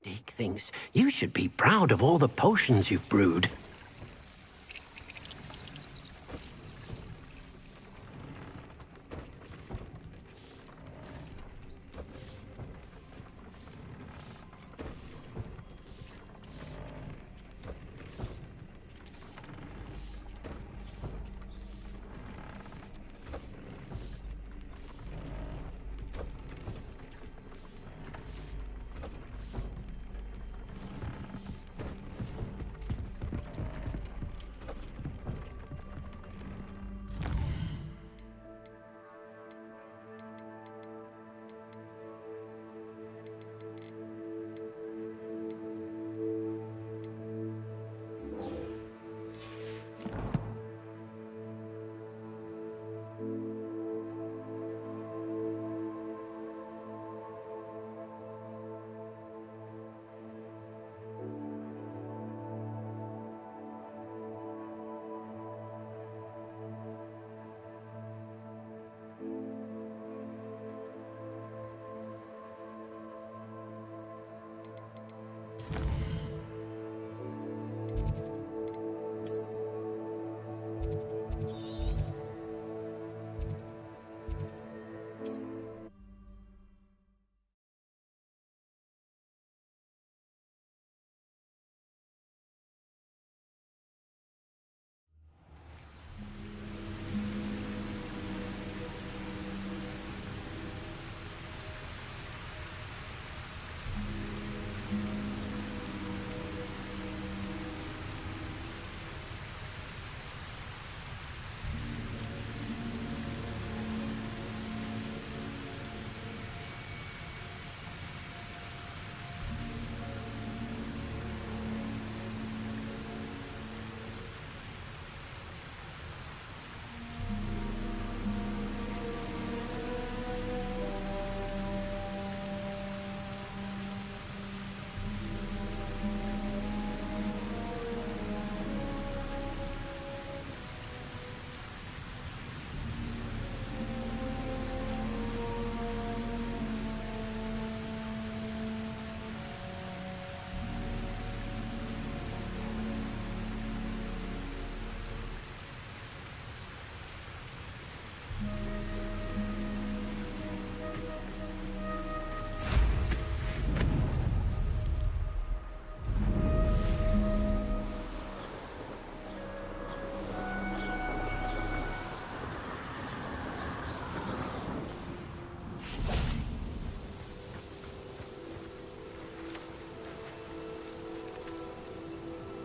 Deke thinks you should be proud of all the potions you've brewed.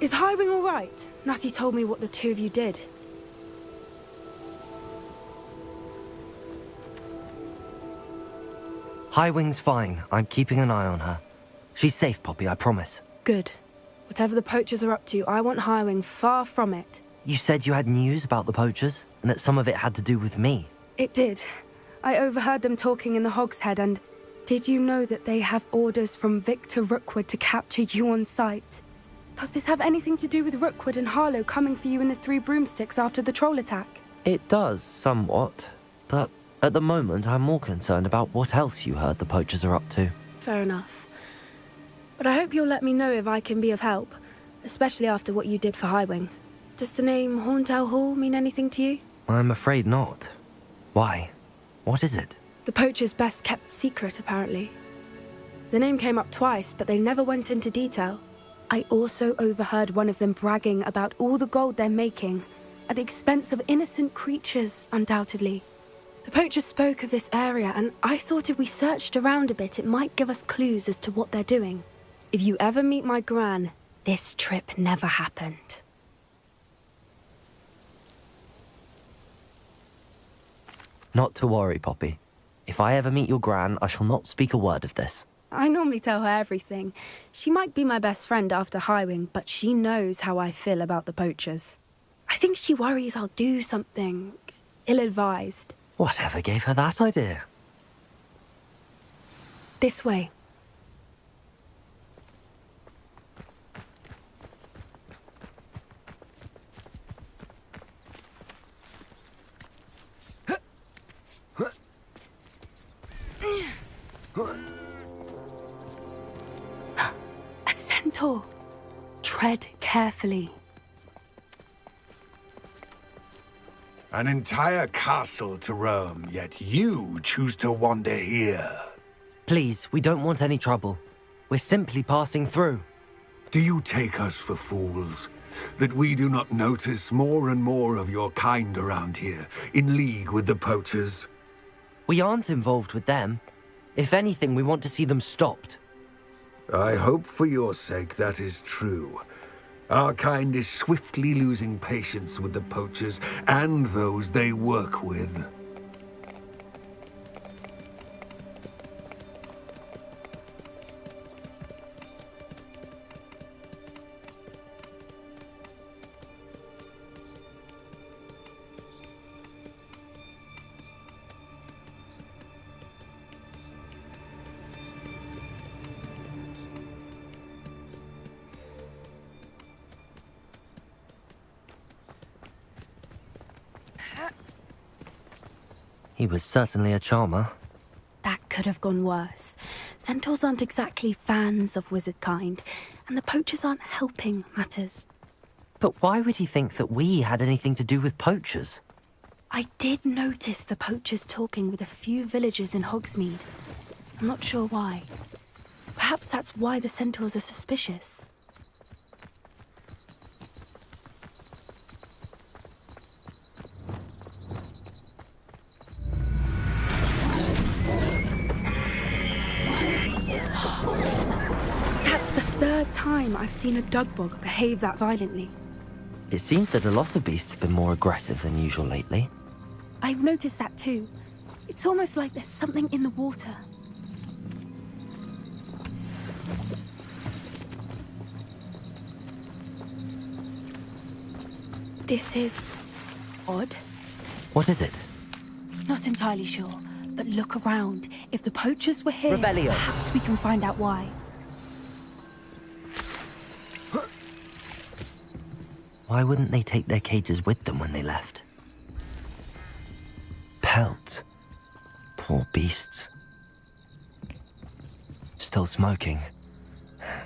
Is Highwing all right? Natty told me what the two of you did. Highwing's fine. I'm keeping an eye on her. She's safe, Poppy, I promise. Good. Whatever the poachers are up to, I want Highwing far from it. You said you had news about the poachers, and that some of it had to do with me. It did. I overheard them talking in the Hogshead, and did you know that they have orders from Victor Rookwood to capture you on sight? Does this have anything to do with Rookwood and Harlow coming for you in the Three Broomsticks after the troll attack? It does, somewhat. But at the moment, I'm more concerned about what else you heard the poachers are up to. Fair enough. But I hope you'll let me know if I can be of help, especially after what you did for Highwing. Does the name Horntail Hall mean anything to you? I'm afraid not. Why? What is it? The poachers' best kept secret, apparently. The name came up twice, but they never went into detail. I also overheard one of them bragging about all the gold they're making, at the expense of innocent creatures, undoubtedly. The poachers spoke of this area, and I thought if we searched around a bit, it might give us clues as to what they're doing. If you ever meet my gran, this trip never happened. Not to worry, Poppy. If I ever meet your gran, I shall not speak a word of this. I normally tell her everything. She might be my best friend after Highwing, but she knows how I feel about the poachers. I think she worries I'll do something ill-advised. Whatever gave her that idea? This way. centaur. Tread carefully. An entire castle to roam, yet you choose to wander here. Please, we don't want any trouble. We're simply passing through. Do you take us for fools? That we do not notice more and more of your kind around here, in league with the poachers? We aren't involved with them. If anything, we want to see them stopped. I hope for your sake that is true. Our kind is swiftly losing patience with the poachers and those they work with. He was certainly a charmer. That could have gone worse. Centaurs aren't exactly fans of wizard kind, and the poachers aren't helping matters. But why would he think that we had anything to do with poachers? I did notice the poachers talking with a few villagers in Hogsmeade. I'm not sure why. Perhaps that's why the centaurs are suspicious. That's the third time I've seen a dugbog behave that violently. It seems that a lot of beasts have been more aggressive than usual lately. I've noticed that too. It's almost like there's something in the water. This is odd. What is it? Not entirely sure, but look around. If the poachers were here, Revelio. perhaps we can find out why. Why wouldn't they take their cages with them when they left? Pelts. Poor beasts. Still smoking.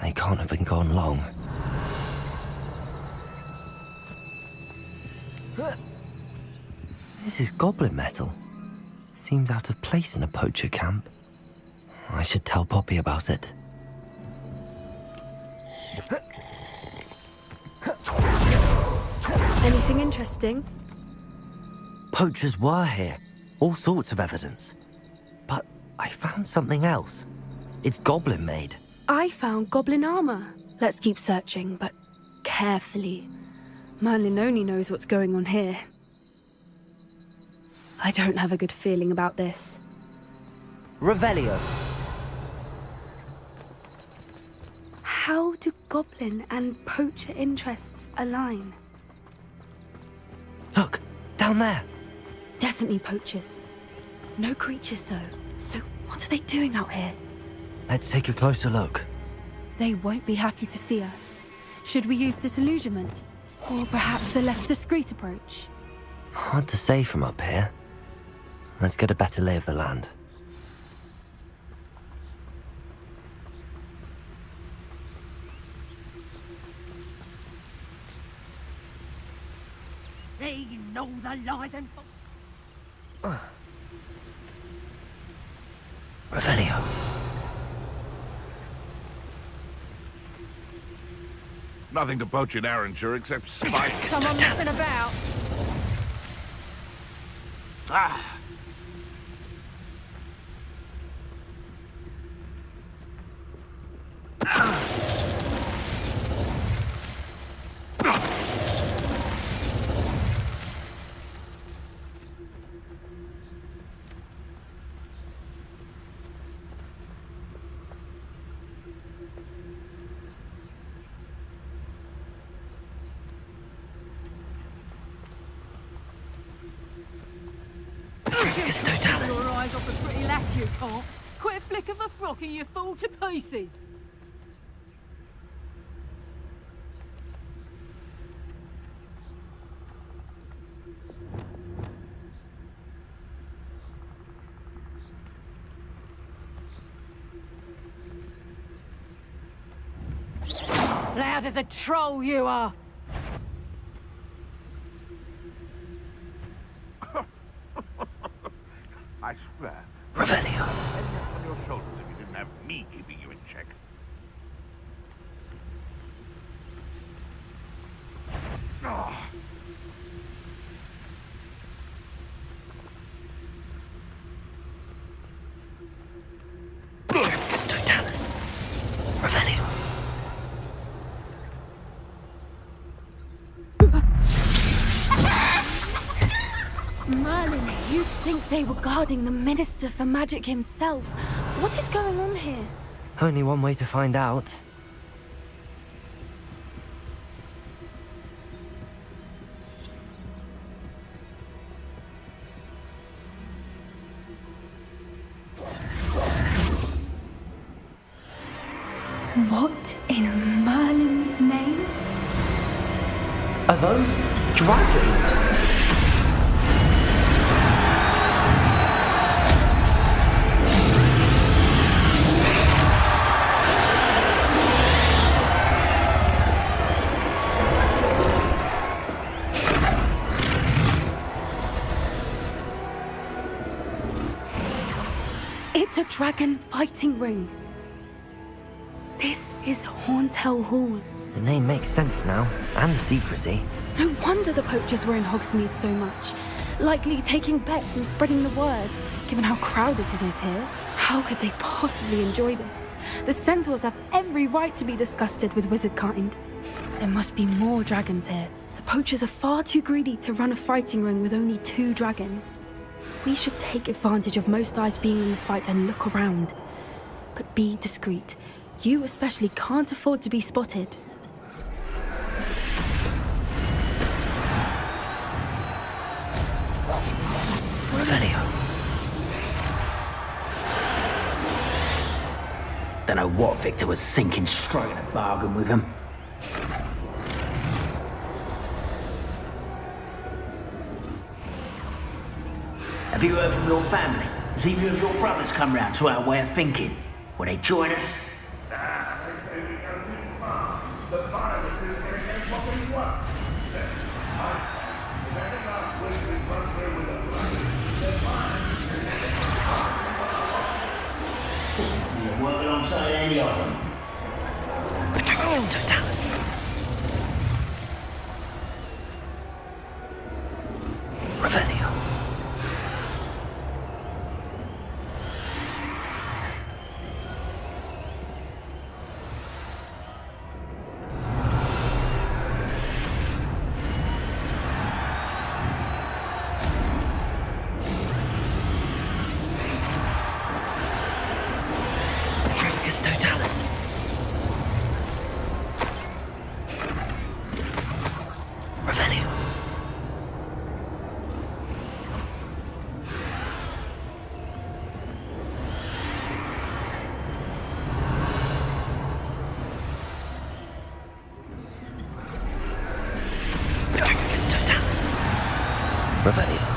They can't have been gone long. This is goblin metal. Seems out of place in a poacher camp. I should tell Poppy about it. Anything interesting? Poachers were here. All sorts of evidence. But I found something else. It's goblin made. I found goblin armor. Let's keep searching, but carefully. Merlin only knows what's going on here. I don't have a good feeling about this. Revelio. How do goblin and poacher interests align? Look, down there. Definitely poachers. No creatures though. So what are they doing out here? Let's take a closer look. They won't be happy to see us. Should we use disillusionment? Or perhaps a less discreet approach? Hard to say from up here. Let's get a better lay of the land. They know the lies and... Revelio. Nothing to poach in Arrangeur except spiders. Someone messing about. Ah! Your eyes off a pretty lass, you can't. Quit a flick of a frock and you fall to pieces. Loud as a troll you are. I swear. Revelio. Head on your shoulders if you didn't have me keeping you in check. Oh. Trafficus totalis. Revelio. Merlin, you'd think they were guarding the Minister for Magic himself. What is going on here? Only one way to find out. What in Merlin's name? Are those dragons? It's a dragon fighting ring. This is Hauntel Hall. The name makes sense now, and the secrecy. No wonder the poachers were in Hogsmeade so much. Likely taking bets and spreading the word, given how crowded it is here. How could they possibly enjoy this? The centaurs have every right to be disgusted with wizard kind. There must be more dragons here. The poachers are far too greedy to run a fighting ring with only 2 dragons. We should take advantage of most eyes being in the fight and look around. But be discreet. You especially can't afford to be spotted. Revelio. Don't know what Victor was sinking, striking a bargain with him. Have you heard from your family? Has either of your brothers come round to our way of thinking? Will they join us? You'll work alongside any of them. Trafficus totalis. Revelio. Trafficus totalis. Revelio. Trafficus totalis. Revelio.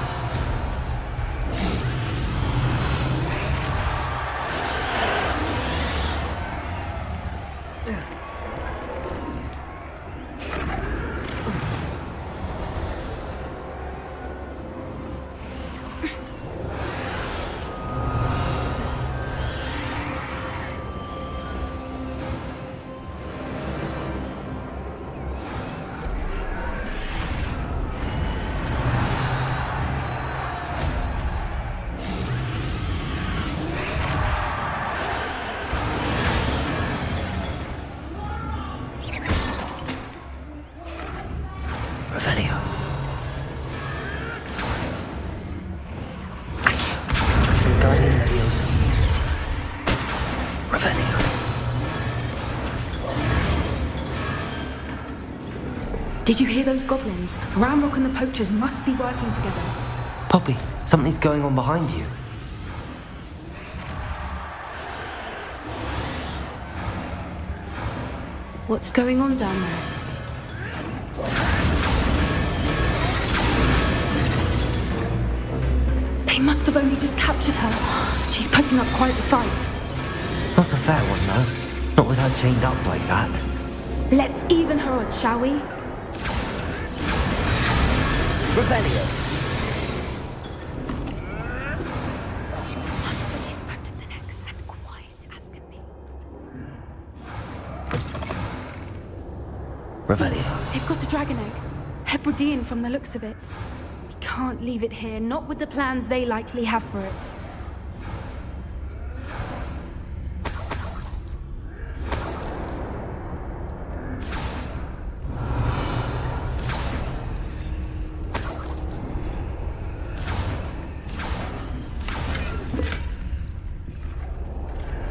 Revelio. Guardian Leviosa. Revelio. Did you hear those goblins? Ramrock and the poachers must be working together. Poppy, something's going on behind you. What's going on down there? They must have only just captured her. She's putting up quite the fight. Not a fair one, though. Not with her chained up like that. Let's even her odds, shall we? Revelio. One foot in front of the next and quiet as can be. Revelio. They've got a dragon egg. Hebridean from the looks of it. We can't leave it here, not with the plans they likely have for it.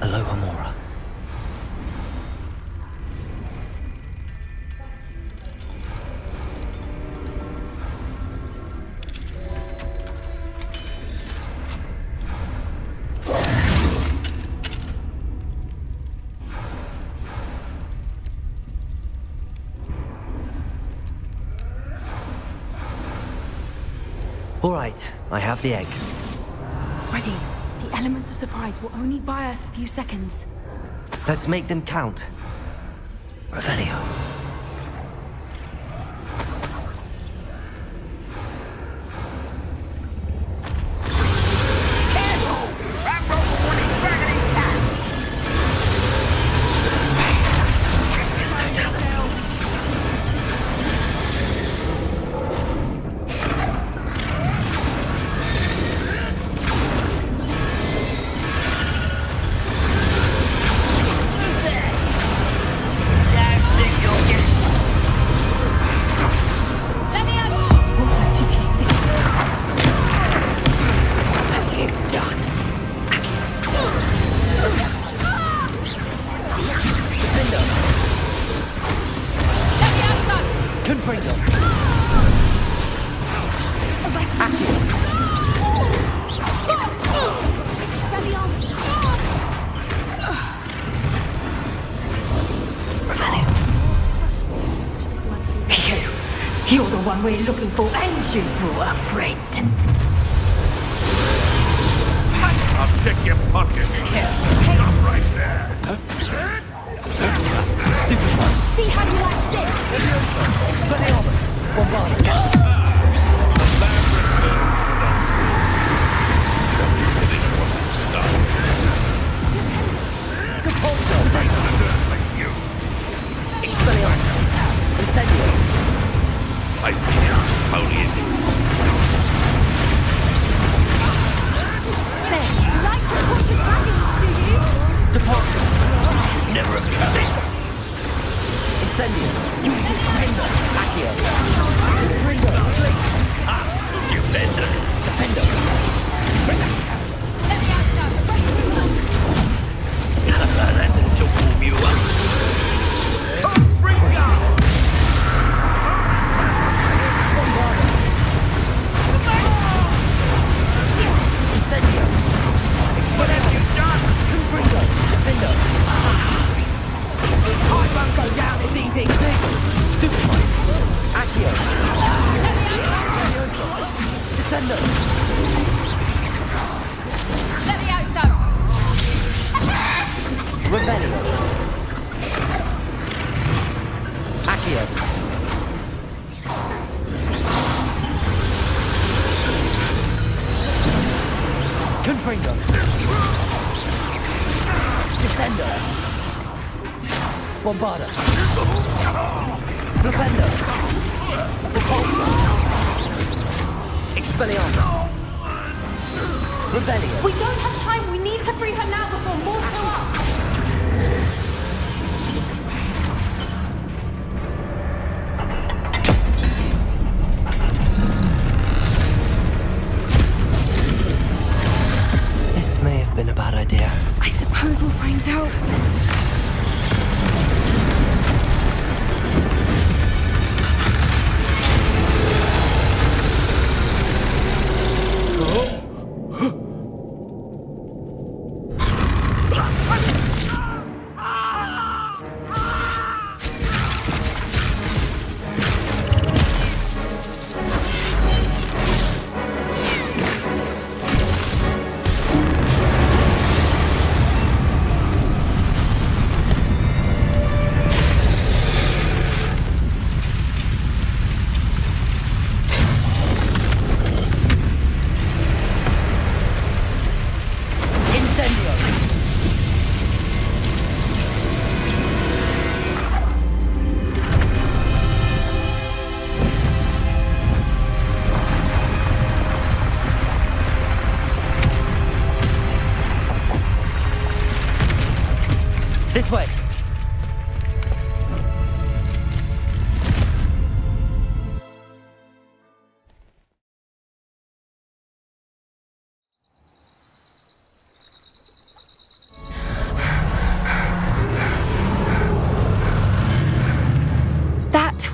Aloha Mora. All right, I have the egg. Ready. The elements of surprise will only buy us a few seconds. Let's make them count. Revelio. You're the one we're looking for, and you brought a friend. I'll check your pockets. Stop right there. See how you like this? Expelliarmus! Bombarded! The man returns to the... Finish what you started. Capulso! Right to the dirt like you. Expelliarmus! Incendio! I see you, Napoleon. There, you like to watch the dragons, do you? Departure! Never a coming. Incendio! Defendo! Accio! Defendo! Place! Defender. Defendo! That took warm you up. Incendio! Whatever you start! Confringo! Defendo! I won't go down as easy! Stupefy! Accio! Furioso! Descendo! Revelio! Accio! Confringo! Descendo! Bombarda! Flipendo! Repulso! Expelliarmus! Revelio! We don't have time. We need to free her now before more show up. This may have been a bad idea. I suppose we'll find out.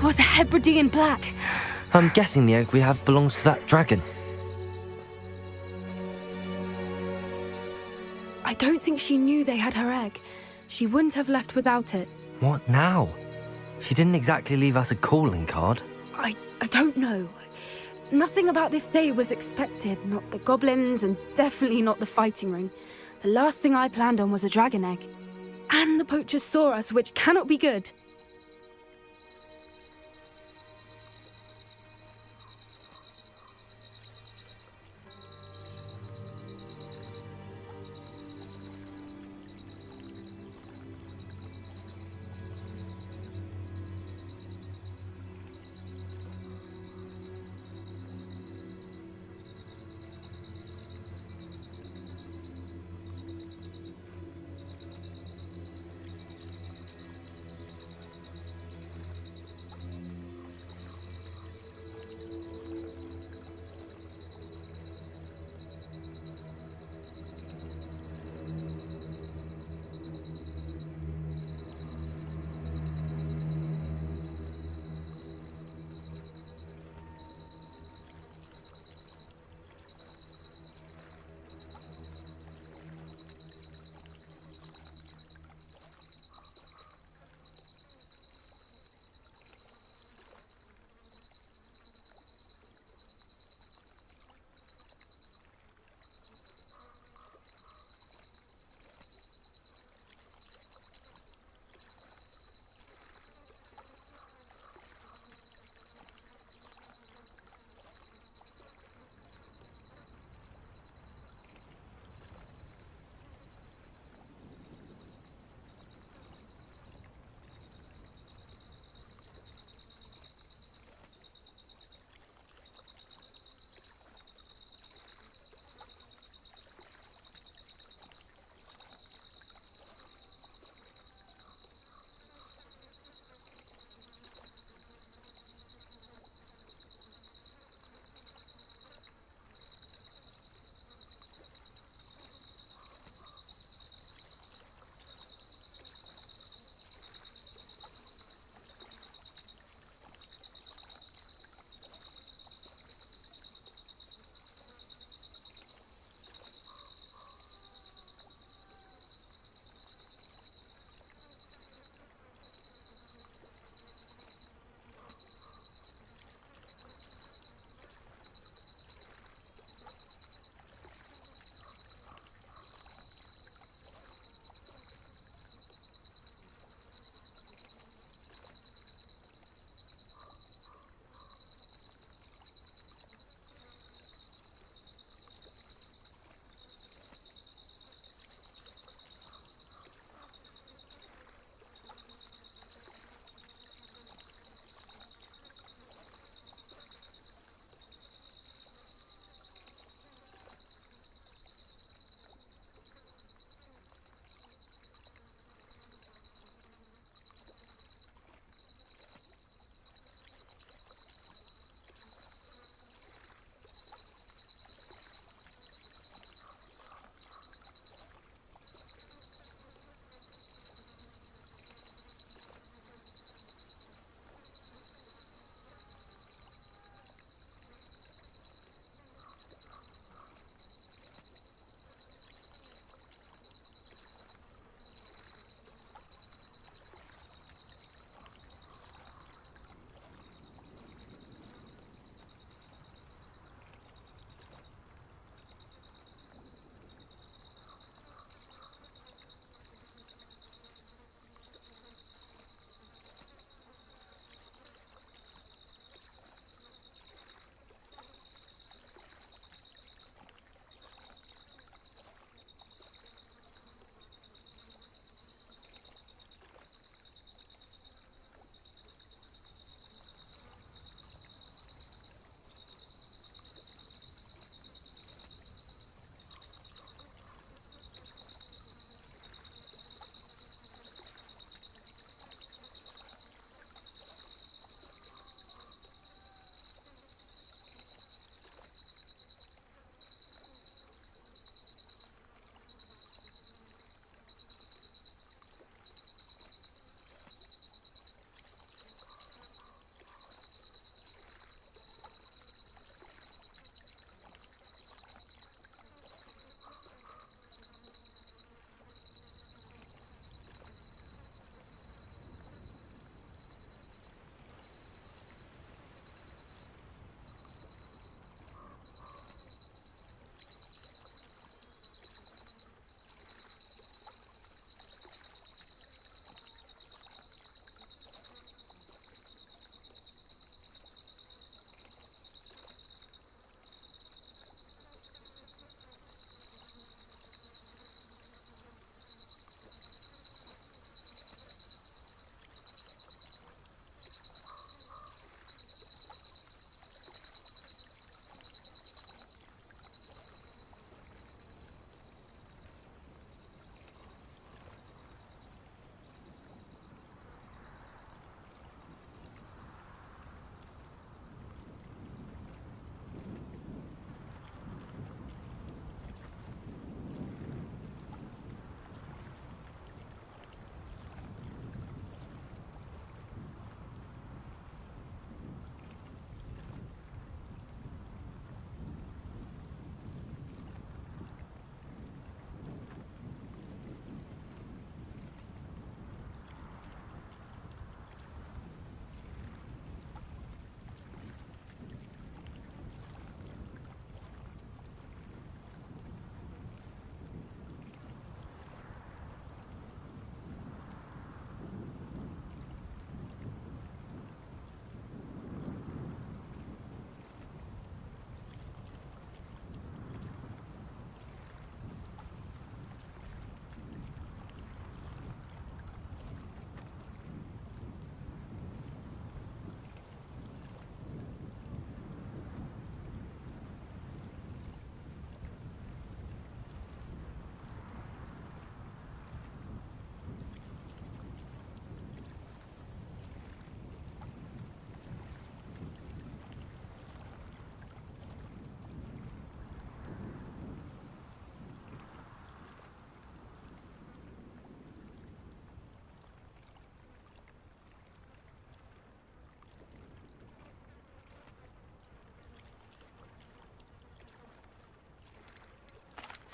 was a Hebridean black. I'm guessing the egg we have belongs to that dragon. I don't think she knew they had her egg. She wouldn't have left without it. What now? She didn't exactly leave us a calling card. I don't know. Nothing about this day was expected. Not the goblins, and definitely not the fighting ring. The last thing I planned on was a dragon egg. And the poachers saw us, which cannot be good.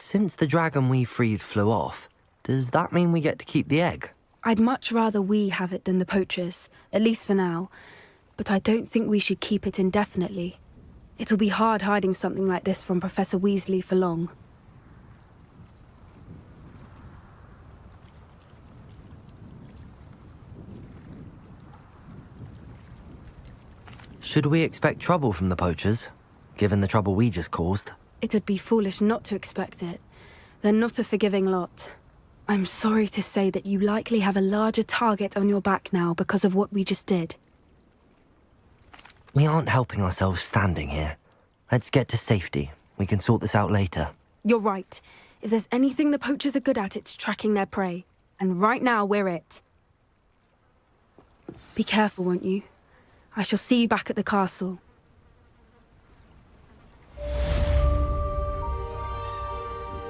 Since the dragon we freed flew off, does that mean we get to keep the egg? I'd much rather we have it than the poachers, at least for now. But I don't think we should keep it indefinitely. It'll be hard hiding something like this from Professor Weasley for long. Should we expect trouble from the poachers, given the trouble we just caused? It would be foolish not to expect it. They're not a forgiving lot. I'm sorry to say that you likely have a larger target on your back now because of what we just did. We aren't helping ourselves standing here. Let's get to safety. We can sort this out later. You're right. If there's anything the poachers are good at, it's tracking their prey. And right now, we're it. Be careful, won't you? I shall see you back at the castle.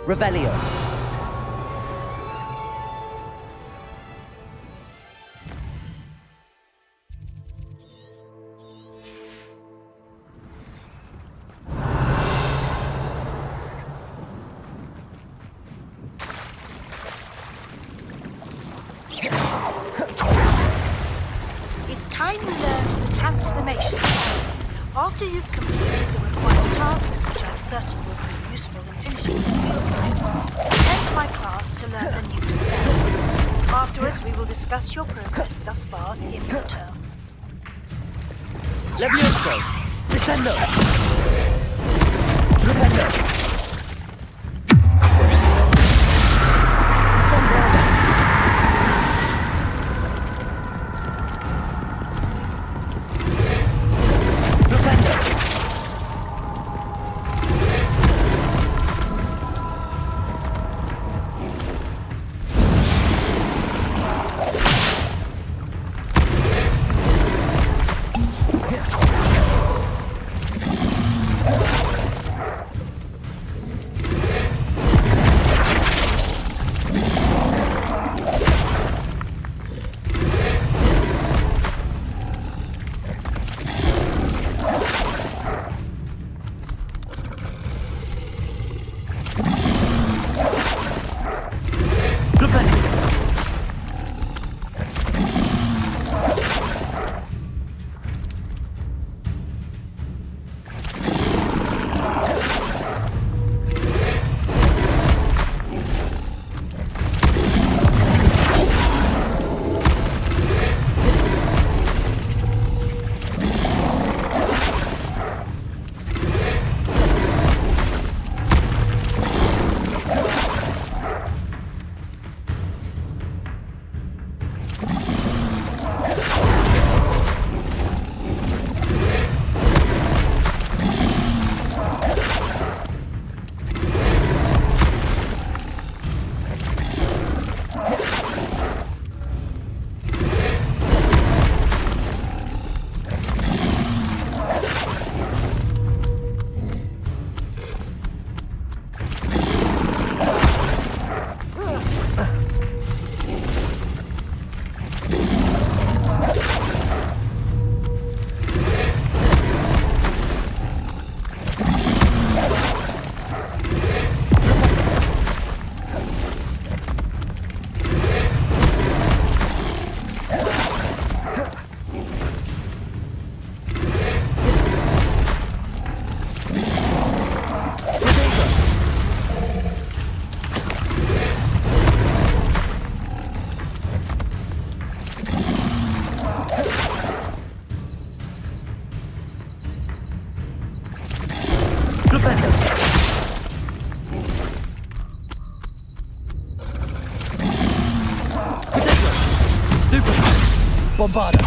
Revelio. It's time you learned the transformation. After you've completed the required tasks, which I'm certain will be useful in finishing the field guide, attend my class to learn the new spell. Afterwards, we will discuss your progress thus far in your term. Levioso! Descendo! Tremendo! Bombarda.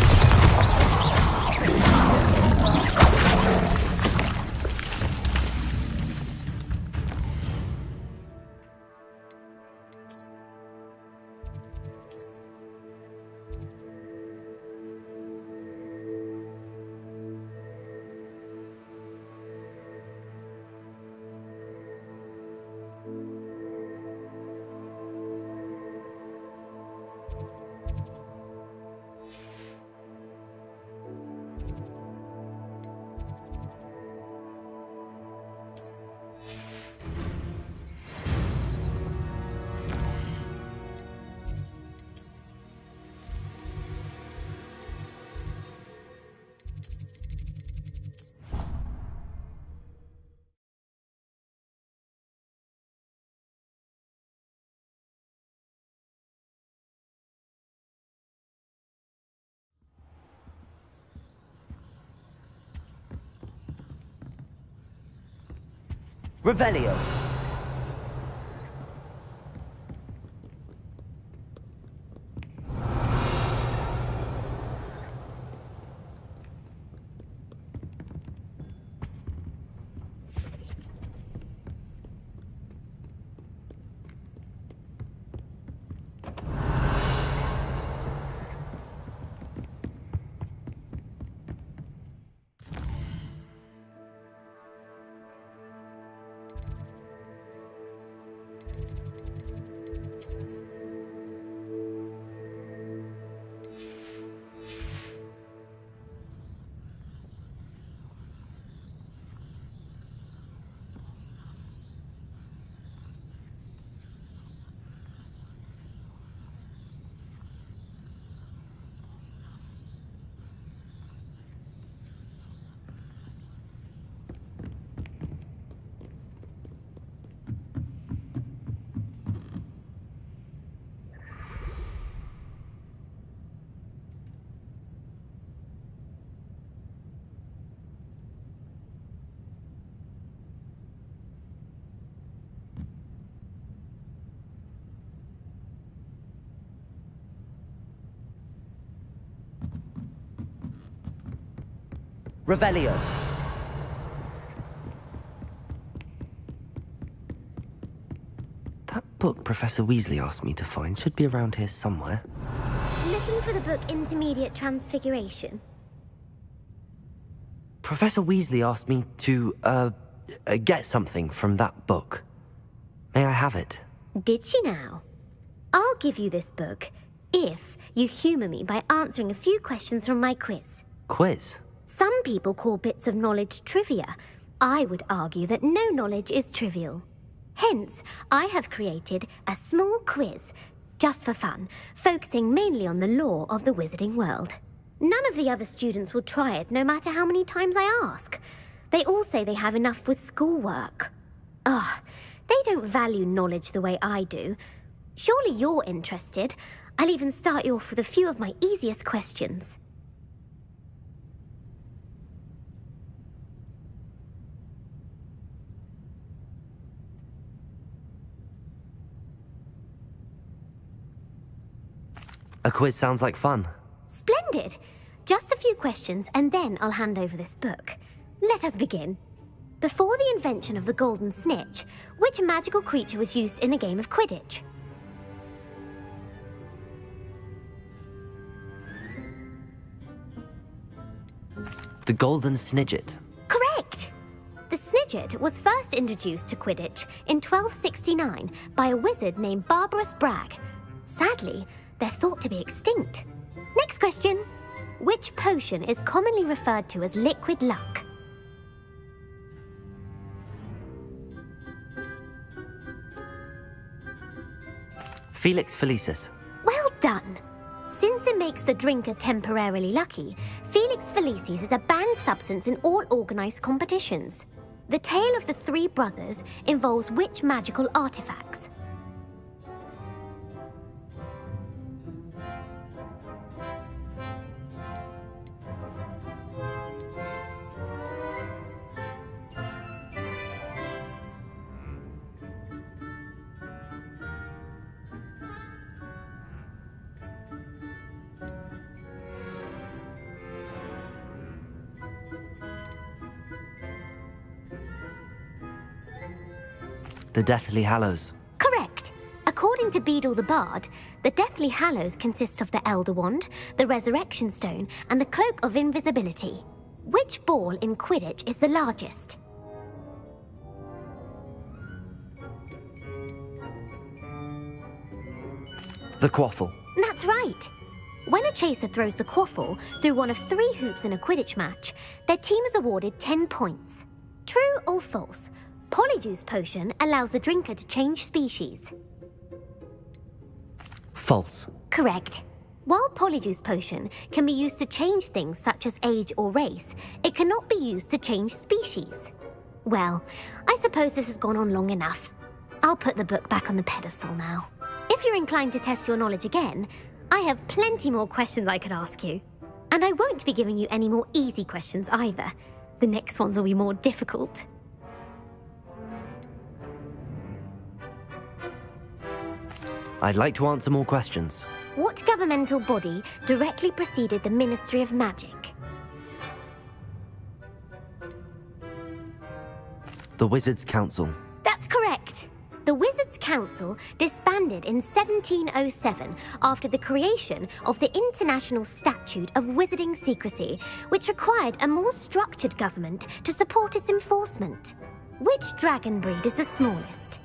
Revelio. Revelio. That book Professor Weasley asked me to find should be around here somewhere. Looking for the book Intermediate Transfiguration? Professor Weasley asked me to, get something from that book. May I have it? Did she now? I'll give you this book if you humour me by answering a few questions from my quiz. Quiz? Some people call bits of knowledge trivia. I would argue that no knowledge is trivial. Hence, I have created a small quiz, just for fun, focusing mainly on the lore of the wizarding world. None of the other students will try it, no matter how many times I ask. They all say they have enough with schoolwork. Ugh, they don't value knowledge the way I do. Surely you're interested. I'll even start you off with a few of my easiest questions. A quiz sounds like fun. Splendid! Just a few questions, and then I'll hand over this book. Let us begin. Before the invention of the golden snitch, which magical creature was used in a game of Quidditch? The golden snidget. Correct! The snidget was first introduced to Quidditch in 1269 by a wizard named Barbarous Bragg. Sadly, they're thought to be extinct. Next question. Which potion is commonly referred to as liquid luck? Felix Felicis. Well done! Since it makes the drinker temporarily lucky, Felix Felicis is a banned substance in all organised competitions. The tale of the three brothers involves which magical artifacts? The Deathly Hallows. Correct. According to Beadle the Bard, the Deathly Hallows consists of the Elder Wand, the Resurrection Stone, and the Cloak of Invisibility. Which ball in Quidditch is the largest? The Quaffle. That's right. When a chaser throws the quaffle through one of 3 hoops in a Quidditch match, their team is awarded 10 points. True or false? Polyjuice Potion allows the drinker to change species. False. Correct. While Polyjuice Potion can be used to change things such as age or race, it cannot be used to change species. Well, I suppose this has gone on long enough. I'll put the book back on the pedestal now. If you're inclined to test your knowledge again, I have plenty more questions I could ask you. And I won't be giving you any more easy questions either. The next ones will be more difficult. I'd like to answer more questions. What governmental body directly preceded the Ministry of Magic? The Wizards' Council. That's correct. The Wizards' Council disbanded in 1707 after the creation of the International Statute of Wizarding Secrecy, which required a more structured government to support its enforcement. Which dragon breed is the smallest?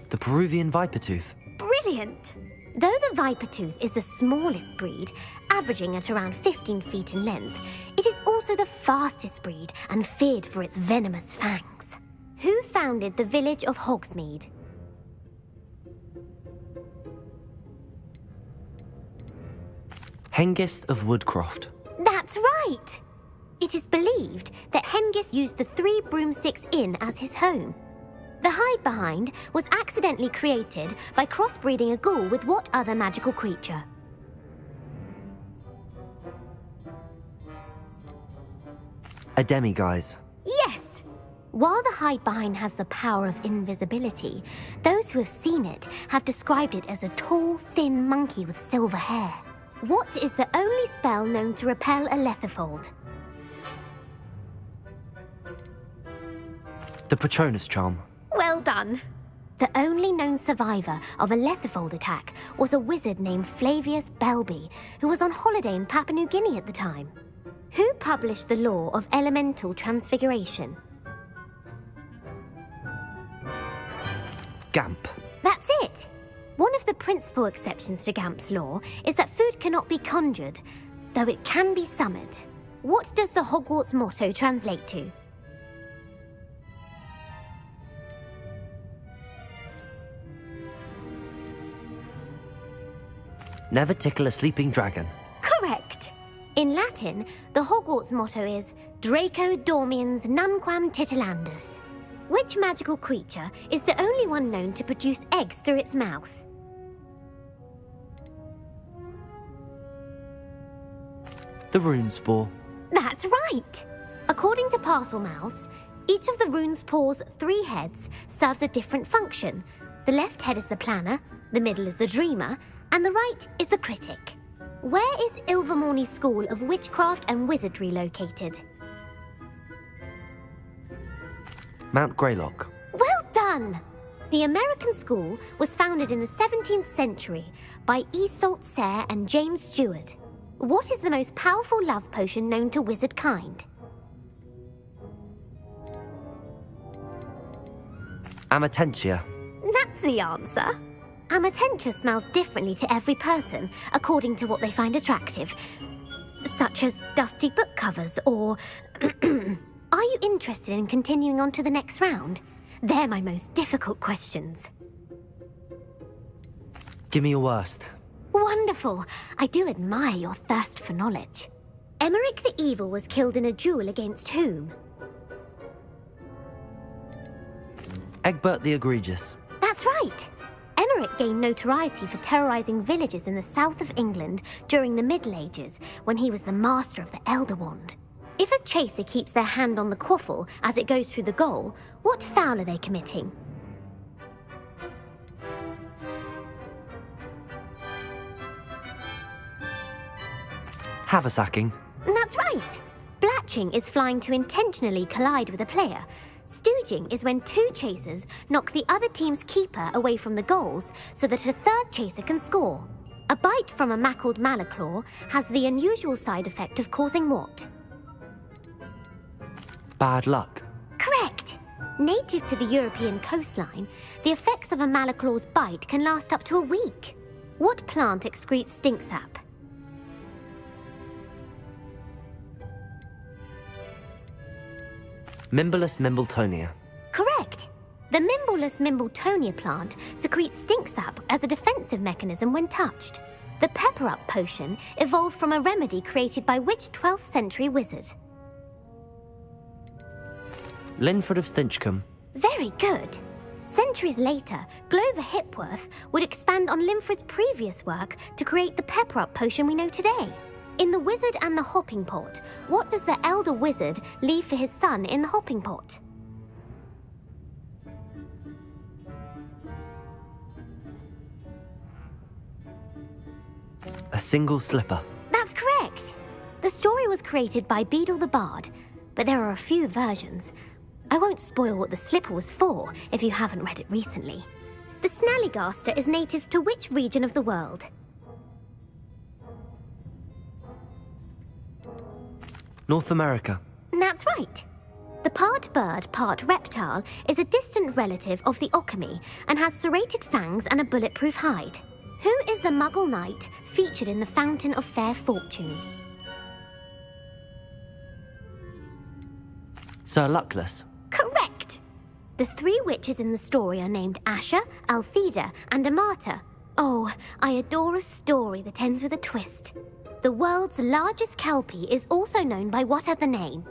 The Peruvian Vipertooth. Brilliant! Though the Vipertooth is the smallest breed, averaging at around 15 feet in length, it is also the fastest breed and feared for its venomous fangs. Who founded the village of Hogsmeade? Hengist of Woodcroft. That's right! It is believed that Hengist used the Three Broomsticks Inn as his home. The hide-behind was accidentally created by crossbreeding a ghoul with what other magical creature? A demiguise. Yes! While the hide-behind has the power of invisibility, those who have seen it have described it as a tall, thin monkey with silver hair. What is the only spell known to repel a lethifold? The Patronus Charm. Well done. The only known survivor of a lethifold attack was a wizard named Flavius Belby, who was on holiday in Papua New Guinea at the time. Who published the law of elemental transfiguration? Gamp. That's it! One of the principal exceptions to Gamp's law is that food cannot be conjured, though it can be summoned. What does the Hogwarts motto translate to? Never tickle a sleeping dragon. Correct! In Latin, the Hogwarts motto is Draco Dormiens Nunquam Titilandus. Which magical creature is the only one known to produce eggs through its mouth? The Rune Spore. That's right! According to Parselmouths, each of the rune's paws' 3 heads serves a different function. The left head is the planner, the middle is the dreamer, and the right is the critic. Where is Ilvermorny's School of Witchcraft and Wizardry located? Mount Greylock. Well done! The American school was founded in the 17th century by Iseult Sayre and James Stewart. What is the most powerful love potion known to wizard kind? Amatentia. That's the answer. Amatentia smells differently to every person, according to what they find attractive, such as dusty book covers or... Are you interested in continuing on to the next round? They're my most difficult questions. Give me your worst. Wonderful. I do admire your thirst for knowledge. Emeric the Evil was killed in a duel against whom? Egbert the Egregious. That's right. Emeric gained notoriety for terrorizing villages in the south of England during the Middle Ages, when he was the master of the Elder Wand. If a chaser keeps their hand on the quaffle as it goes through the goal, what foul are they committing? Haversacking. That's right. Blatching is flying to intentionally collide with a player. Stooging is when two chasers knock the other team's keeper away from the goals so that a third chaser can score. A bite from a mackled malaclaw has the unusual side effect of causing what? Bad luck. Correct. Native to the European coastline, the effects of a malaclaw's bite can last up to a week. What plant excretes stink sap? Mimblus mimbletonia. Correct. The Mimblus mimbletonia plant secretes stink sap as a defensive mechanism when touched. The pepper-up potion evolved from a remedy created by which 12th century wizard? Linford of Stinchcombe. Very good. Centuries later, Glover Hipworth would expand on Linford's previous work to create the pepper-up potion we know today. In The Wizard and the Hopping Pot, what does the elder wizard leave for his son in the hopping pot? A single slipper. That's correct. The story was created by Beadle the Bard, but there are a few versions. I won't spoil what the slipper was for if you haven't read it recently. The Snallygaster is native to which region of the world? North America. That's right. The part bird, part reptile is a distant relative of the Occamy and has serrated fangs and a bulletproof hide. Who is the Muggle knight featured in the Fountain of Fair Fortune? Sir Luckless. Correct! The three witches in the story are named Asher, Altheda, and Amata. Oh, I adore a story that ends with a twist. The world's largest kelpie is also known by what other name?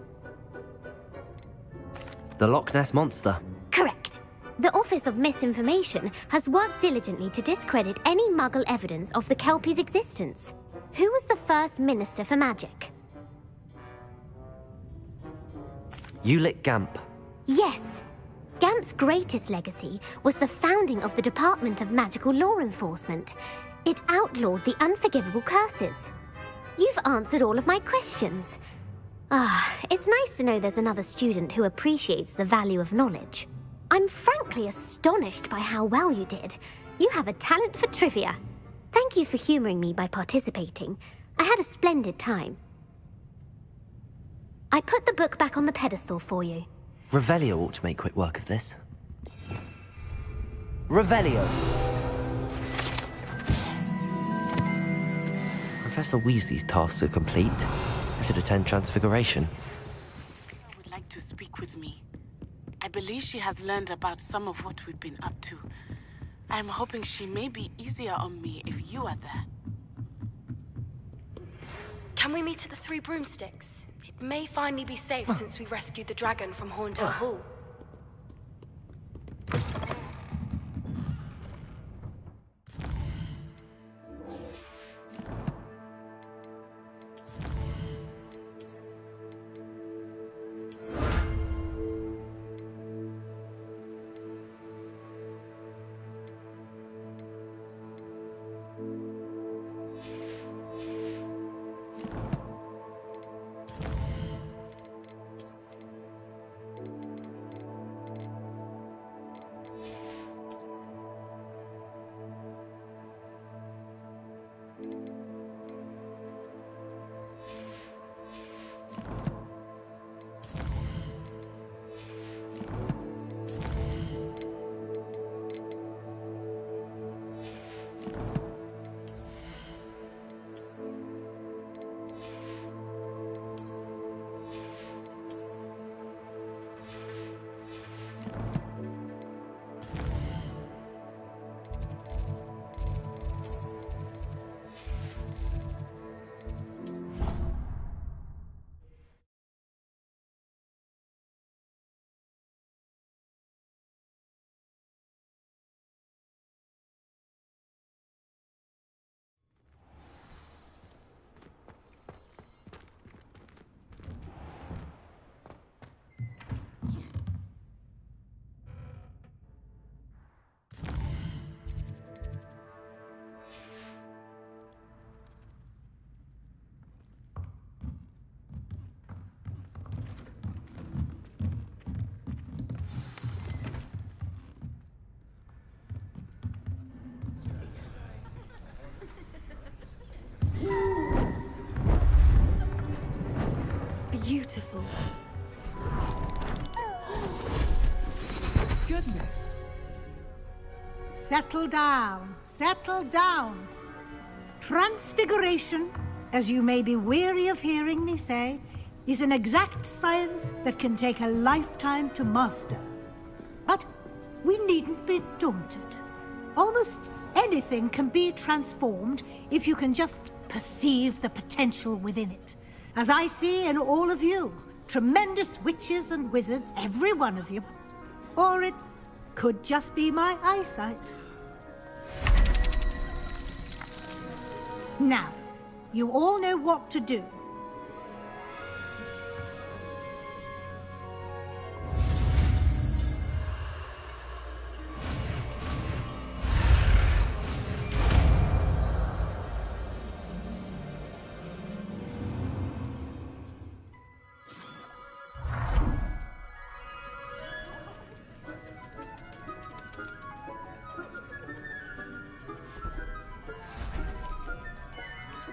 The Loch Ness Monster. Correct. The Office of Misinformation has worked diligently to discredit any Muggle evidence of the kelpie's existence. Who was the first Minister for Magic? Ulick Gamp. Yes. Gamp's greatest legacy was the founding of the Department of Magical Law Enforcement. It outlawed the unforgivable curses. You've answered all of my questions. It's nice to know there's another student who appreciates the value of knowledge. I'm frankly astonished by how well you did. You have a talent for trivia. Thank you for humoring me by participating. I had a splendid time. I put the book back on the pedestal for you. Revelio ought to make quick work of this. Revelio! Professor Weasley's tasks are complete. I should attend Transfiguration. Would like to speak with me. I believe she has learned about some of what we've been up to. I am hoping she may be easier on me if you are there. Can we meet at the Three Broomsticks? It may finally be safe since we rescued the dragon from Horndale Hall. beautiful. Goodness. Settle down, settle down. Transfiguration, as you may be weary of hearing me say, is an exact science that can take a lifetime to master. But we needn't be daunted. Almost anything can be transformed if you can just perceive the potential within it. As I see in all of you, tremendous witches and wizards, every one of you. Or it could just be my eyesight. Now, you all know what to do.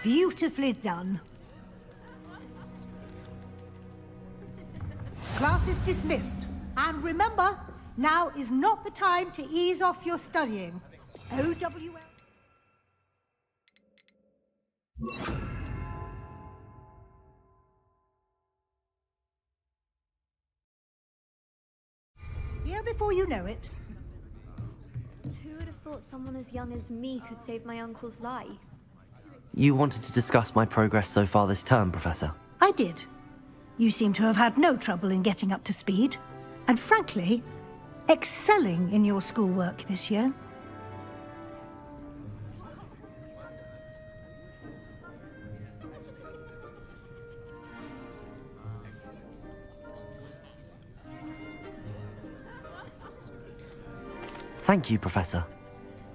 Beautifully done. Class is dismissed. And remember, now is not the time to ease off your studying. OWL. Here before you know it. Who would have thought someone as young as me could save my uncle's life? You wanted to discuss my progress so far this term, Professor? I did. You seem to have had no trouble in getting up to speed. And frankly, excelling in your schoolwork this year. Thank you, Professor.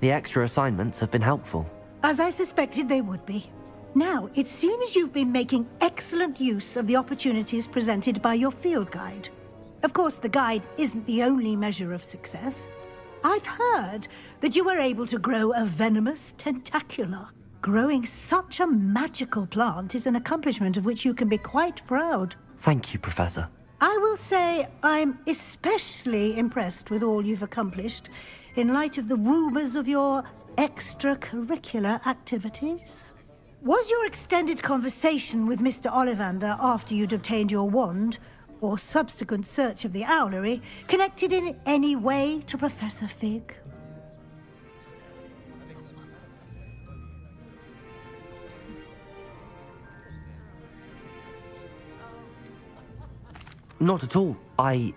The extra assignments have been helpful. As I suspected they would be. Now, it seems you've been making excellent use of the opportunities presented by your field guide. Of course, the guide isn't the only measure of success. I've heard that you were able to grow a venomous tentacula. Growing such a magical plant is an accomplishment of which you can be quite proud. Thank you, Professor. I will say I'm especially impressed with all you've accomplished in light of the rumors of your extracurricular activities. Was your extended conversation with Mr. Ollivander after you'd obtained your wand, or subsequent search of the owlery, connected in any way to Professor Fig? Not at all. I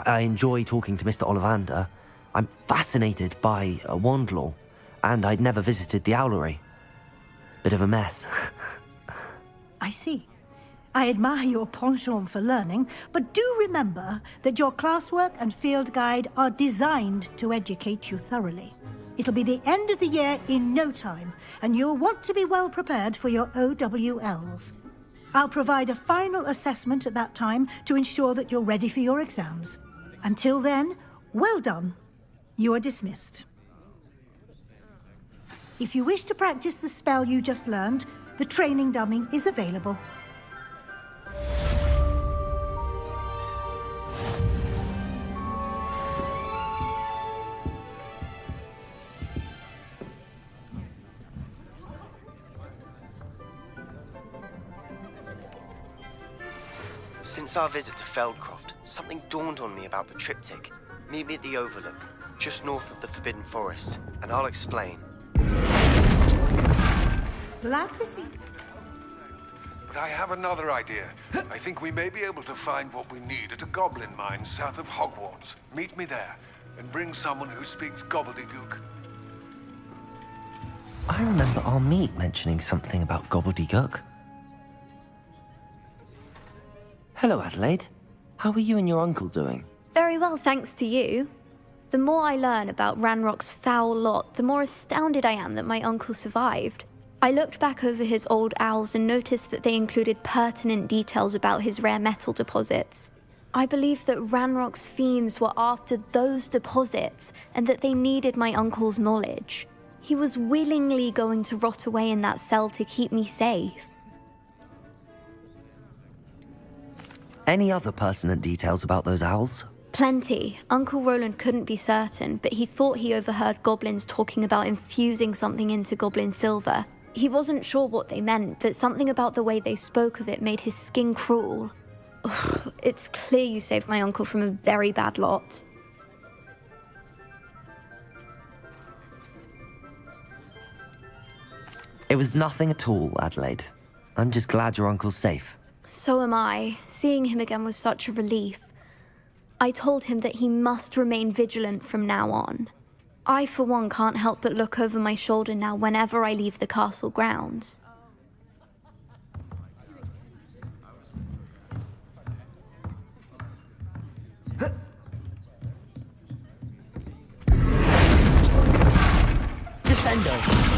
enjoy talking to Mr. Ollivander. I'm fascinated by wand law, and I'd never visited the owlery. Bit of a mess. I see. I admire your penchant for learning, but do remember that your classwork and field guide are designed to educate you thoroughly. It'll be the end of the year in no time, and you'll want to be well prepared for your OWLs. I'll provide a final assessment at that time to ensure that you're ready for your exams. Until then, well done. You are dismissed. If you wish to practice the spell you just learned, the training dummy is available. Since our visit to Feldcroft, something dawned on me about the triptych. Meet me at the Overlook, just north of the Forbidden Forest, and I'll explain. Glad to see you. But I have another idea. I think we may be able to find what we need at a goblin mine south of Hogwarts. Meet me there, and bring someone who speaks gobbledygook. I remember our meet mentioning something about gobbledygook. Hello, Adelaide. How are you and your uncle doing? Very well, thanks to you. The more I learn about Ranrock's foul lot, the more astounded I am that my uncle survived. I looked back over his old owls and noticed that they included pertinent details about his rare metal deposits. I believe that Ranrock's fiends were after those deposits and that they needed my uncle's knowledge. He was willingly going to rot away in that cell to keep me safe. Any other pertinent details about those owls? Plenty. Uncle Roland couldn't be certain, but he thought he overheard goblins talking about infusing something into goblin silver. He wasn't sure what they meant, but something about the way they spoke of it made his skin crawl. Ugh, it's clear you saved my uncle from a very bad lot. It was nothing at all, Adelaide. I'm just glad your uncle's safe. So am I. Seeing him again was such a relief. I told him that he must remain vigilant from now on. I, for one, can't help but look over my shoulder now whenever I leave the castle grounds. Descendo!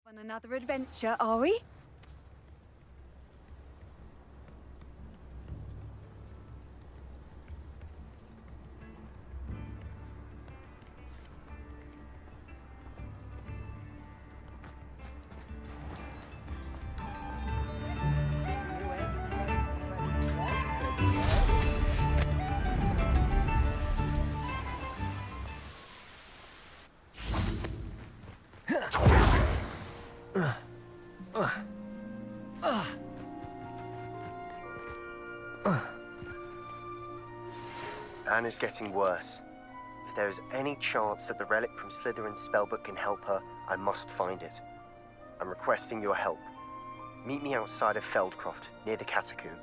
On another adventure, are we? Anne is getting worse. If there is any chance that the relic from Slytherin's spellbook can help her, I must find it. I'm requesting your help. Meet me outside of Feldcroft, near the Catacomb.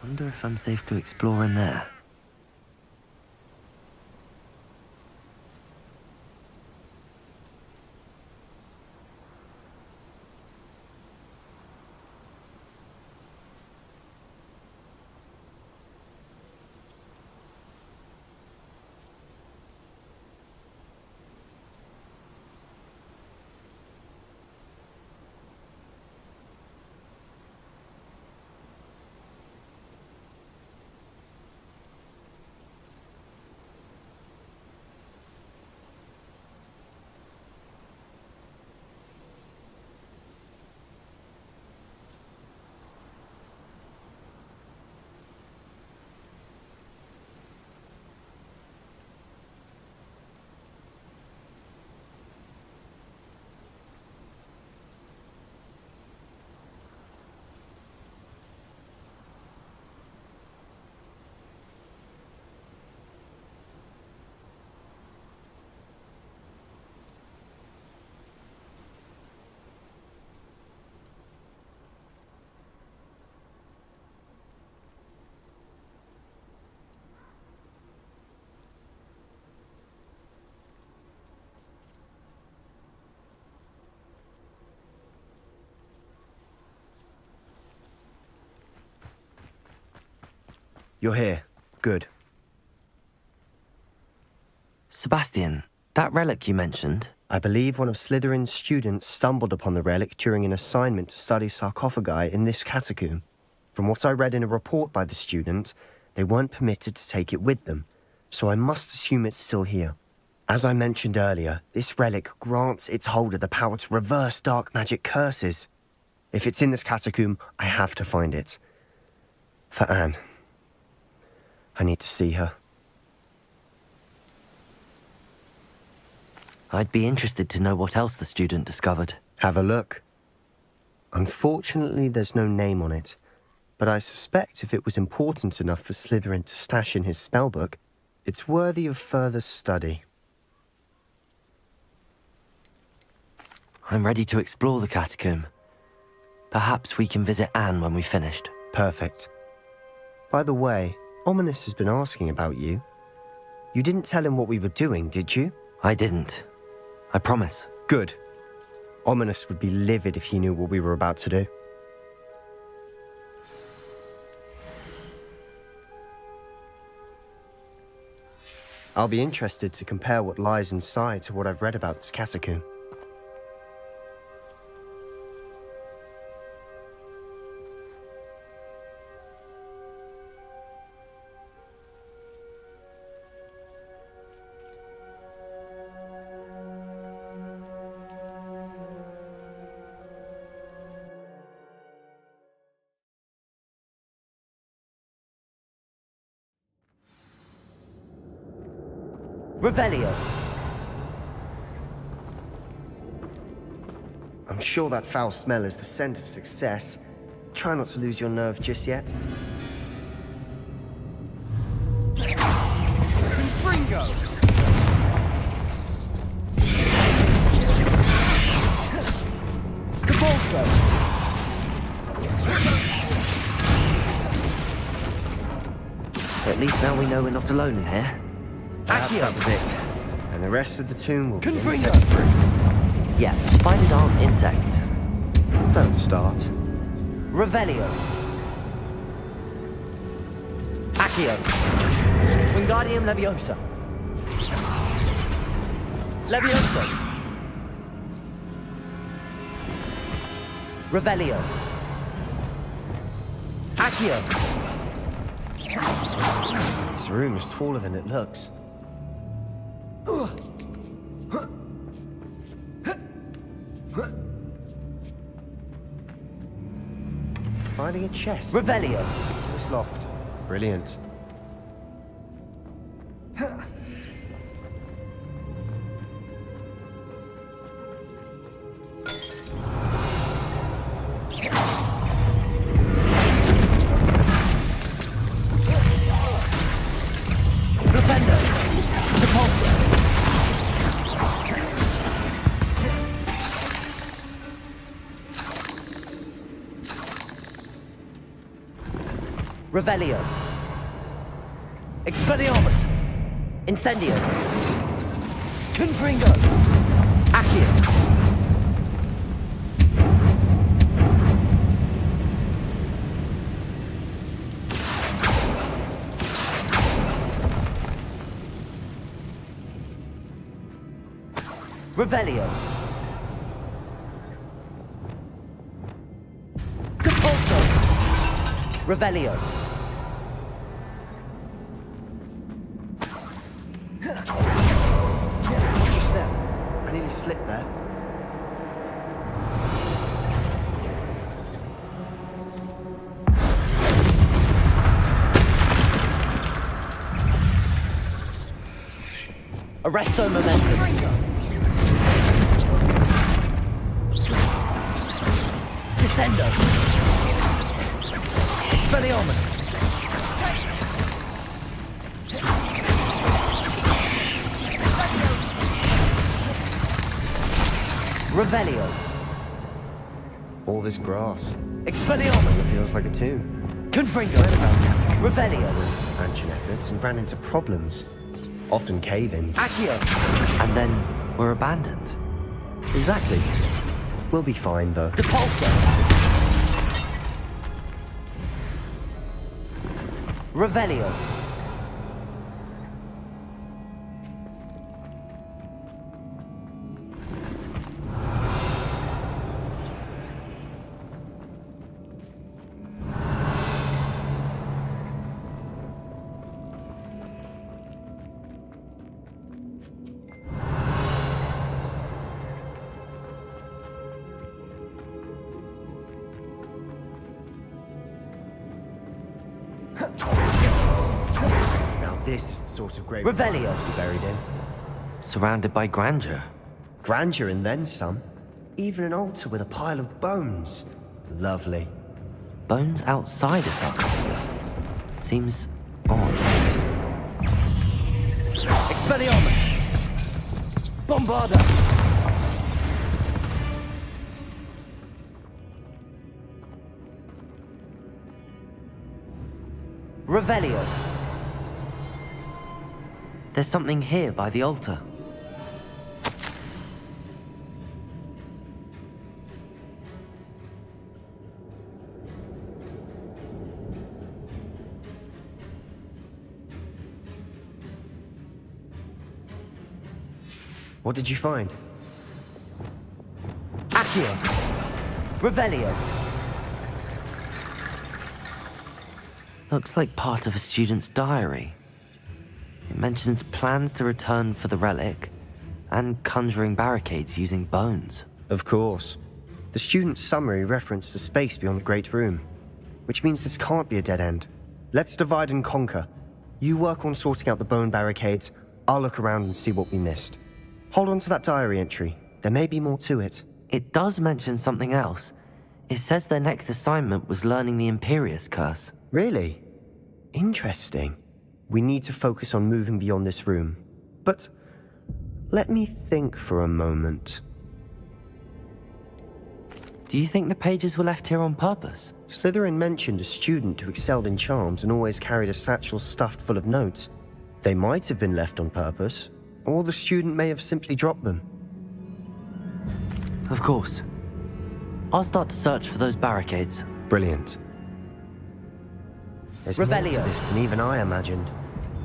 Wonder if I'm safe to explore in there. You're here. Good. Sebastian, that relic you mentioned... I believe one of Slytherin's students stumbled upon the relic during an assignment to study sarcophagi in this catacomb. From what I read in a report by the student, they weren't permitted to take it with them, so I must assume it's still here. As I mentioned earlier, this relic grants its holder the power to reverse dark magic curses. If it's in this catacomb, I have to find it. For Anne. I need to see her. I'd be interested to know what else the student discovered. Have a look. Unfortunately, there's no name on it, but I suspect if it was important enough for Slytherin to stash in his spellbook, it's worthy of further study. I'm ready to explore the catacomb. Perhaps we can visit Anne when we've finished. Perfect. By the way, Ominous has been asking about you. You didn't tell him what we were doing, did you? I didn't. I promise. Good. Ominous would be livid if he knew what we were about to do. I'll be interested to compare what lies inside to what I've read about this catacomb. Revelio. I'm sure that foul smell is the scent of success. Try not to lose your nerve just yet. Confringo! Cabalso! At least now we know we're not alone in here. Perhaps that was it. And the rest of the tomb will be Confringo! insect-free. Yeah, spiders aren't insects. Don't start. Revelio. Accio. Wingardium Leviosa. Leviosa. Revelio. Accio. This room is taller than it looks. Finding a chest. Revelio. Conspicuous loft. Brilliant. Revelio. Expelliarmus. Incendio. Confringo. Accio. Revelio. Capulso. Revelio. Watch your step. I nearly slipped there. Arresto momentum. Descendo. Expelliarmus. Revelio. All this grass. Expelliarmus. Feels like a tomb. Confringo. Read about catacombs Revelio. and expansion efforts and ran into problems. Often cave-ins. Accio. And then we're abandoned. Exactly. We'll be fine, though. Depulso. Revelio. Now this is the sort of grave Revelio. to be buried in. Surrounded by grandeur. Grandeur and then some. Even an altar with a pile of bones. Lovely. Bones outside a sarcophagus. Seems odd. Expelliarmus! Bombarda! Revelio. There's something here by the altar. What did you find? Accio. Revelio. Looks like part of a student's diary. It mentions plans to return for the relic and conjuring barricades using bones. Of course. The student's summary referenced the space beyond the Great Room, which means this can't be a dead end. Let's divide and conquer. You work on sorting out the bone barricades, I'll look around and see what we missed. Hold on to that diary entry. There may be more to it. It does mention something else. It says their next assignment was learning the Imperious Curse. Really? Interesting. We need to focus on moving beyond this room. But let me think for a moment. Do you think the pages were left here on purpose? Slytherin mentioned a student who excelled in charms and always carried a satchel stuffed full of notes. They might have been left on purpose, or the student may have simply dropped them. Of course. I'll start to search for those barricades. Brilliant. There's more to Revelio. this than even I imagined.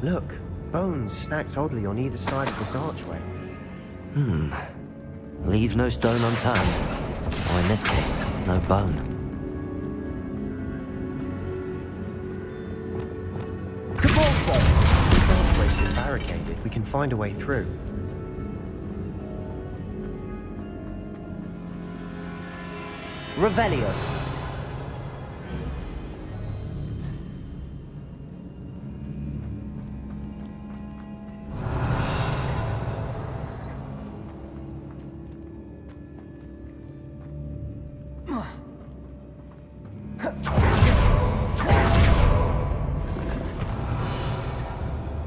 Look, bones stacked oddly on either side of this archway. Leave no stone unturned. Or in this case, no bone. Cabalso! This archway's been barricaded. We can find a way through. Revelio.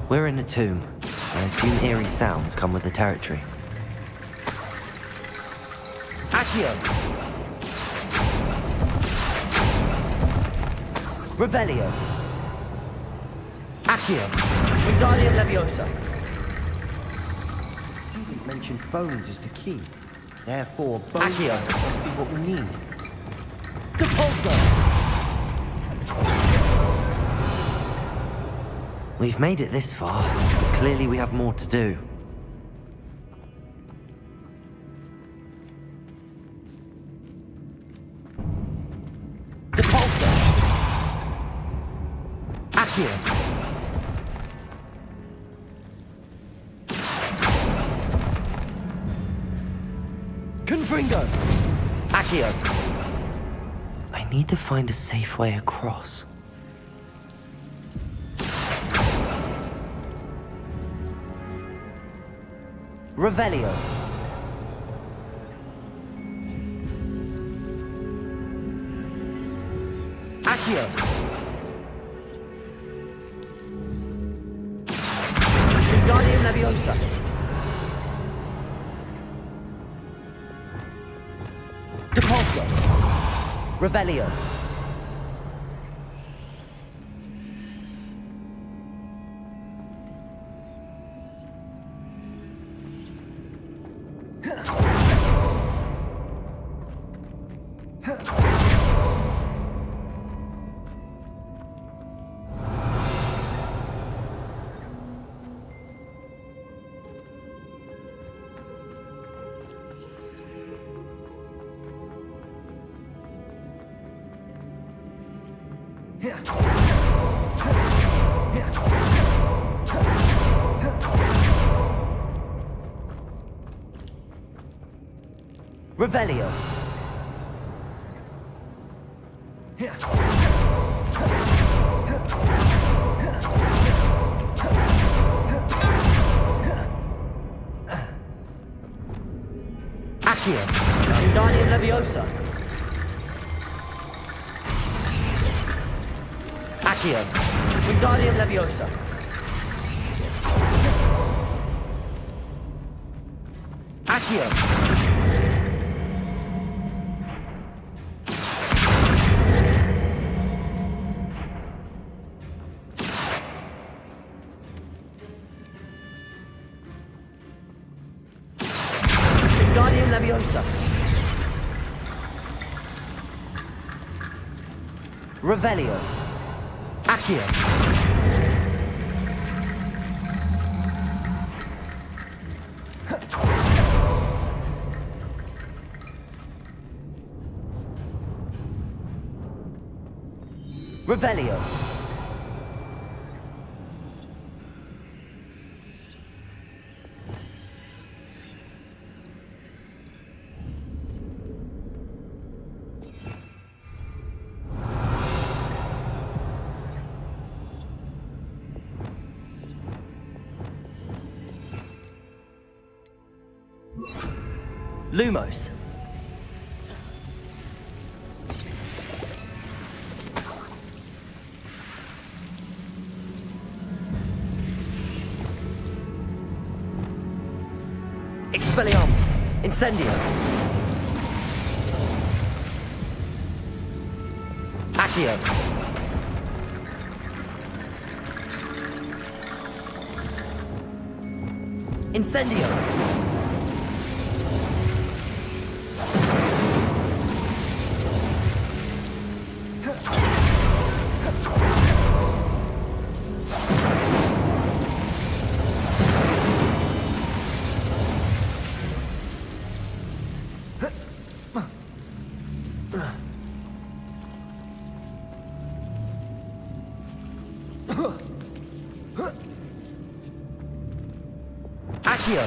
We're in a tomb. I assume eerie sounds come with the territory. Accio! Revelio! Accio! Wingardium Leviosa! The student mentioned bones is the key. Therefore, bone Accio. barricades must be what we need. Depulso! We've made it this far. Clearly we have more to do. Depulso! Accio! Confringo! Accio! I need to find a safe way across. Revelio. Accio. Wingardium Leviosa. Depulso. Revelio. Revelio. Accio. Wingardium Leviosa. Accio. Wingardium Leviosa. Accio. Wingardium Leviosa. Revelio. Accio. Revelio. Lumos. Expelliarmus. Incendio. Accio. Incendio. Accio.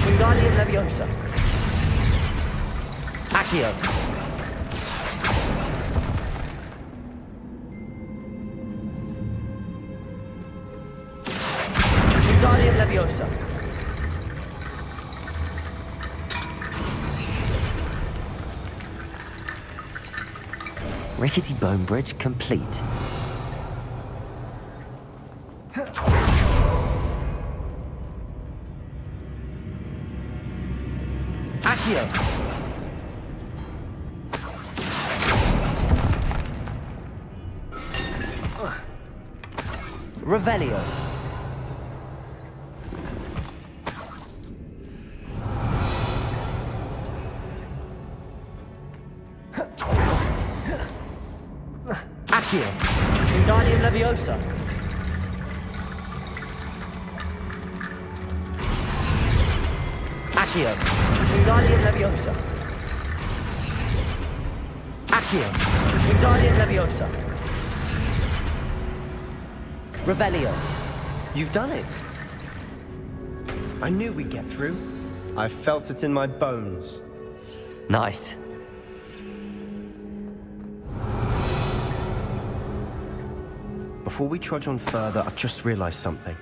Wingardium Leviosa. Accio. Wingardium Leviosa. Rickety bone bridge complete. Accio. Revelio. Accio. Wingardium Leviosa. Accio. Wingardium Leviosa. Accio. Wingardium Leviosa. Revelio. You've done it. I knew we'd get through. I felt it in my bones. Nice. Before we trudge on further, I've just realized something.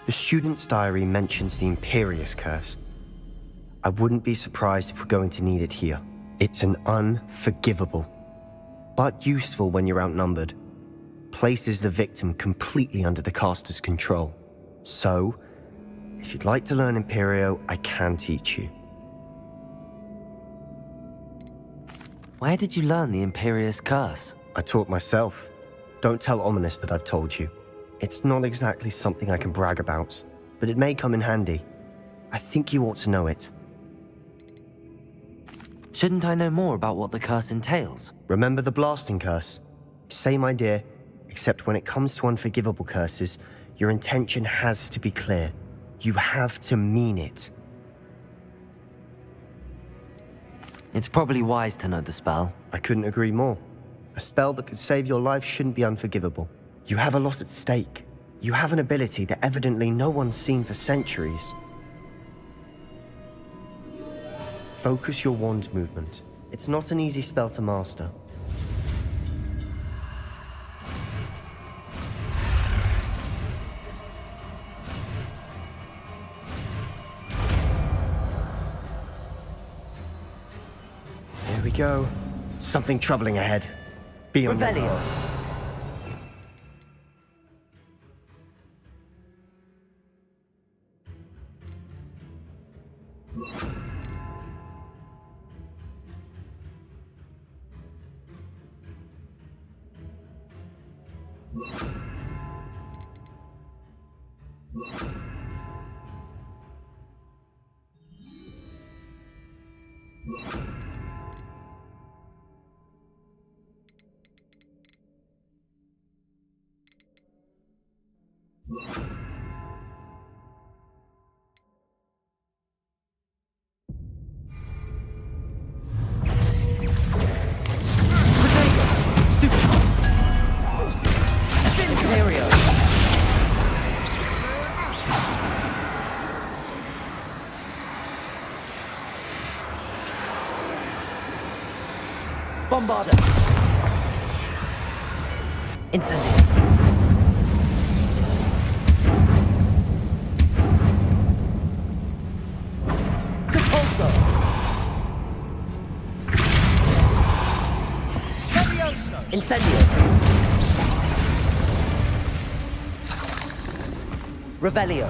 The student's diary mentions the Imperious Curse. I wouldn't be surprised if we're going to need it here. It's an unforgivable, but useful when you're outnumbered. Places the victim completely under the caster's control. So, if you'd like to learn Imperio, I can teach you. Where did you learn the Imperious Curse? I taught myself. Don't tell Ominous that I've told you. It's not exactly something I can brag about, but it may come in handy. I think you ought to know it. Shouldn't I know more about what the curse entails? Remember the blasting curse? Same idea, except when it comes to unforgivable curses, your intention has to be clear. You have to mean it. It's probably wise to know the spell. I couldn't agree more. A spell that could save your life shouldn't be unforgivable. You have a lot at stake. You have an ability that evidently no one's seen for centuries. Focus your wand movement. It's not an easy spell to master. Here we go. Something troubling ahead. Be on your Revelio. guard. Bombarder. Incendio. Repulsor. Incendio. Revelio.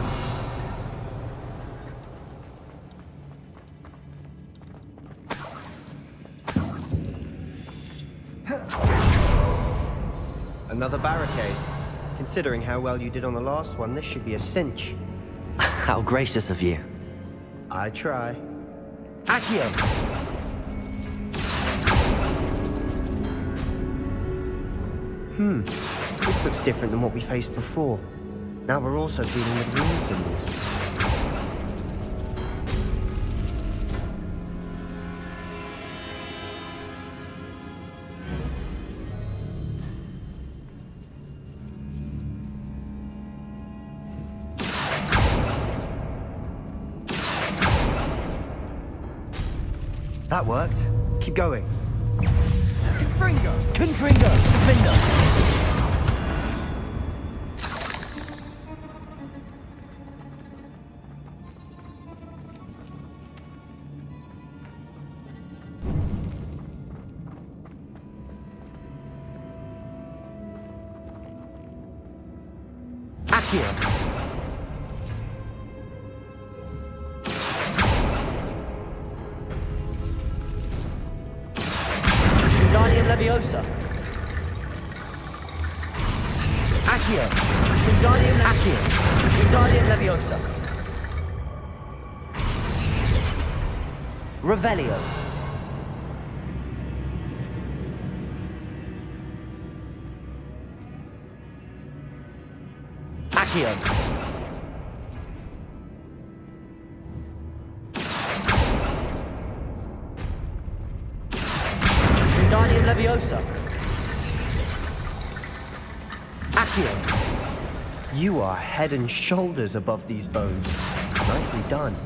Another barricade. Considering how well you did on the last one, this should be a cinch. How gracious of you. I try. Accio. This looks different than what we faced before. Now we're also dealing with rune symbols. That worked. Keep going. Confringo. Defender. Accio. Leviosa. Accio. Wingardium Accio. Wingardium Leviosa. Revelio. Accio. Wingardium Leviosa. Accio. You are head and shoulders above these bones. Nicely done.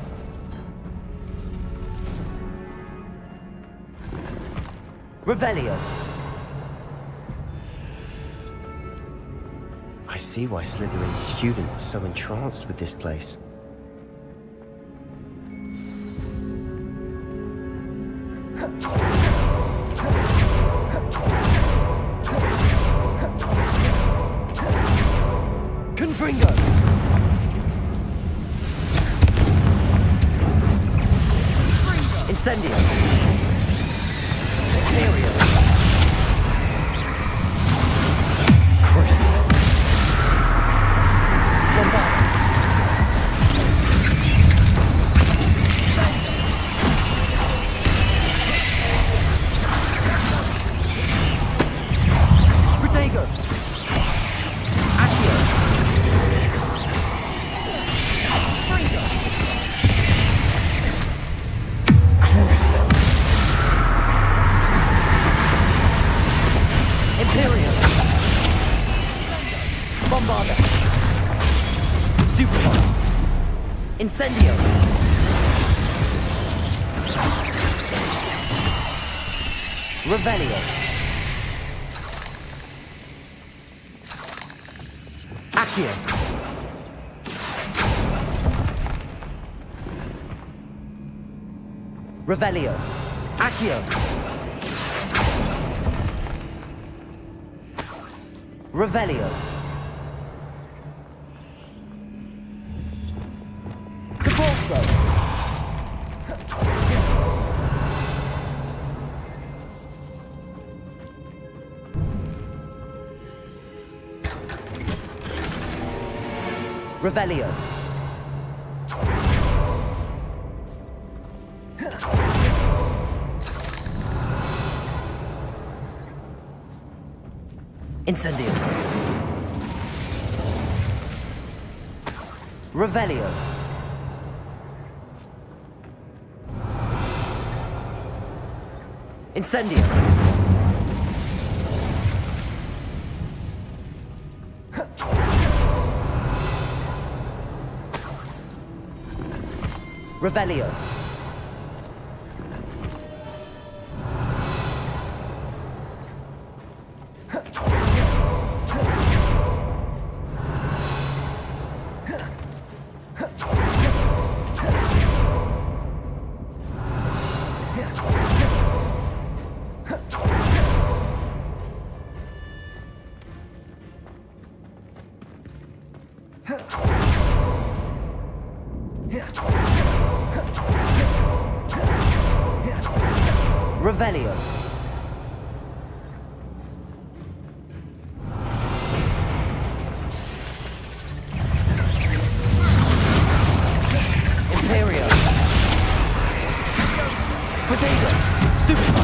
Revelio. I see why Slytherin's student was so entranced with this place. Confringo. Incendio. Imperial. Crucible. Bombard. Protego. Accio. Crucio. Bombardment. Stupefy. Incendio. Revelio. Accio. Revelio. Accio. Revelio. Caporso. Revelio. Incendio. Revelio. Incendio. Revelio. Revelio. Imperio. Potato. Stupefy.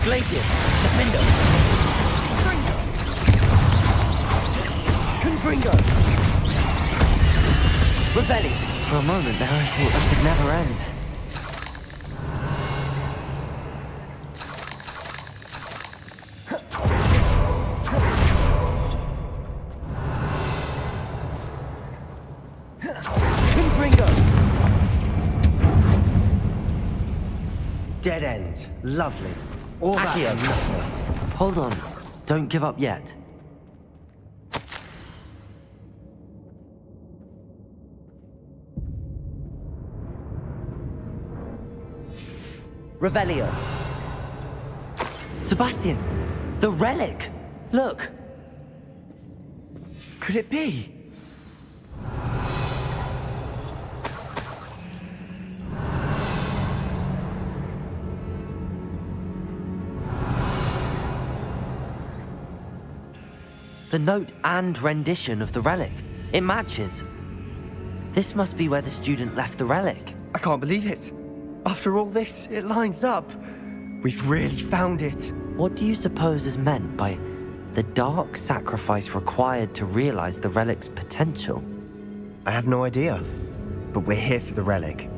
Glacius. Defender. For a moment there, I thought that would never end. Dead end. Lovely. All that Accio. and nothing. Hold on. Don't give up yet. Revelio. Sebastian! The relic! Look! Could it be? The note and rendition of the relic. It matches. This must be where the student left the relic. I can't believe it. After all this, it lines up. We've really found it. What do you suppose is meant by the dark sacrifice required to realize the relic's potential? I have no idea, but we're here for the relic.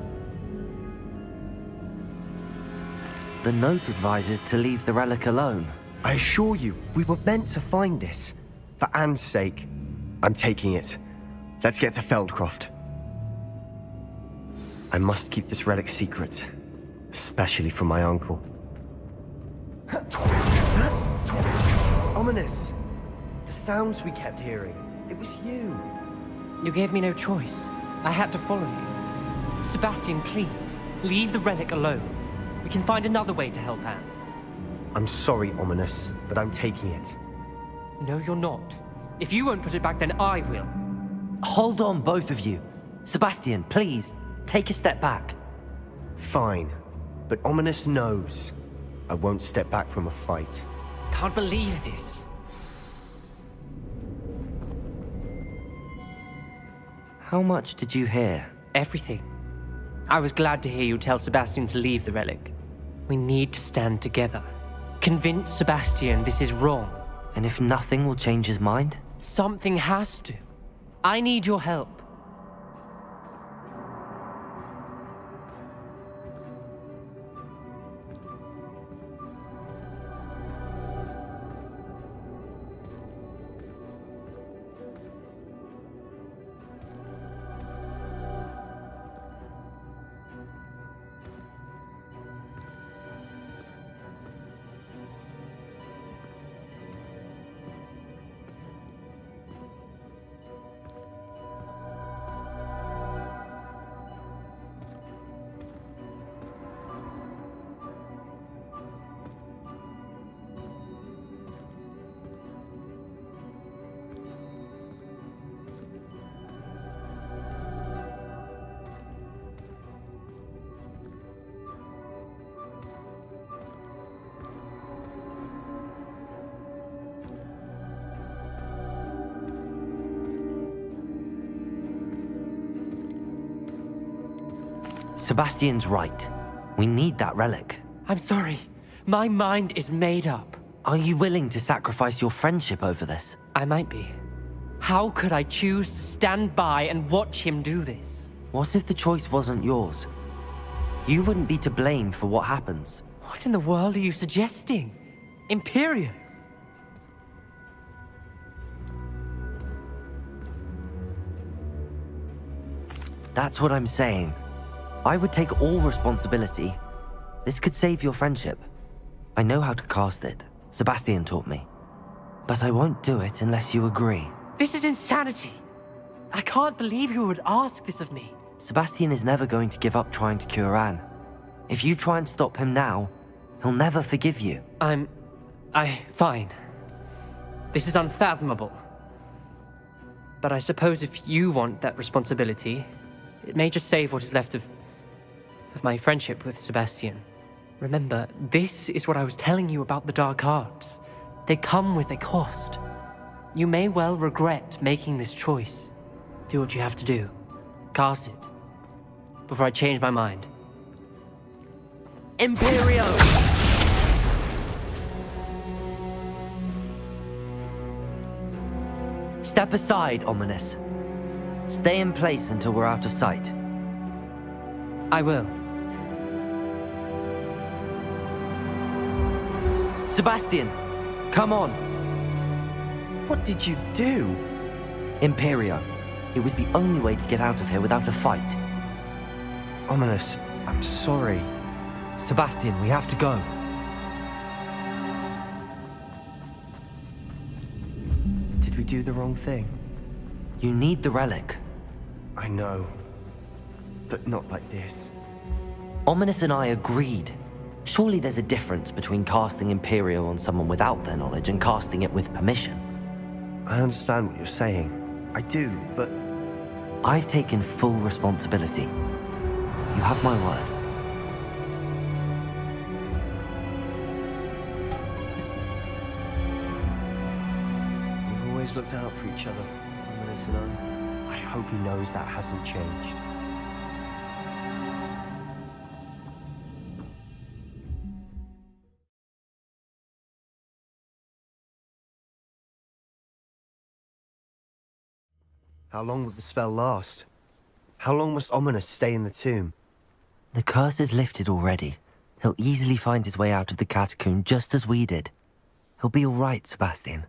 The note advises to leave the relic alone. I assure you, we were meant to find this. For Anne's sake, I'm taking it. Let's get to Feldcroft. I must keep this relic secret, especially from my uncle. Is that ominous? The sounds we kept hearing. It was you. You gave me no choice. I had to follow you. Sebastian, please, leave the relic alone. We can find another way to help Anne. I'm sorry, Ominous, but I'm taking it. No, you're not. If you won't put it back, then I will. Hold on, both of you. Sebastian, please, take a step back. Fine, but Ominous knows I won't step back from a fight. Can't believe this. How much did you hear? Everything. I was glad to hear you tell Sebastian to leave the relic. We need to stand together. Convince Sebastian this is wrong. And if nothing will change his mind? Something has to. I need your help. Sebastian's right. We need that relic. I'm sorry. My mind is made up. Are you willing to sacrifice your friendship over this? I might be. How could I choose to stand by and watch him do this? What if the choice wasn't yours? You wouldn't be to blame for what happens. What in the world are you suggesting? Imperium? That's what I'm saying. I would take all responsibility. This could save your friendship. I know how to cast it. Sebastian taught me. But I won't do it unless you agree. This is insanity. I can't believe you would ask this of me. Sebastian is never going to give up trying to cure Anne. If you try and stop him now, he'll never forgive you. Fine. This is unfathomable. But I suppose if you want that responsibility, it may just save what is left of my friendship with Sebastian. Remember, this is what I was telling you about the dark arts. They come with a cost. You may well regret making this choice. Do what you have to do. Cast it. Before I change my mind. Imperio! Step aside, Ominous. Stay in place until we're out of sight. I will. Sebastian, come on. What did you do? Imperio. It was the only way to get out of here without a fight. Ominous, I'm sorry. Sebastian, we have to go. Did we do the wrong thing? You need the relic. I know. But not like this. Ominous and I agreed. Surely there's a difference between casting Imperio on someone without their knowledge and casting it with permission. I understand what you're saying. I do, but... I've taken full responsibility. You have my word. We've always looked out for each other, Ominous and I. I hope he knows that hasn't changed. How long will the spell last? How long must Ominous stay in the tomb? The curse is lifted already. He'll easily find his way out of the Catacomb just as we did. He'll be all right, Sebastian.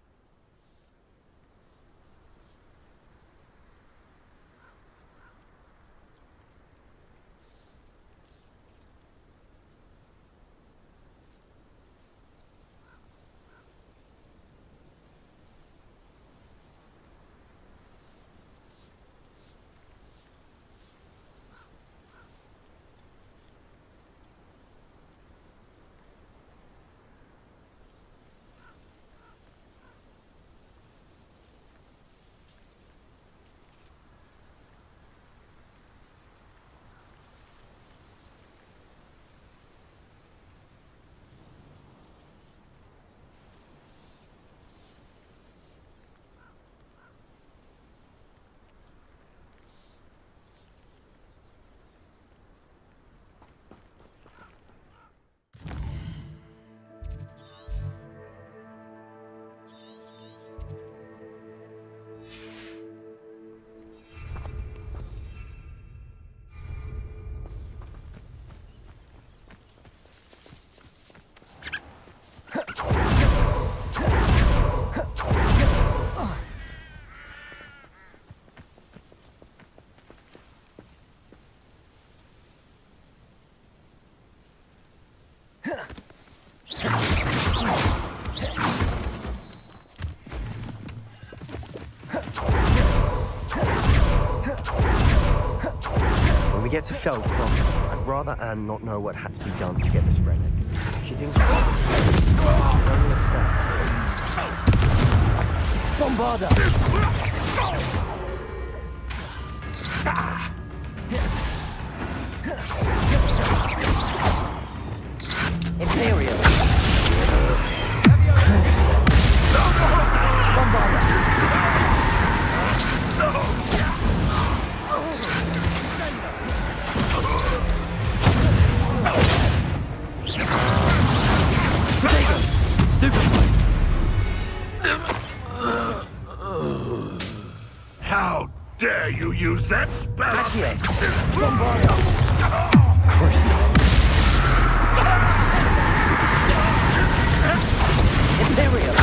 get to Feldcroft, I'd rather Anne not know what had to be done to get this relic. She thinks I'm only upset. Bombarda! Imperial! Bombarda! How dare you use that spell? Crucible. Imperial.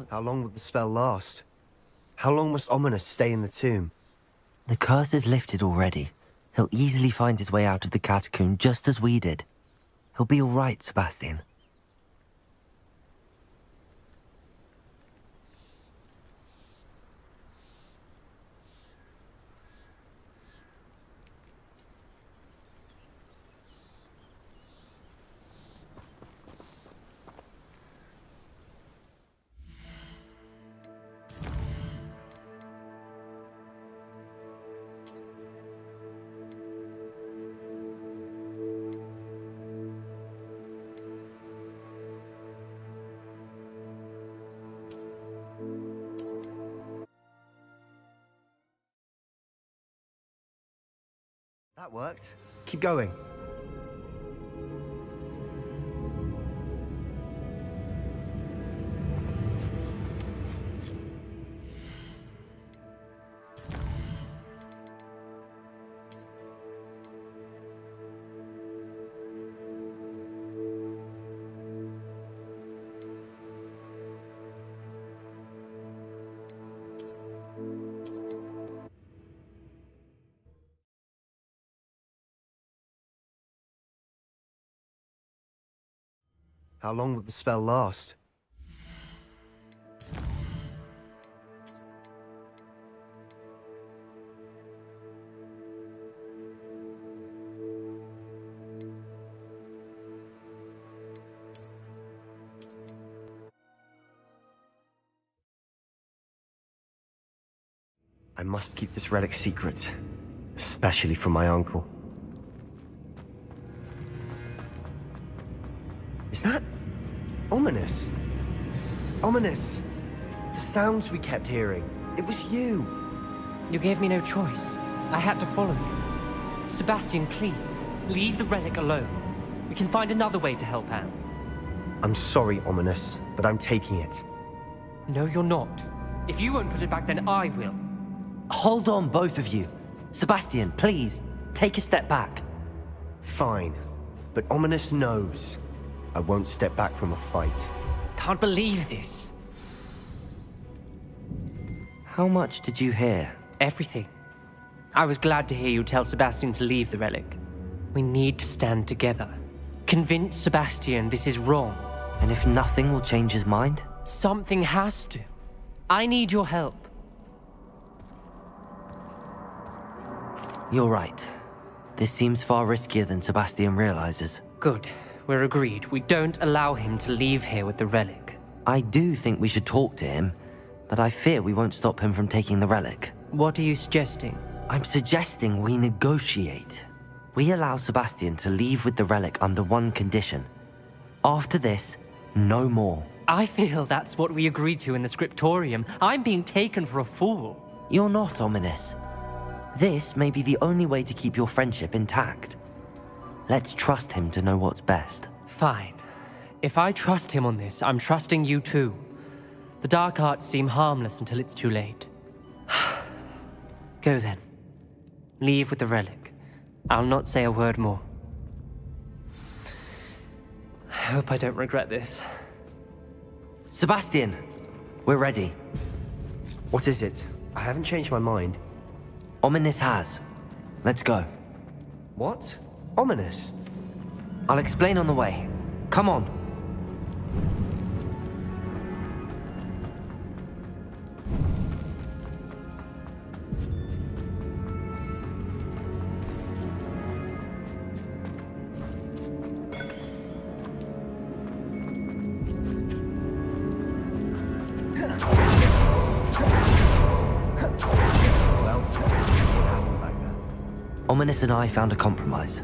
How long will the spell last? How long must Ominous stay in the tomb? The curse is lifted already. He'll easily find his way out of the Catacomb just as we did. He'll be all right, Sebastian. That worked. Keep going. How long will the spell last? I must keep this relic secret, especially from my uncle. Is that Ominous? Ominous! The sounds we kept hearing. It was you! You gave me no choice. I had to follow you. Sebastian, please, leave the relic alone. We can find another way to help Anne. I'm sorry, Ominous, but I'm taking it. No, you're not. If you won't put it back, then I will. Hold on, both of you. Sebastian, please, take a step back. Fine, but Ominous knows. I won't step back from a fight. Can't believe this. How much did you hear? Everything. I was glad to hear you tell Sebastian to leave the relic. We need to stand together. Convince Sebastian this is wrong. And if nothing will change his mind? Something has to. I need your help. You're right. This seems far riskier than Sebastian realizes. Good. We're agreed. We don't allow him to leave here with the relic. I do think we should talk to him, but I fear we won't stop him from taking the relic. What are you suggesting? I'm suggesting we negotiate. We allow Sebastian to leave with the relic under one condition. After this, no more. I feel that's what we agreed to in the scriptorium. I'm being taken for a fool. You're not, Ominous. This may be the only way to keep your friendship intact. Let's trust him to know what's best. Fine. If I trust him on this, I'm trusting you too. The dark arts seem harmless until it's too late. Go then. Leave with the relic. I'll not say a word more. I hope I don't regret this. Sebastian, we're ready. What is it? I haven't changed my mind. Ominous has. Let's go. What? Ominous? I'll explain on the way. Come on. Ominous and I found a compromise.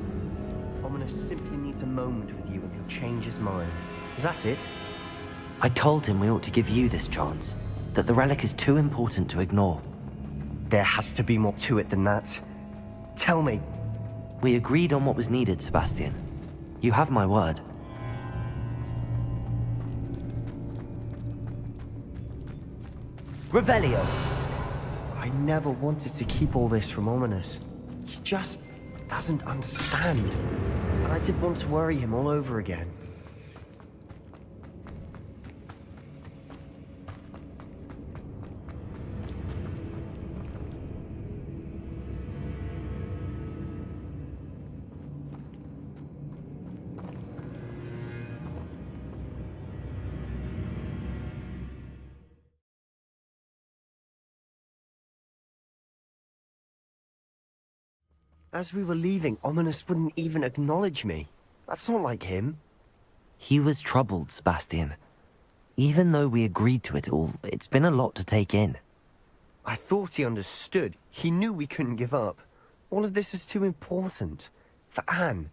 Ominous simply needs a moment with you and he'll change his mind. Is that it? I told him we ought to give you this chance, that the relic is too important to ignore. There has to be more to it than that. Tell me. We agreed on what was needed, Sebastian. You have my word. Revelio! I never wanted to keep all this from Ominous. He just doesn't understand. And I did want to worry him all over again. As we were leaving, Ominous wouldn't even acknowledge me. That's not like him. He was troubled, Sebastian. Even though we agreed to it all, it's been a lot to take in. I thought he understood. He knew we couldn't give up. All of this is too important. For Anne.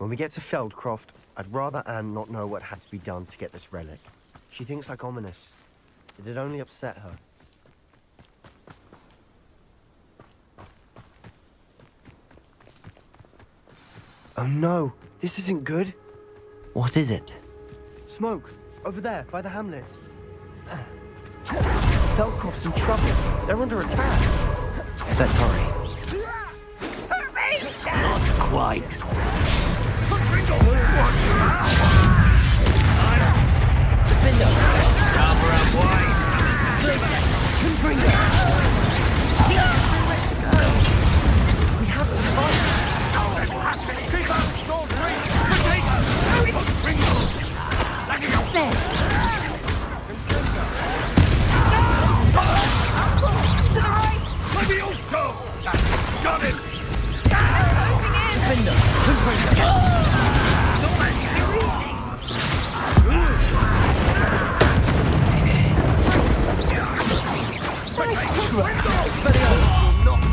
When we get to Feldcroft, I'd rather Anne not know what had to be done to get this relic. She thinks like Ominous. It'd only upset her. Oh no, this isn't good. What is it? Smoke, over there, by the hamlet. Feldcroft's in trouble. They're under attack. Let's hurry. Not white. Cover up white. We have to fight. Keep up, short reach. To the right! Levioso! Got it!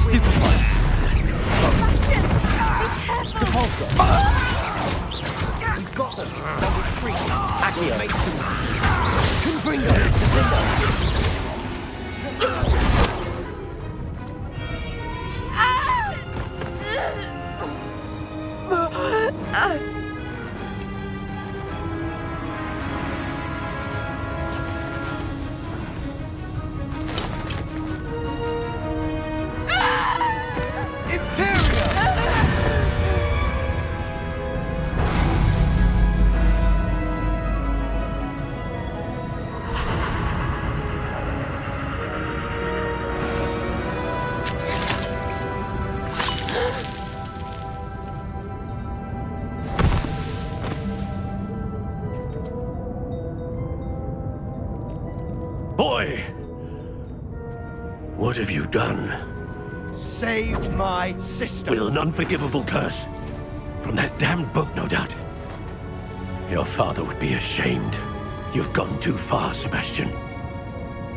Stupid one. Sebastian, We've got them. They'll retreat. Accio. Boy! What have you done? Save my sister. With an unforgivable curse. From that damned book, no doubt. Your father would be ashamed. You've gone too far, Sebastian.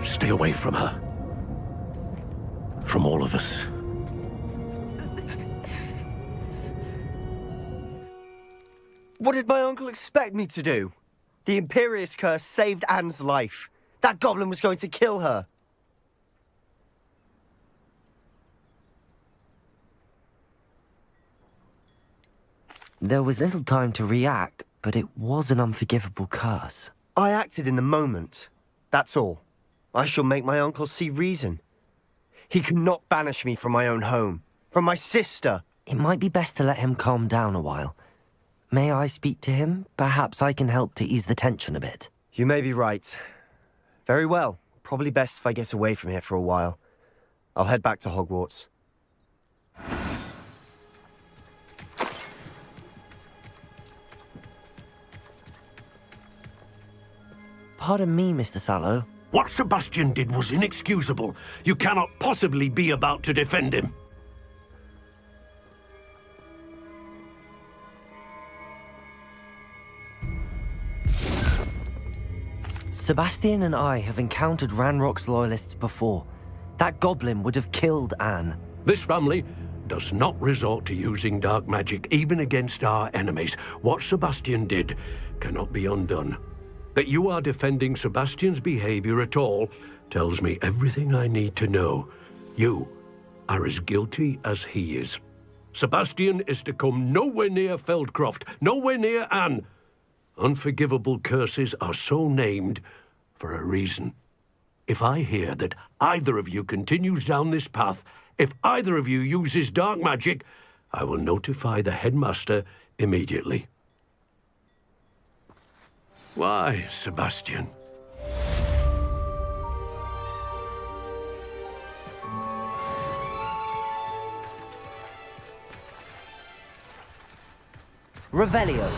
Stay away from her. From all of us. What did my uncle expect me to do? The Imperious curse saved Anne's life. That goblin was going to kill her. There was little time to react, but it was an unforgivable curse. I acted in the moment. That's all. I shall make my uncle see reason. He cannot banish me from my own home, from my sister. It might be best to let him calm down a while. May I speak to him? Perhaps I can help to ease the tension a bit. You may be right. Very well. Probably best if I get away from here for a while. I'll head back to Hogwarts. Pardon me, Mr. Sallow. What Sebastian did was inexcusable. You cannot possibly be about to defend him. Sebastian and I have encountered Ranrock's loyalists before. That goblin would have killed Anne. This family does not resort to using dark magic even against our enemies. What Sebastian did cannot be undone. That you are defending Sebastian's behavior at all tells me everything I need to know. You are as guilty as he is. Sebastian is to come nowhere near Feldcroft, nowhere near Anne. Unforgivable curses are so named for a reason. If I hear that either of you continues down this path, if either of you uses dark magic, I will notify the headmaster immediately. Why, Sebastian? Revelio.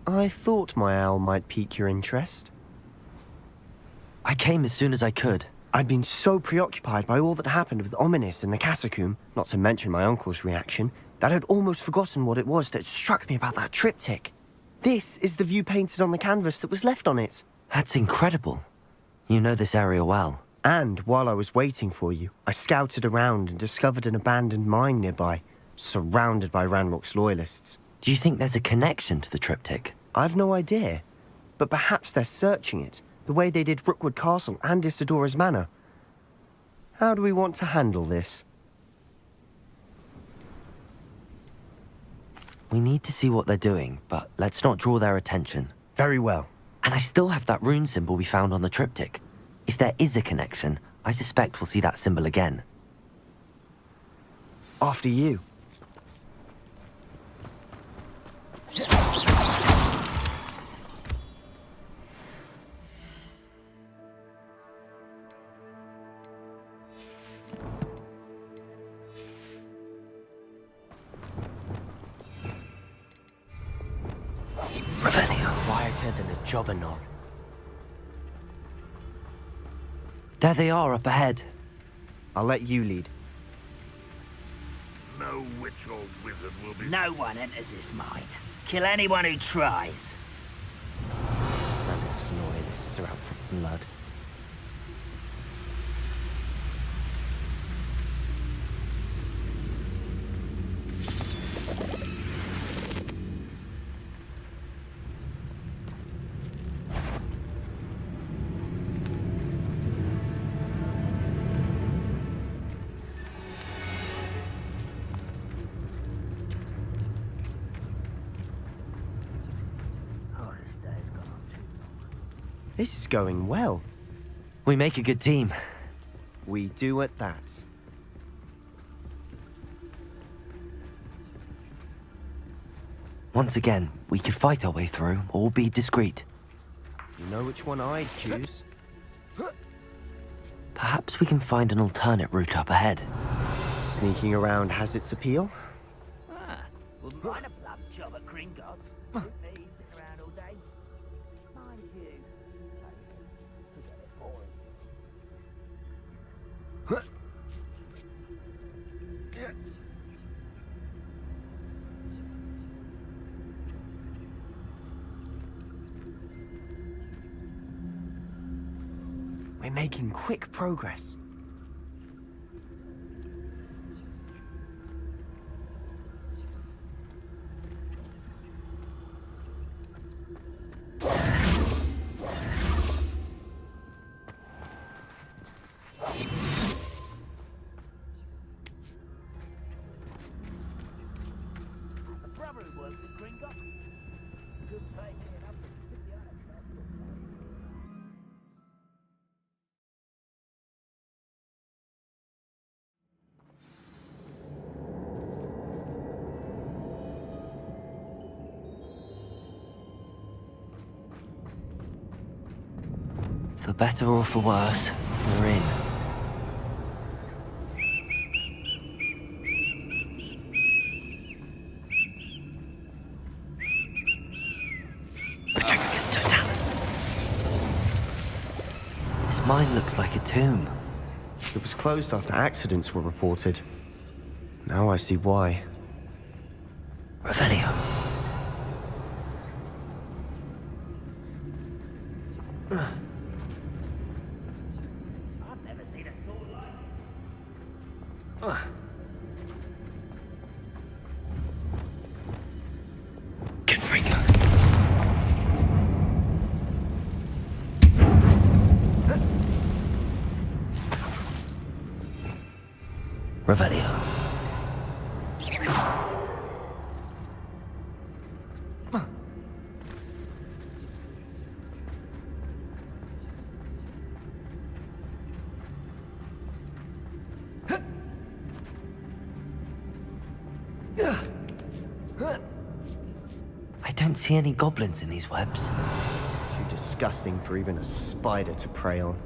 I thought my owl might pique your interest. I came as soon as I could. I'd been so preoccupied by all that happened with Ominous and the Catacomb, not to mention my uncle's reaction, that I'd almost forgotten what it was that struck me about that triptych. This is the view painted on the canvas that was left on it. That's incredible. You know this area well. And while I was waiting for you, I scouted around and discovered an abandoned mine nearby, surrounded by Ranrock's loyalists. Do you think there's a connection to the triptych? I've no idea, but perhaps they're searching it, the way they did Rookwood Castle and Isidora's Manor. How do we want to handle this? We need to see what they're doing, but let's not draw their attention. Very well. And I still have that rune symbol we found on the triptych. If there is a connection, I suspect we'll see that symbol again. After you. Quieter than a jobberknoll. There they are up ahead. I'll let you lead. No witch or wizard will be... No one enters this mine. Kill anyone who tries. Ranrock's loyalists are out for blood. This is going well. We make a good team. We do at that. Once again, we could fight our way through, or be discreet. You know which one I'd choose? Perhaps we can find an alternate route up ahead. Sneaking around has its appeal. Wouldn't mind a plum job at Gringotts. Wouldn't be sitting around all day. Mind you. We're making quick progress. For better or for worse, we're in. Petrificus totalis. This mine looks like a tomb. It was closed after accidents were reported. Now I see why. Revelio. Revelio. I don't see any goblins in these webs. Too disgusting for even a spider to prey on.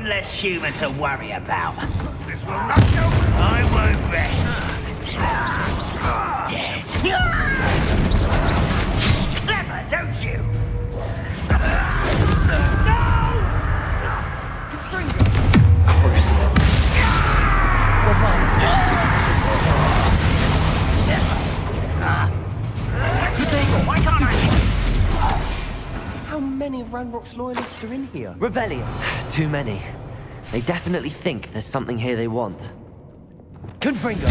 one less human to worry about. This will not go. I won't rest until dead. Clever, don't you? Crucible. Why can't I? How many of Ranrock's loyalists are in here? Revelio. Too many. They definitely think there's something here they want. Confringo!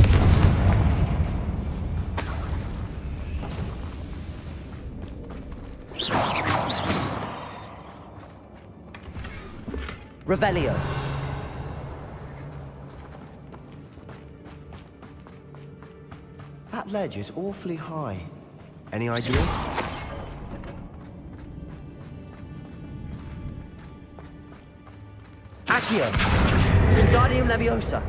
Revelio. That ledge is awfully high. Any ideas? Accio! Wingardium Leviosa!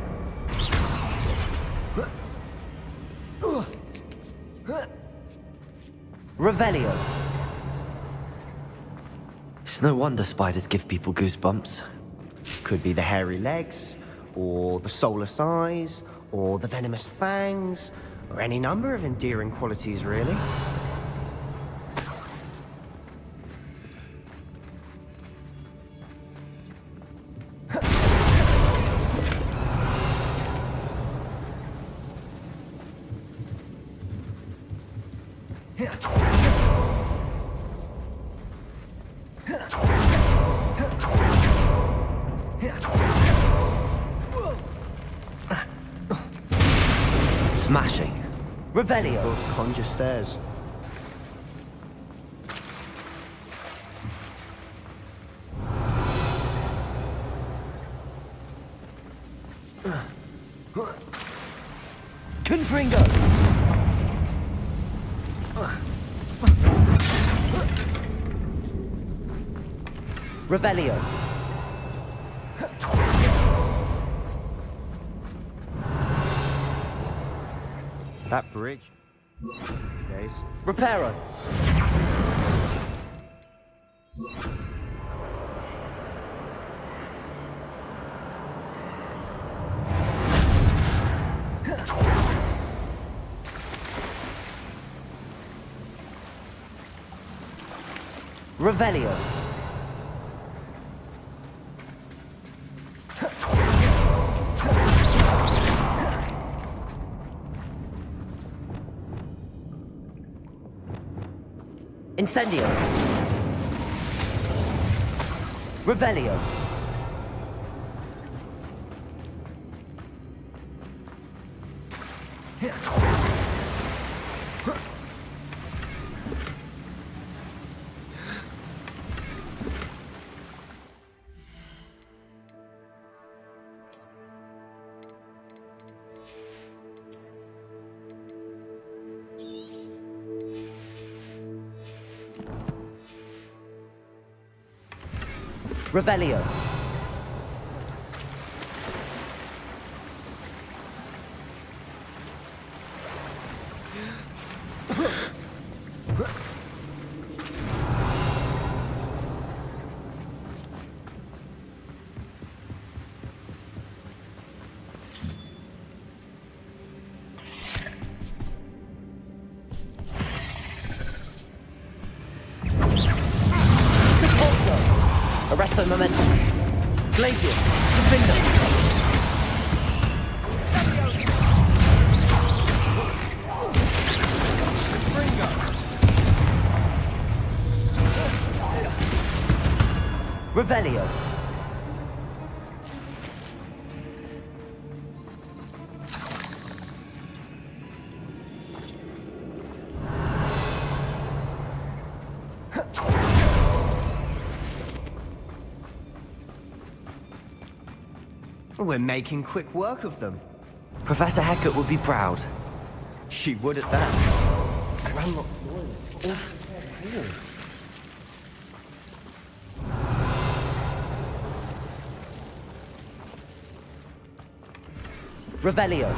Revelio! It's no wonder spiders give people goosebumps. Could be the hairy legs, or the soulless eyes, or the venomous fangs, or any number of endearing qualities, really. Smashing. Revelio. Built to conjure stairs. Confringo. Revelio. That bridge. Today's. Reparo. Revelio. Incendio. Revelio. Revelio. Arresto momentum. Glacius. Finger. Revelio. We're making quick work of them. Professor Hecat would be proud. She would at that. Ranrock Revelio.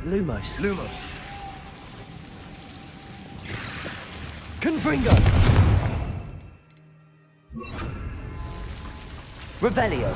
Lumos. Confringo! Revelio!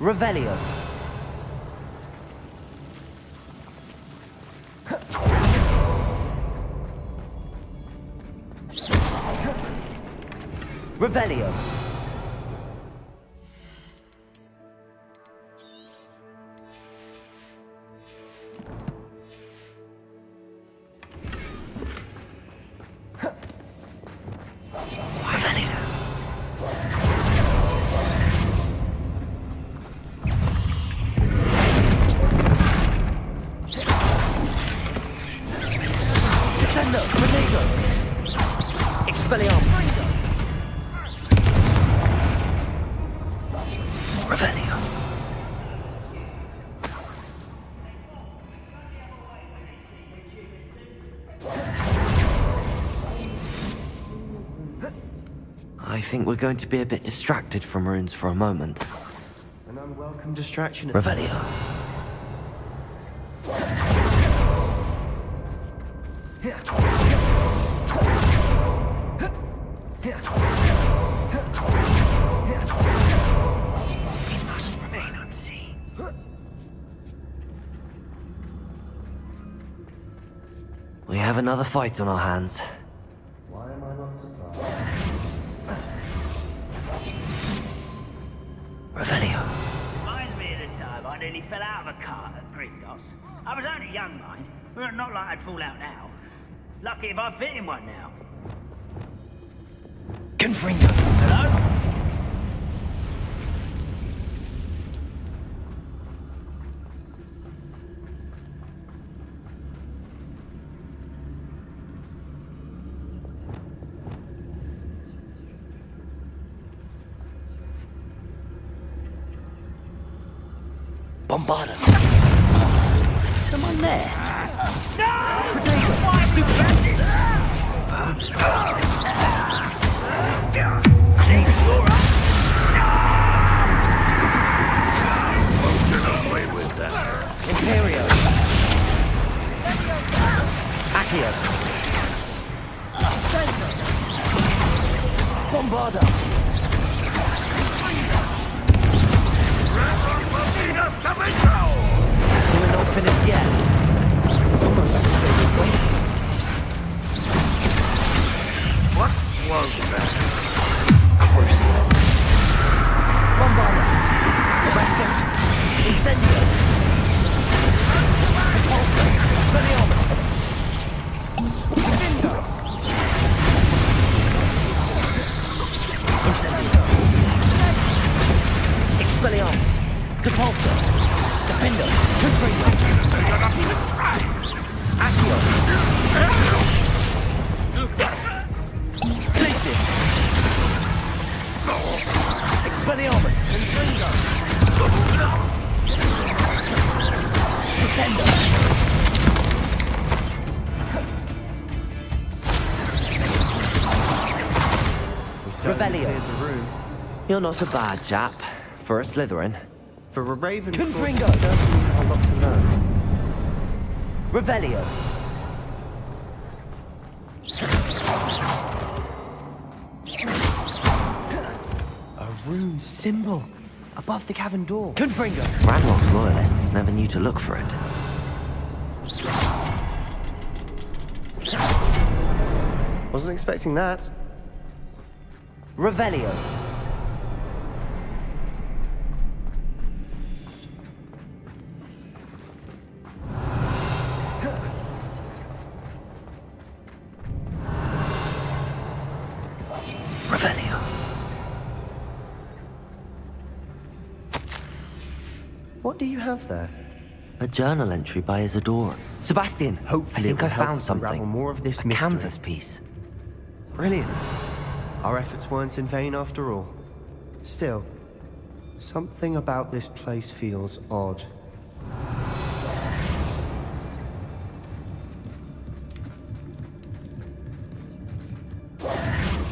Revelio. Revelio. I think we're going to be a bit distracted from runes for a moment. An unwelcome distraction. Revelio. We must remain unseen. We have another fight on our hands. Why am I not surprised? Revelio. Reminds me of the time I nearly fell out of a cart at Gringotts. I was only young, mind, but not like I'd fall out now. Lucky if I fit in one now. Confringo. Hello? Bombarda. Someone there? No! Potato! Why stupid bandit? Seems you're up. Won't get away with that. Imperio. Accio. Bombarda. We're not finished yet. What was that? Crucial. Bombarda. Arresto. Incendio. Repulsor. Expelliarmus. Window. Incendio. Expelliarmus. Repulsor. Defender. Confringo. You're not even trying. Accio. Glacis. Expelliarmus. Descendo. Revelio. You're not a bad chap for a Slytherin. For a Raven, Confringo. certainly have a lot to learn. Revelio. A rune symbol above the cavern door. Confringo. Ranrock's loyalists never knew to look for it. Wasn't expecting that. Revelio. Revelio. What do you have there? A journal entry by Isadora. Sebastian, Hopefully I think it I will help found us unravel something. more of this a mystery. canvas piece. Brilliant. Our efforts weren't in vain after all. Still, something about this place feels odd.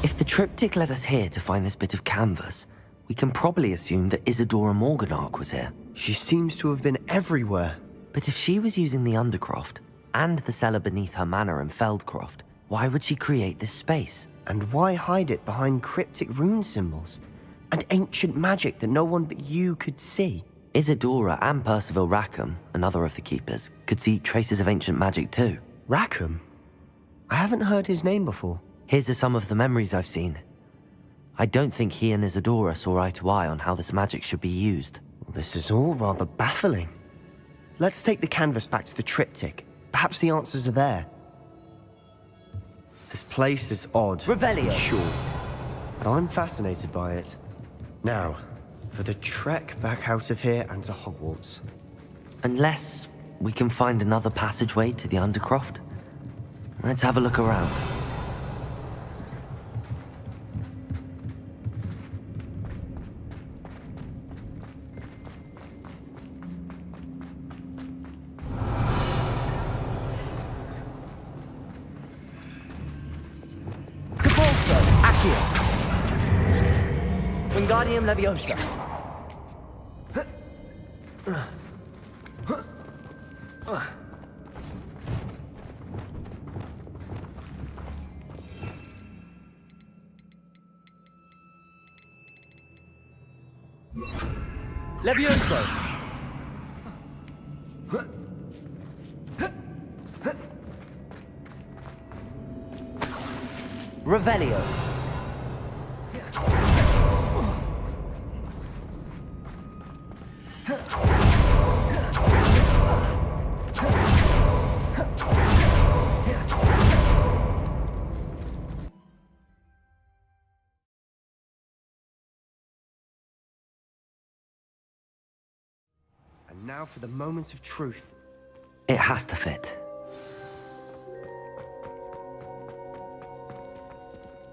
If the triptych led us here to find this bit of canvas, we can probably assume that Isadora Morganark was here. She seems to have been everywhere. But if she was using the Undercroft, and the cellar beneath her manor in Feldcroft, why would she create this space? And why hide it behind cryptic rune symbols? And ancient magic that no one but you could see? Isadora and Percival Rackham, another of the keepers, could see traces of ancient magic too. Rackham? I haven't heard his name before. Here's some of the memories I've seen. I don't think he and Isadora saw eye to eye on how this magic should be used. This is all rather baffling. Let's take the canvas back to the triptych. Perhaps the answers are there. This place is odd, Revelio. Sure, but I'm fascinated by it. Now, for the trek back out of here and to Hogwarts. Unless we can find another passageway to the Undercroft. Let's have a look around. Wingardium Leviosa. Levioso. Revelio. And now for the moment of truth. It has to fit.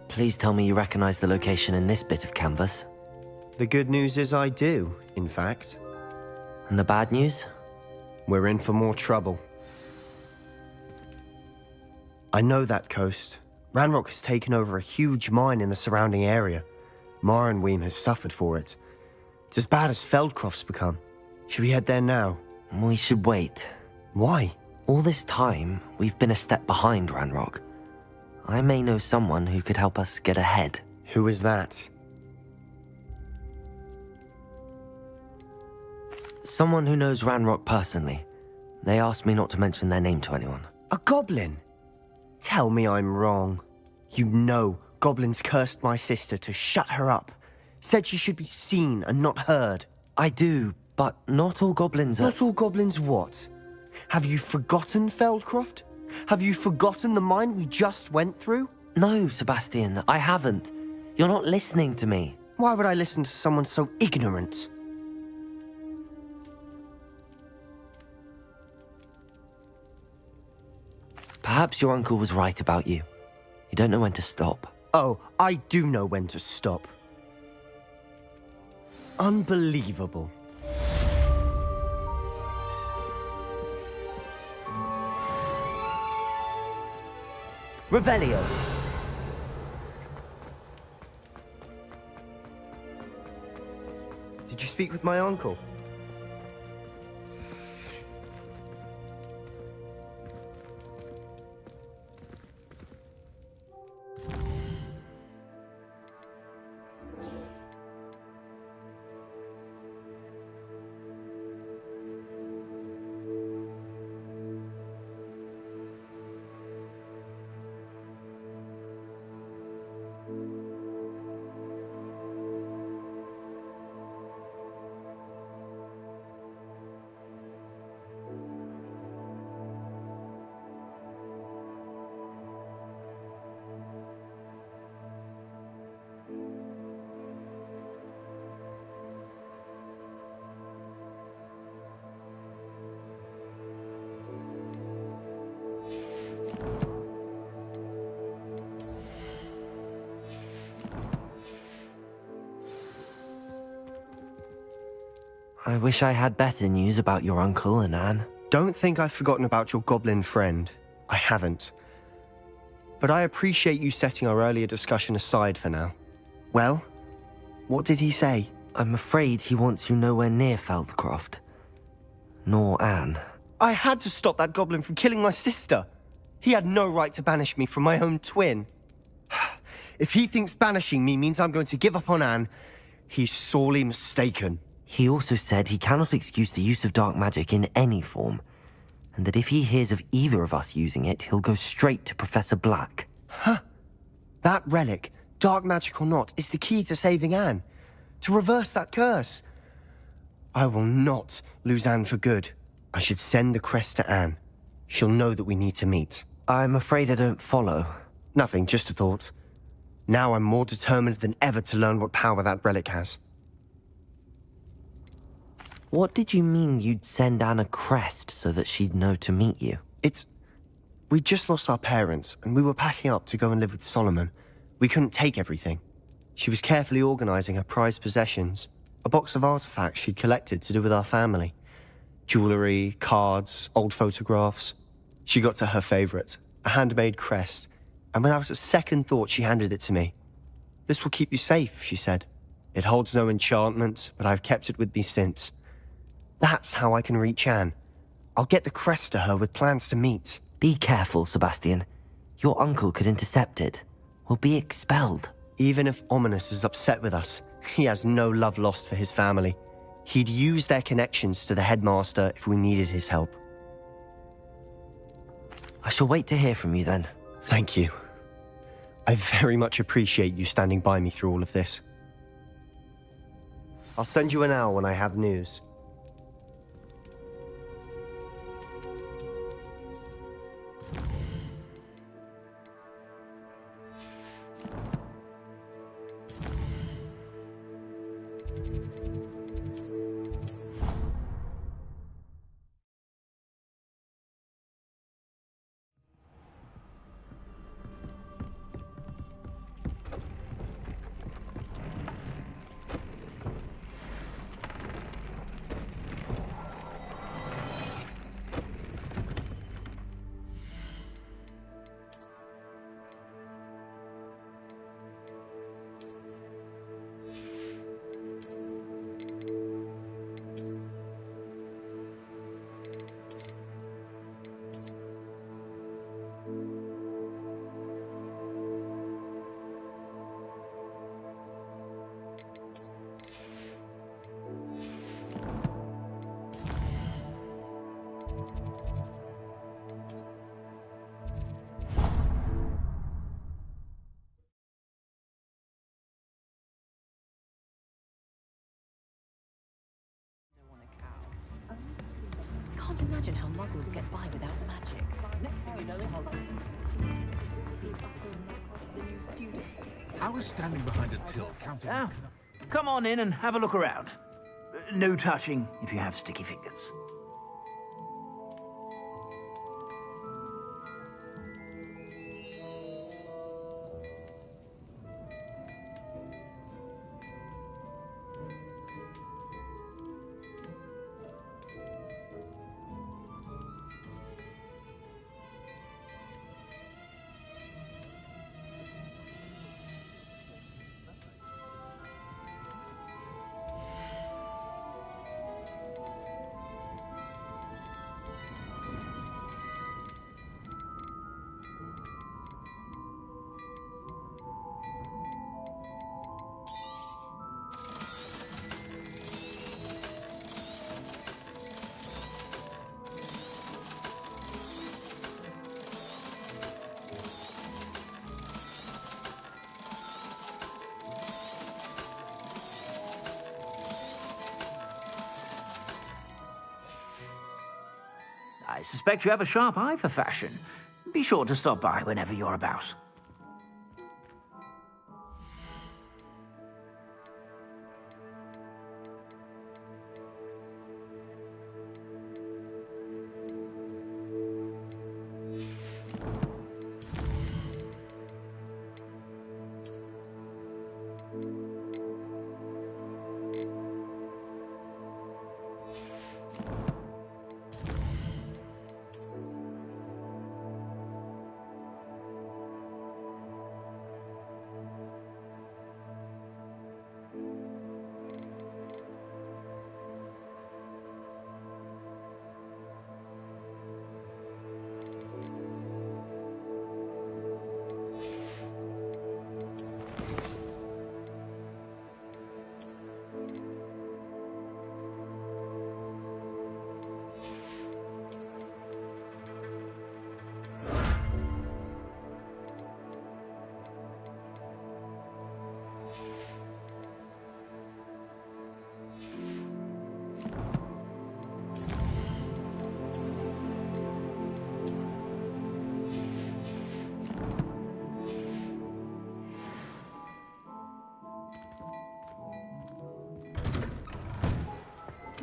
Please tell me you recognize the location in this bit of canvas. The good news is I do, in fact. And the bad news? We're in for more trouble. I know that coast. Ranrock has taken over a huge mine in the surrounding area. Marrenweem has suffered for it. It's as bad as Feldcroft's become. Should we head there now? We should wait. Why? All this time, we've been a step behind Ranrock. I may know someone who could help us get ahead. Who is that? Someone who knows Ranrock personally. They asked me not to mention their name to anyone. A goblin? Tell me I'm wrong. You know goblins cursed my sister to shut her up. Said she should be seen and not heard. I do, but not all goblins are... Not all goblins what? Have you forgotten Feldcroft? Have you forgotten the mine we just went through? No, Sebastian, I haven't. You're not listening to me. Why would I listen to someone so ignorant? Perhaps your uncle was right about you. You don't know when to stop. Oh, I do know when to stop. Unbelievable. Revelio. Did you speak with my uncle? I wish I had better news about your uncle and Anne. Don't think I've forgotten about your goblin friend. I haven't. But I appreciate you setting our earlier discussion aside for now. Well, what did he say? I'm afraid he wants you nowhere near Feldcroft. Nor Anne. I had to stop that goblin from killing my sister. He had no right to banish me from my own twin. If he thinks banishing me means I'm going to give up on Anne, he's sorely mistaken. He also said he cannot excuse the use of dark magic in any form, and that if he hears of either of us using it, he'll go straight to Professor Black. Huh. That relic, dark magic or not, is the key to saving Anne. To reverse that curse. I will not lose Anne for good. I should send the crest to Anne. She'll know that we need to meet. I'm afraid I don't follow. Nothing, just a thought. Now I'm more determined than ever to learn what power that relic has. What did you mean you'd send Anne a crest so that she'd know to meet you? We just lost our parents, and we were packing up to go and live with Solomon. We couldn't take everything. She was carefully organizing her prized possessions, a box of artifacts she'd collected to do with our family. Jewelry, cards, old photographs. She got to her favorite, a handmade crest, and without a second thought she handed it to me. This will keep you safe, she said. It holds no enchantment, but I've kept it with me since. That's how I can reach Anne. I'll get the crest to her with plans to meet. Be careful, Sebastian. Your uncle could intercept it. We'll be expelled. Even if Ominous is upset with us, he has no love lost for his family. He'd use their connections to the headmaster if we needed his help. I shall wait to hear from you then. Thank you. I very much appreciate you standing by me through all of this. I'll send you an owl when I have news. Can't imagine how muggles get by without magic. Next thing you know, they're I was standing behind a till counting. Now, come on in and have a look around. No touching if you have sticky fingers. I suspect you have a sharp eye for fashion. Be sure to stop by whenever you're about.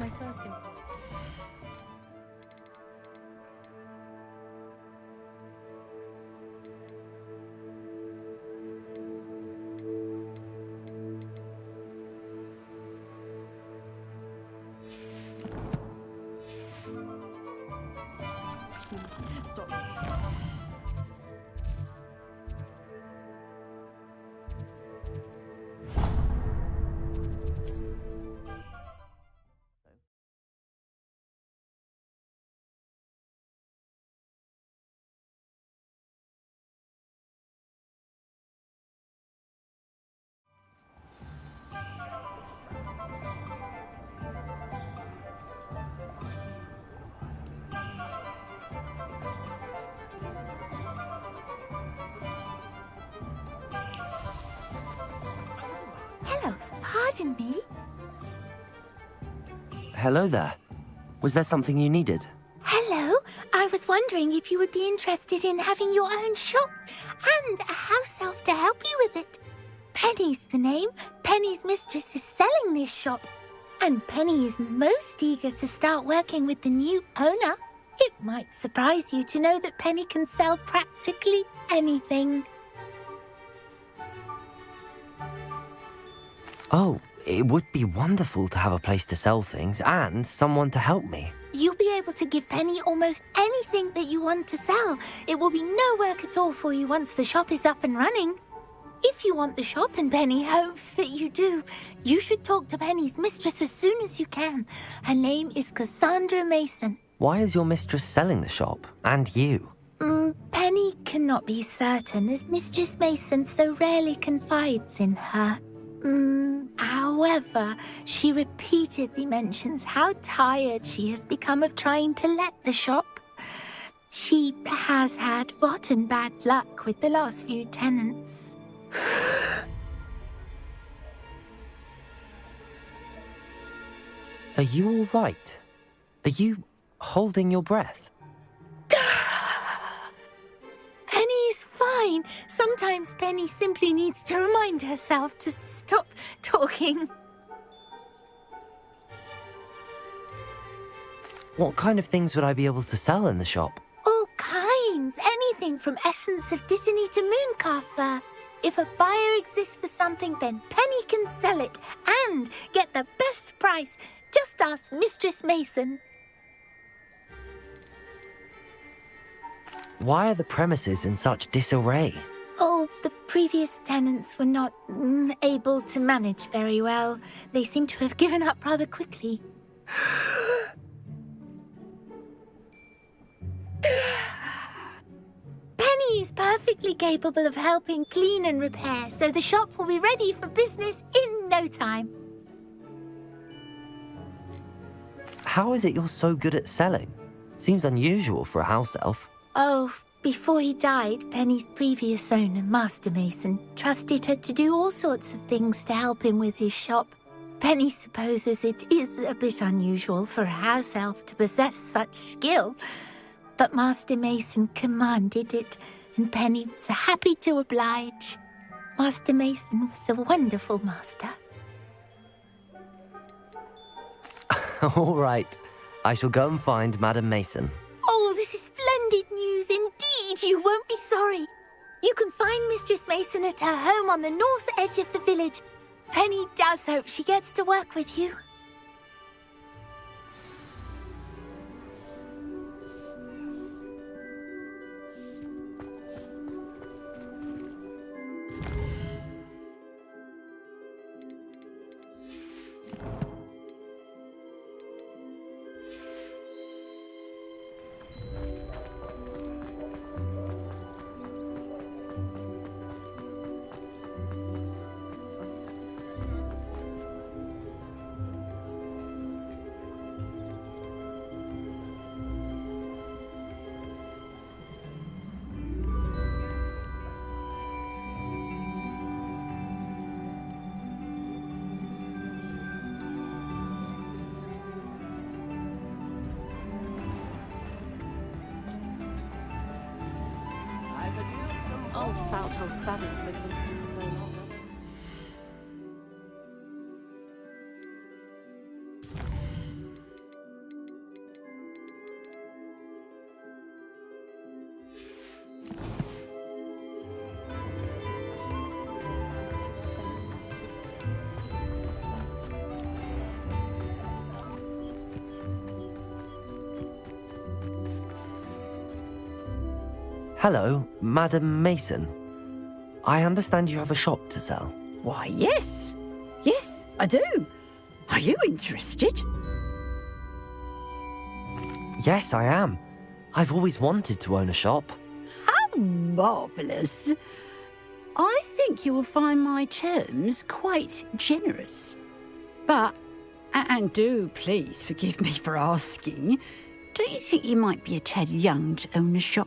my first impression. Stop. Hello, pardon me? Hello there. Was there something you needed? Hello, I was wondering if you would be interested in having your own shop and a house elf to help you with it. Penny's the name. Penny's mistress is selling this shop. And Penny is most eager to start working with the new owner. It might surprise you to know that Penny can sell practically anything. Oh, it would be wonderful to have a place to sell things and someone to help me. You'll be able to give Penny almost anything that you want to sell. It will be no work at all for you once the shop is up and running. If you want the shop and Penny hopes that you do, you should talk to Penny's mistress as soon as you can. Her name is Cassandra Mason. Why is your mistress selling the shop? And you? Penny cannot be certain, as Mistress Mason so rarely confides in her. However, she repeatedly mentions how tired she has become of trying to let the shop. She has had rotten bad luck with the last few tenants. Are you all right? Are you holding your breath? Penny's fine. Sometimes Penny simply needs to remind herself to stop talking. What kind of things would I be able to sell in the shop? All kinds. Anything from essence of Disney to mooncalf fur. If a buyer exists for something, then Penny can sell it and get the best price. Just ask Mistress Mason. Why are the premises in such disarray? Oh, the previous tenants were not able to manage very well. They seem to have given up rather quickly. Penny is perfectly capable of helping clean and repair, so the shop will be ready for business in no time. How is it you're so good at selling? Seems unusual for a house elf. Oh, before he died, Penny's previous owner, Master Mason, trusted her to do all sorts of things to help him with his shop. Penny supposes it is a bit unusual for a house elf to possess such skill, but Master Mason commanded it, and Penny was happy to oblige. Master Mason was a wonderful master. All right. I shall go and find Madam Mason. Oh, this is splendid news indeed. You won't be sorry. You can find Mistress Mason at her home on the north edge of the village. Penny does hope she gets to work with you. I'll spout whole spattings with them no longer. Hello, Madam Mason. I understand you have a shop to sell. Why, yes. Yes, I do. Are you interested? Yes, I am. I've always wanted to own a shop. How marvellous. I think you will find my terms quite generous. But, and do please forgive me for asking, don't you think you might be a tad young to own a shop?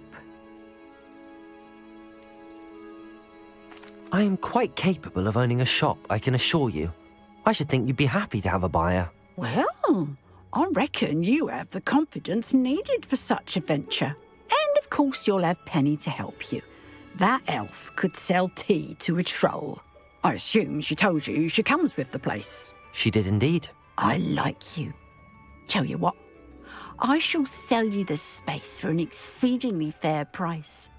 I am quite capable of owning a shop, I can assure you. I should think you'd be happy to have a buyer. Well, I reckon you have the confidence needed for such a venture. And of course you'll have Penny to help you. That elf could sell tea to a troll. I assume she told you she comes with the place. She did indeed. I like you. Tell you what, I shall sell you the space for an exceedingly fair price.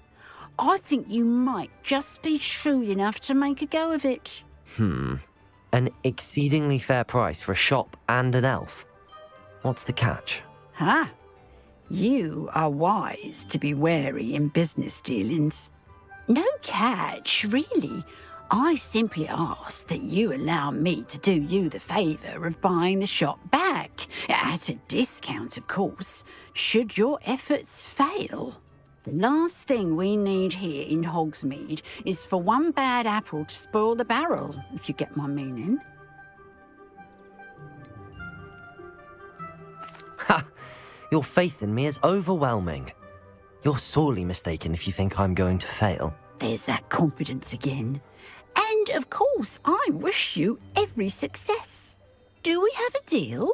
I think you might just be shrewd enough to make a go of it. An exceedingly fair price for a shop and an elf. What's the catch? Ah, you are wise to be wary in business dealings. No catch, really. I simply ask that you allow me to do you the favour of buying the shop back, at a discount, of course, should your efforts fail. The last thing we need here in Hogsmeade is for one bad apple to spoil the barrel, if you get my meaning. Ha! Your faith in me is overwhelming. You're sorely mistaken if you think I'm going to fail. There's that confidence again. And, of course, I wish you every success. Do we have a deal?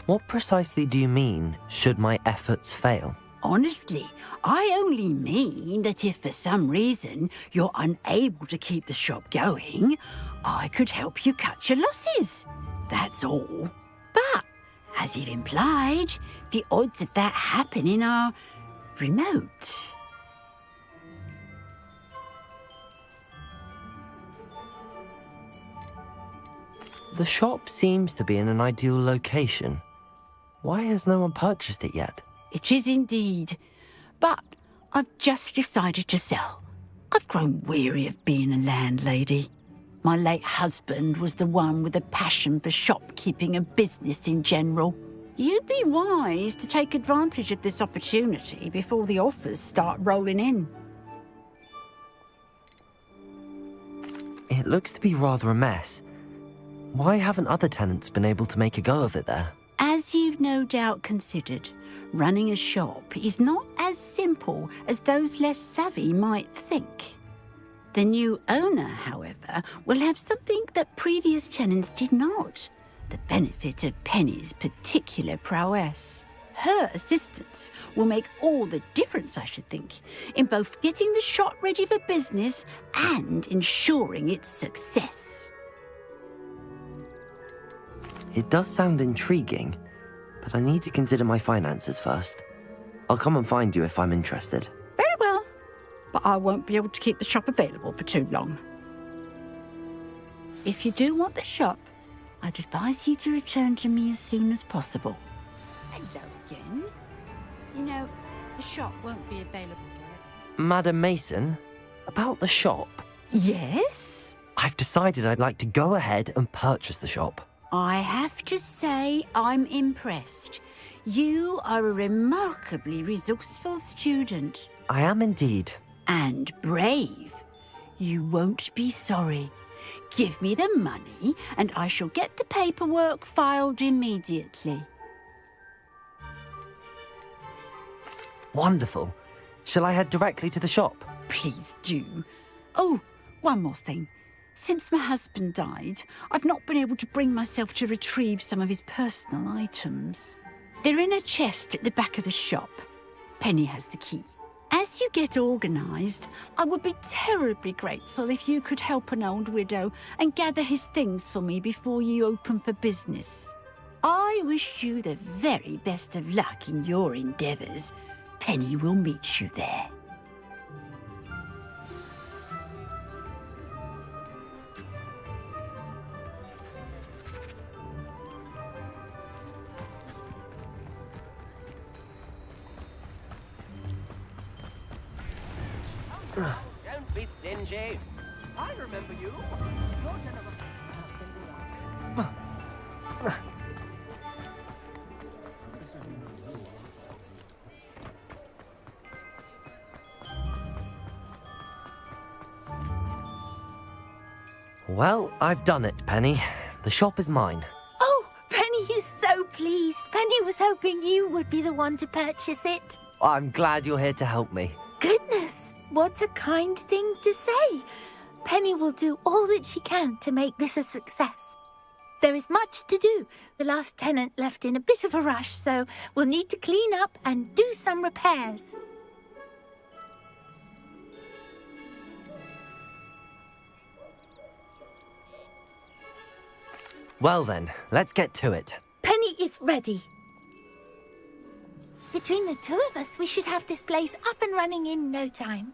What precisely do you mean, should my efforts fail? Honestly, I only mean that if for some reason you're unable to keep the shop going, I could help you cut your losses. That's all. But, as you've implied, the odds of that happening are remote. The shop seems to be in an ideal location. Why has no one purchased it yet? It is indeed. But I've just decided to sell. I've grown weary of being a landlady. My late husband was the one with a passion for shopkeeping and business in general. You'd be wise to take advantage of this opportunity before the offers start rolling in. It looks to be rather a mess. Why haven't other tenants been able to make a go of it there? As you've no doubt considered, running a shop is not as simple as those less savvy might think. The new owner, however, will have something that previous tenants did not. The benefit of Penny's particular prowess. Her assistance will make all the difference, I should think, in both getting the shop ready for business and ensuring its success. It does sound intriguing, but I need to consider my finances first. I'll come and find you if I'm interested. Very well, but I won't be able to keep the shop available for too long. If you do want the shop, I'd advise you to return to me as soon as possible. Hello again. You know, the shop won't be available forever. Madam Mason, about the shop. Yes? I've decided I'd like to go ahead and purchase the shop. I have to say I'm impressed. You are a remarkably resourceful student. I am indeed. And brave. You won't be sorry. Give me the money and I shall get the paperwork filed immediately. Wonderful. Shall I head directly to the shop? Please do. Oh, one more thing. Since my husband died, I've not been able to bring myself to retrieve some of his personal items. They're in a chest at the back of the shop. Penny has the key. As you get organised, I would be terribly grateful if you could help an old widow and gather his things for me before you open for business. I wish you the very best of luck in your endeavours. Penny will meet you there. Don't be stingy. I remember you. Well, I've done it, Penny. The shop is mine. Oh, Penny is so pleased. Penny was hoping you would be the one to purchase it. I'm glad you're here to help me. Goodness, what a kind thing to say. Penny will do all that she can to make this a success. There is much to do. The last tenant left in a bit of a rush, so we'll need to clean up and do some repairs. Well then, let's get to it. Penny is ready. Between the two of us, we should have this place up and running in no time.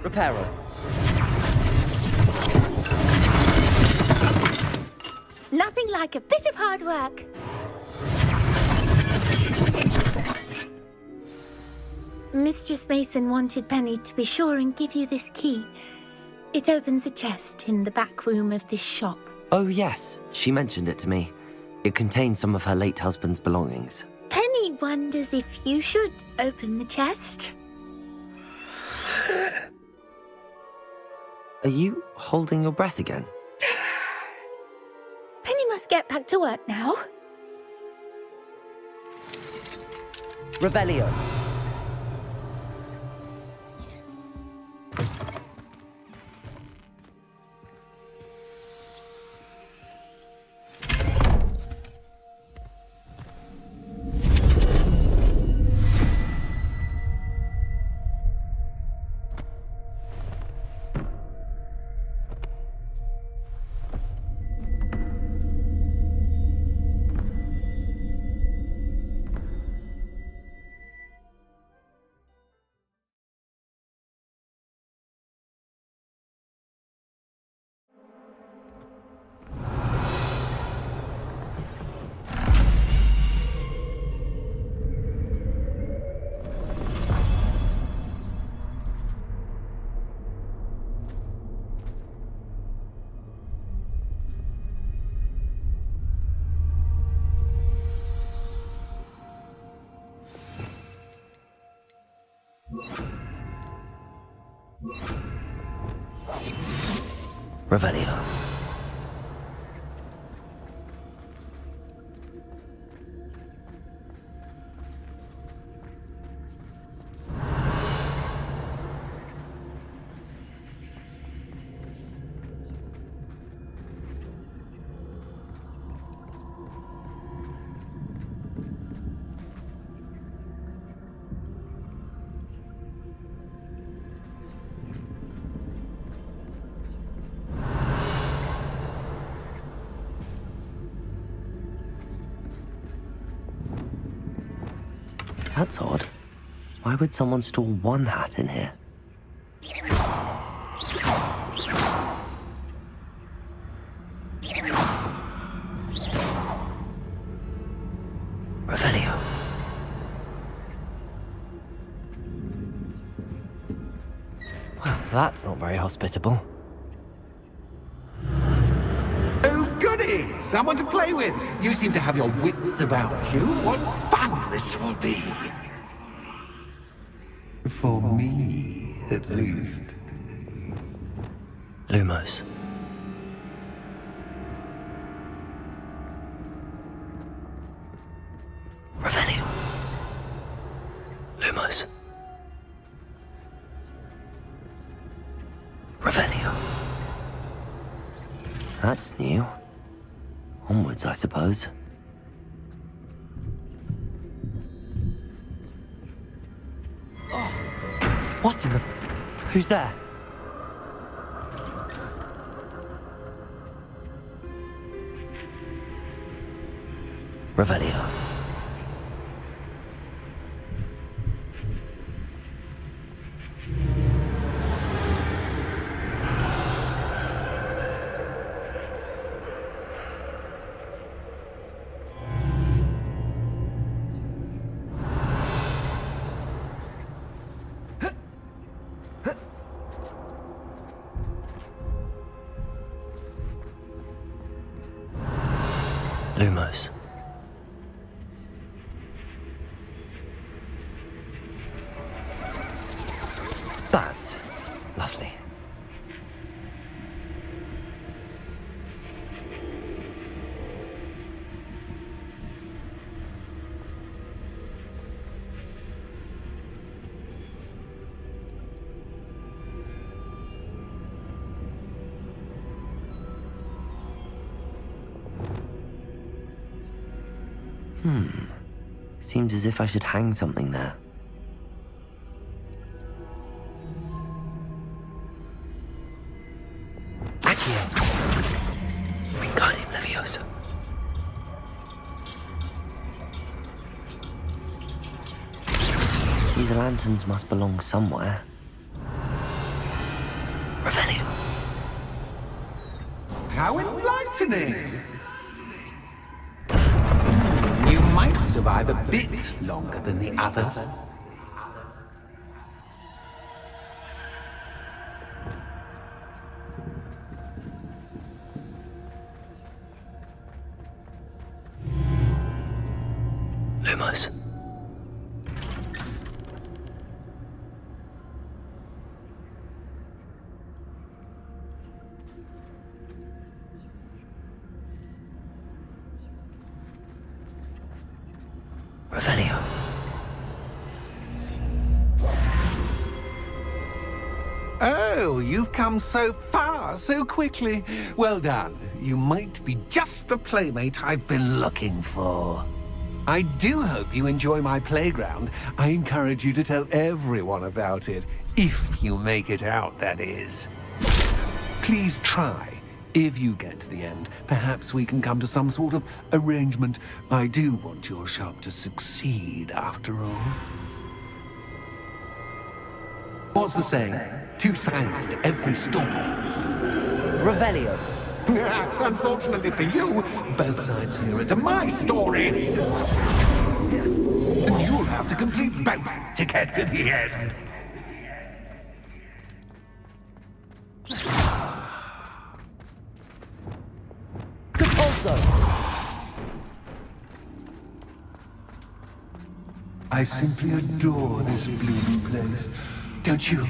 Reparo. Nothing like a bit of hard work. Mistress Mason wanted Penny to be sure and give you this key. It opens a chest in the back room of this shop. Oh yes, she mentioned it to me. It contains some of her late husband's belongings. Penny wonders if you should open the chest. Are you holding your breath again? Penny must get back to work now. Revelio. Revelio. That's odd. Why would someone store one hat in here? Revelio. Well, that's not very hospitable. Oh, goody! Someone to play with! You seem to have your wits about you. What fun this will be! For me, at least. Lumos. Revelio. Lumos. Revelio. That's new. Onwards, I suppose. What in the... Who's there? Revelio. Lumos. That's lovely. Seems as if I should hang something there. Accio. Wingardium Leviosa. These lanterns must belong somewhere. Revelio. How enlightening! You might survive a bit longer than the others. Lumos. Revelio. Oh, you've come so far, so quickly. Well done. You might be just the playmate I've been looking for. I do hope you enjoy my playground. I encourage you to tell everyone about it. If you make it out, that is. Please try. If you get to the end, perhaps we can come to some sort of arrangement. I do want your shop to succeed, after all. What's the saying? Two sides to every story. Revelio. Unfortunately for you, both sides here are to my story. And you'll have to complete both to get to the end. I simply adore this blooming place, don't you?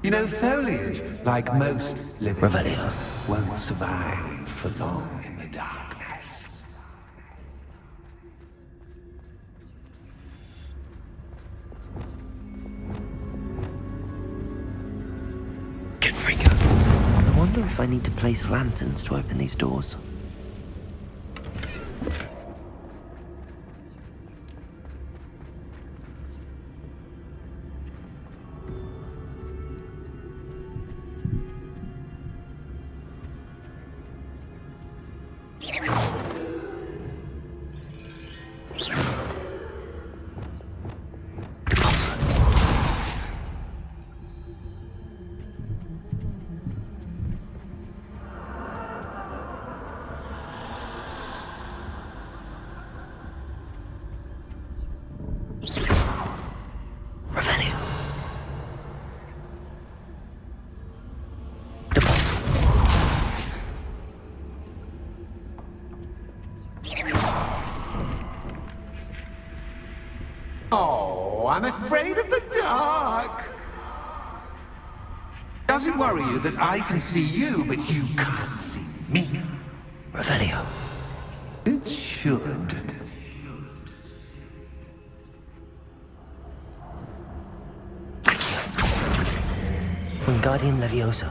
You know, foliage, like most living things, won't survive for long in the darkness. Confringo. I wonder if I need to place lanterns to open these doors. Oh, I'm afraid of the dark. Does it worry you that I can see you, but you can't see me? Revelio. It should. Wingardium Leviosa.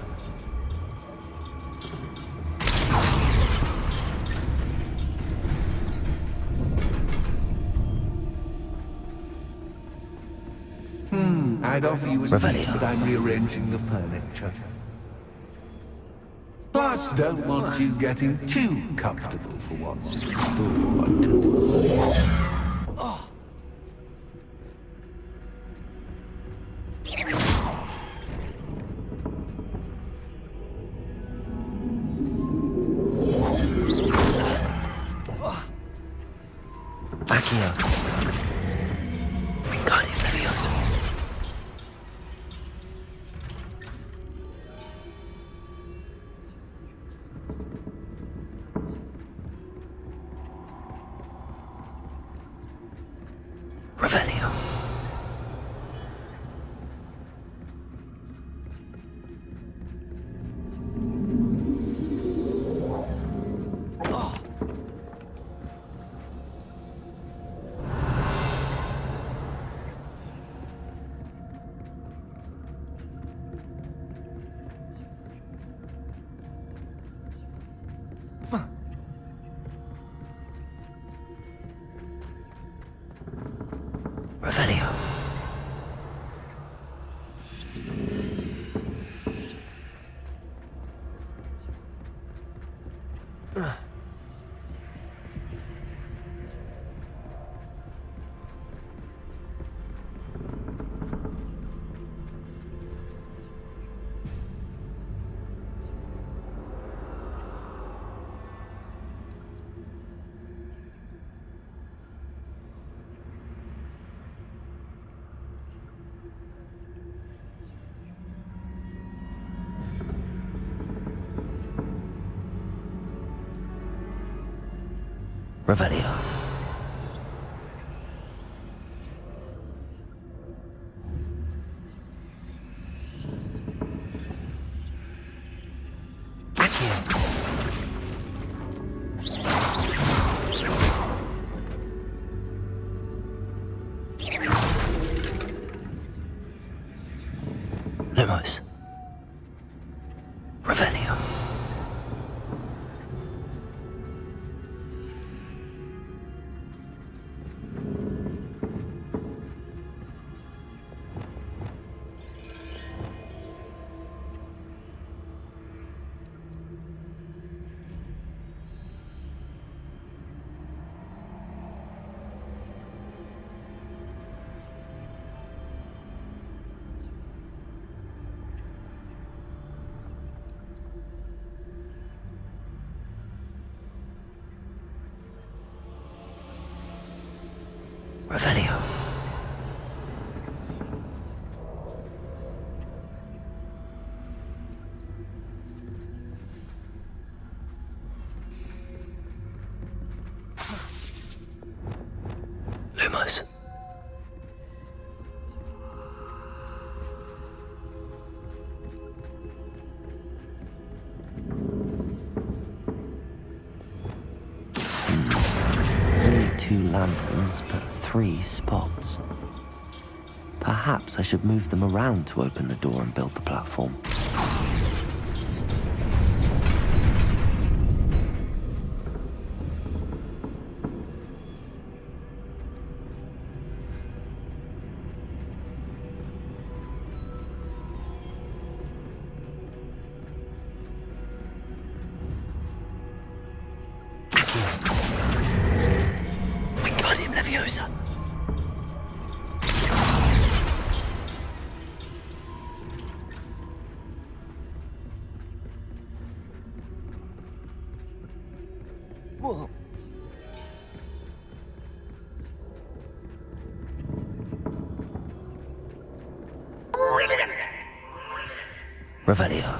I'd offer you a seat, but I'm rearranging the furniture. Plus, just don't want you getting too comfortable for what's in store. Back here. Wingardium Leviosa. Revelio. Revelio. Revelio. Back here. Lumos. Revelio. Revelio. Lumos. Only 2 lanterns, but 3 spots. Perhaps I should move them around to open the door and build the platform. Wingardium Leviosa. Whoa. Brilliant. Revelio.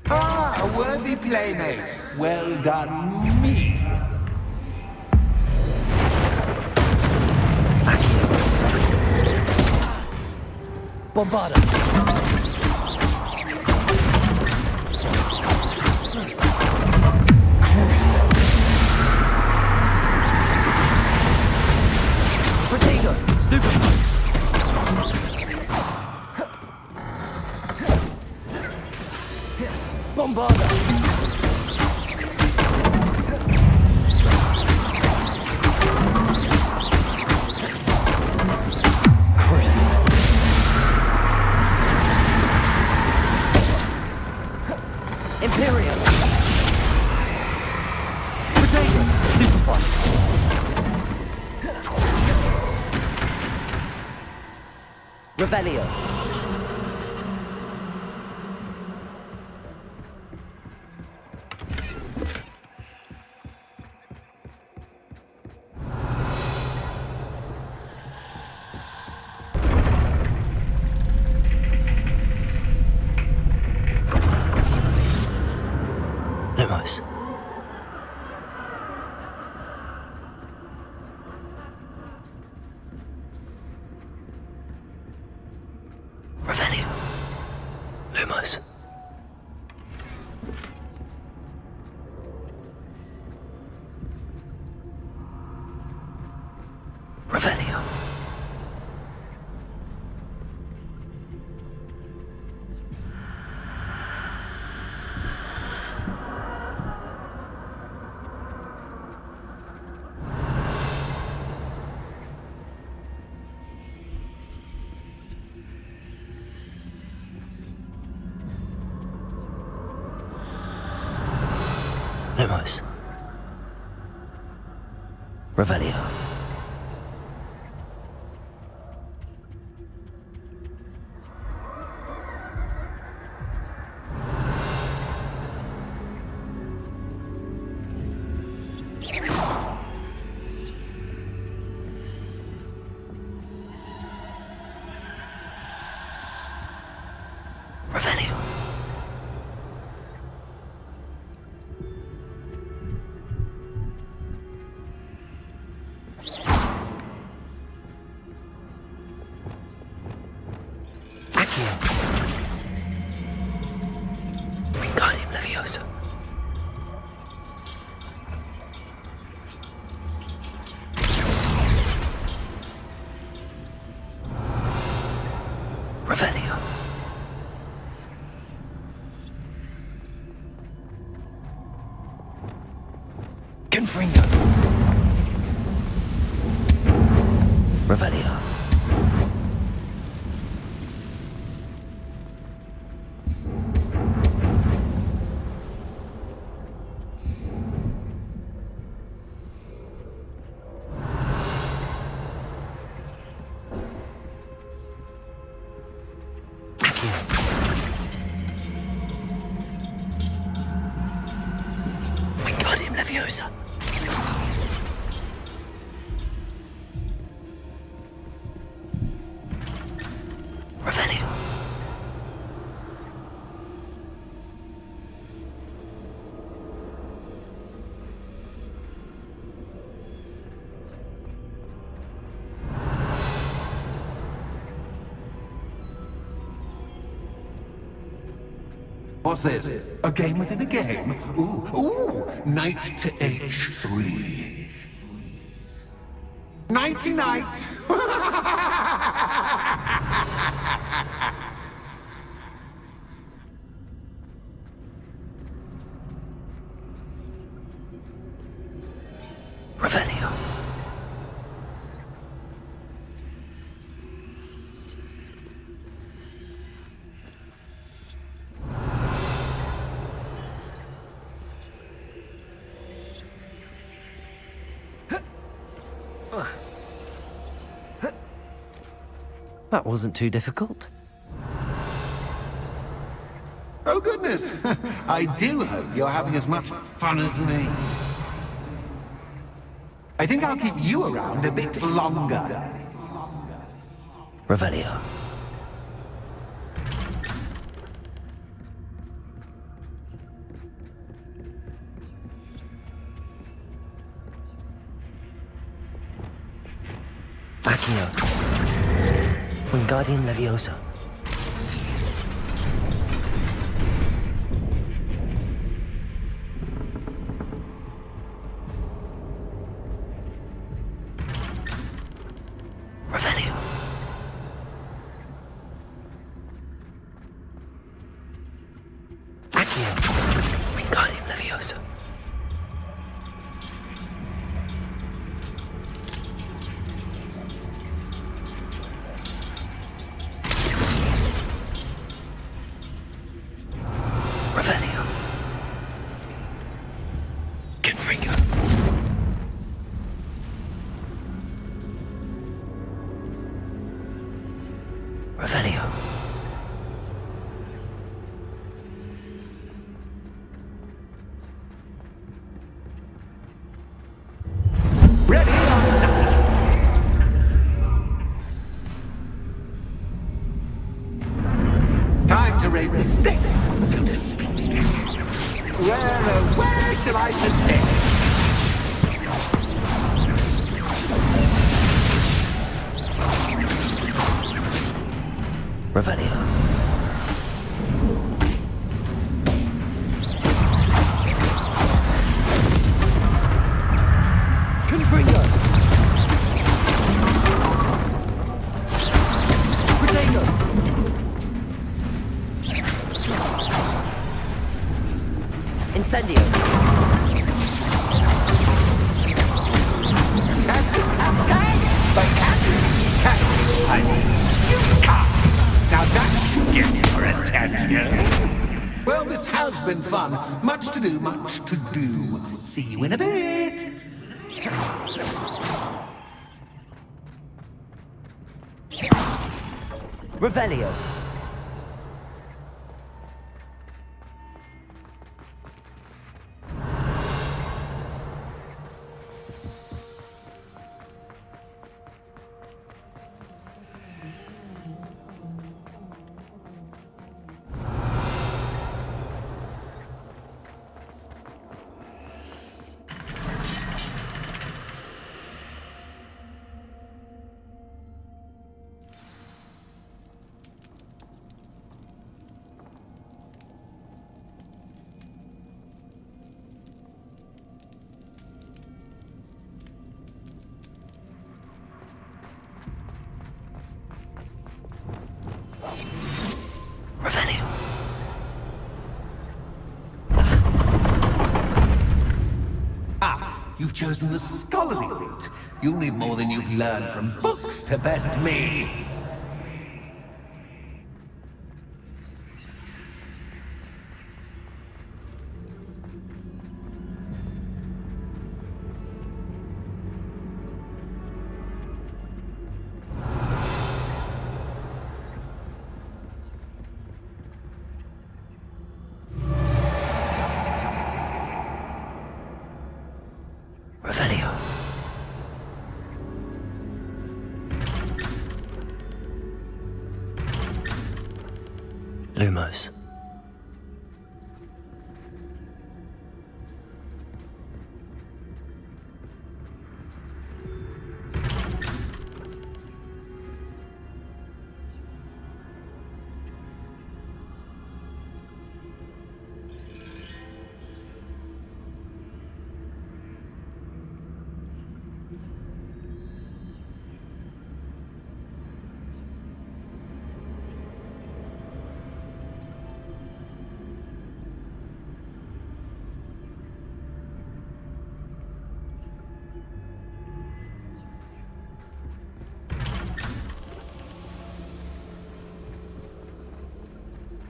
Ah, a worthy playmate. Well done, me. Bombarda. Protego. Stupid. Bombarda. Crucible. Revelio. Lumos. Revelio. Lumos. Revelio. Lumos. Revelio. Revelio. Wingardium Leviosa. Revelio. Confringo. Revelio. Wingardium Leviosa. Revelio. What's this? A game within a game? Ooh, knight to H3. Nighty-night! Revelio. That wasn't too difficult. Oh, goodness! I do hope you're having as much fun as me. I think I'll keep you around a bit longer. Revelio. Accio. Wingardium Leviosa. Revelio. Accio. Wingardium Leviosa. sticks, so to speak. Where shall I begin? Revelio. Confringo! Potato! Incendio! Now that should get your attention. Well, this has been fun. Much to do, much to do. See you in a bit. Revelio. You've chosen the scholarly route. You'll need more than you've learned from books to best me. Lumos.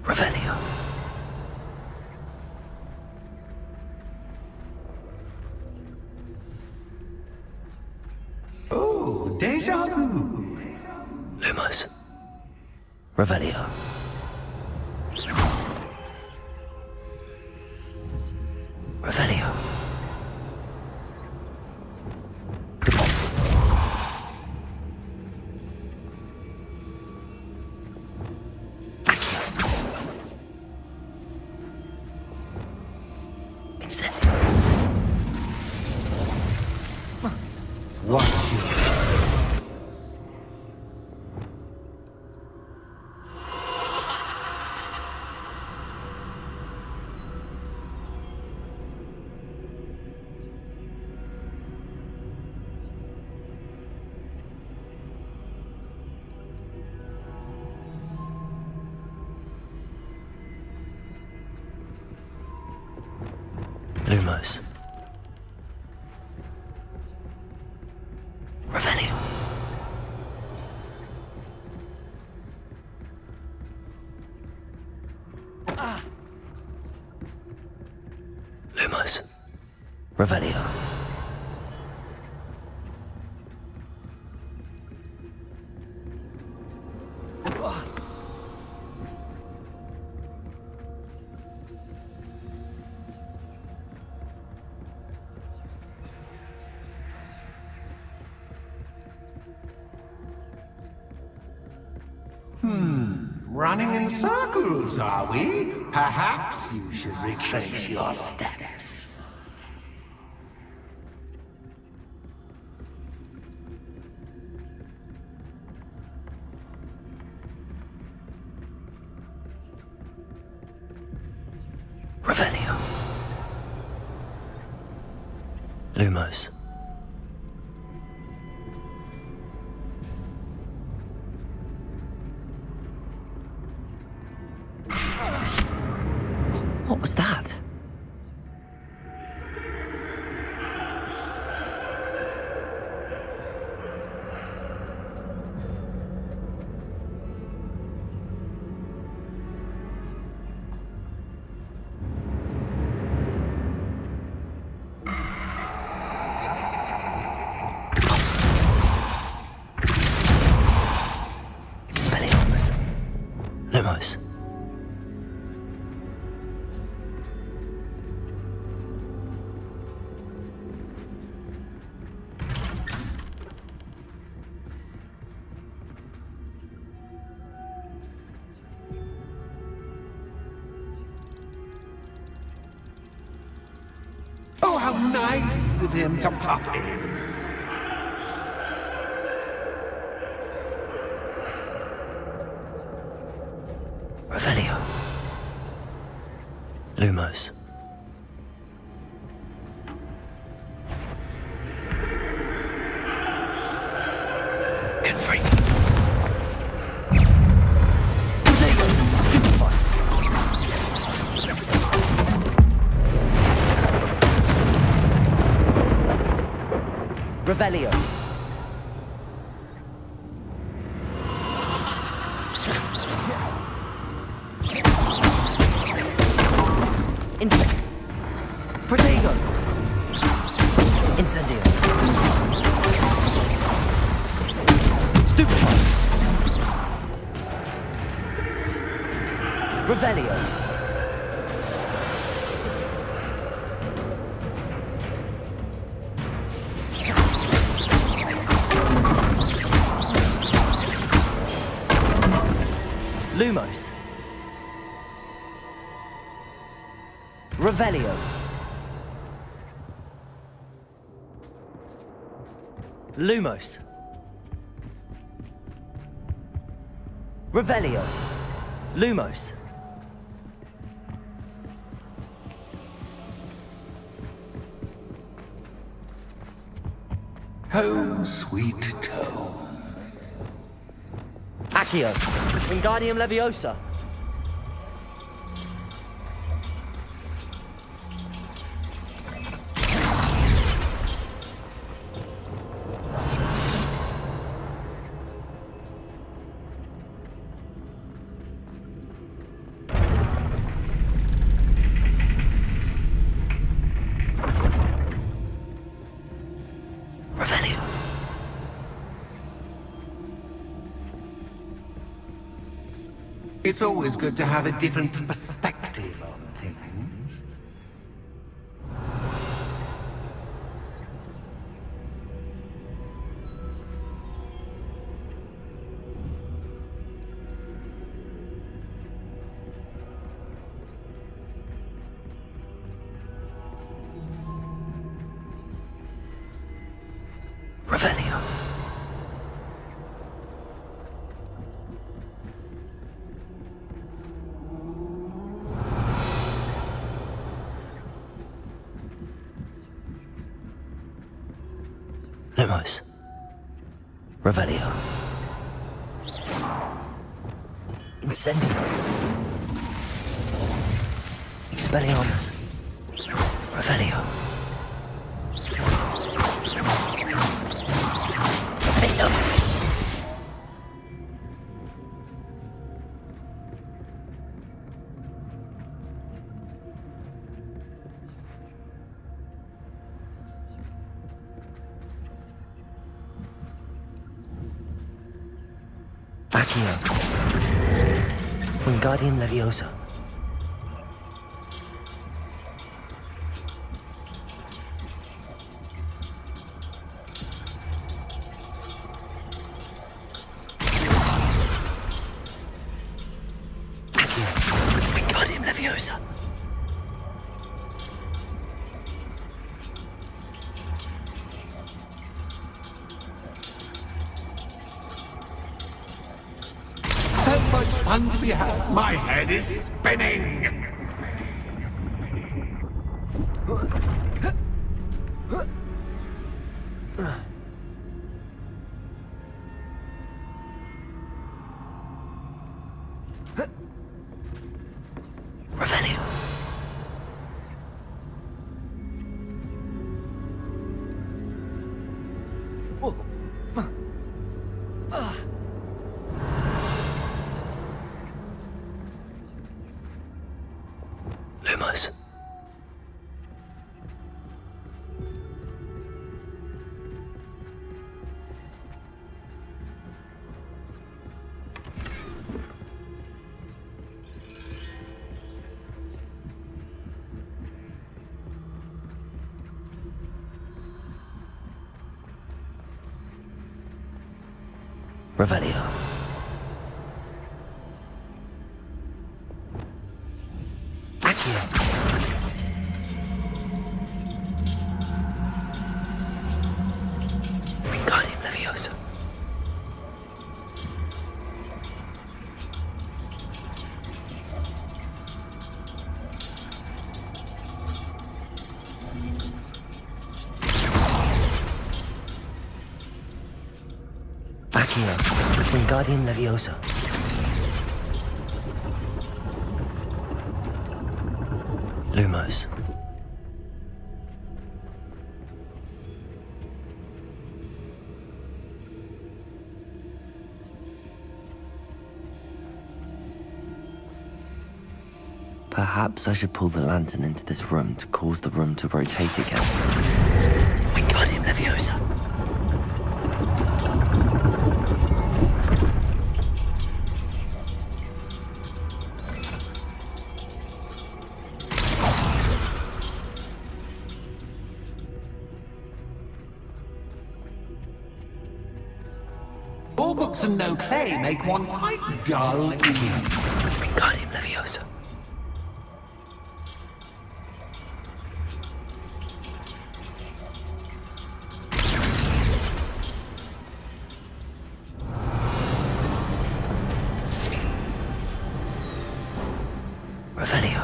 Revelio. Oh, déjà vu. Lumos. Revelio. Revelio. Lumos. Revelio. Lumos. Revelio. Running in circles, are we? Perhaps you should retrace your steps. Revelio. Lumos. What was that? Expelliarmus. Lumos. Oh, how nice of him to pop in. Revelio. Lumos. Confree. Revelio. Insect. Protego. Incendio. Stupefy. Revelio. Lumos. Revelio. Lumos. Revelio. Lumos. Home, sweet home. Accio. Wingardium Leviosa. Revelio. It's always good to have a different perspective on things. Revelio. Lumos. Revelio. Incendio. Expelliarmus. Revelio. Revelio. Accio. Wingardium Leviosa. fun to be had. My head is spinning. Revelio. Lumos. Revelio. Accio. Wingardium Leviosa. Accio. Wingardium Leviosa. Lumos. Perhaps I should pull the lantern into this room to cause the room to rotate again. Wingardium Leviosa. All books and no clay make one quite dull ear. Wingardium Leviosa. Revelio.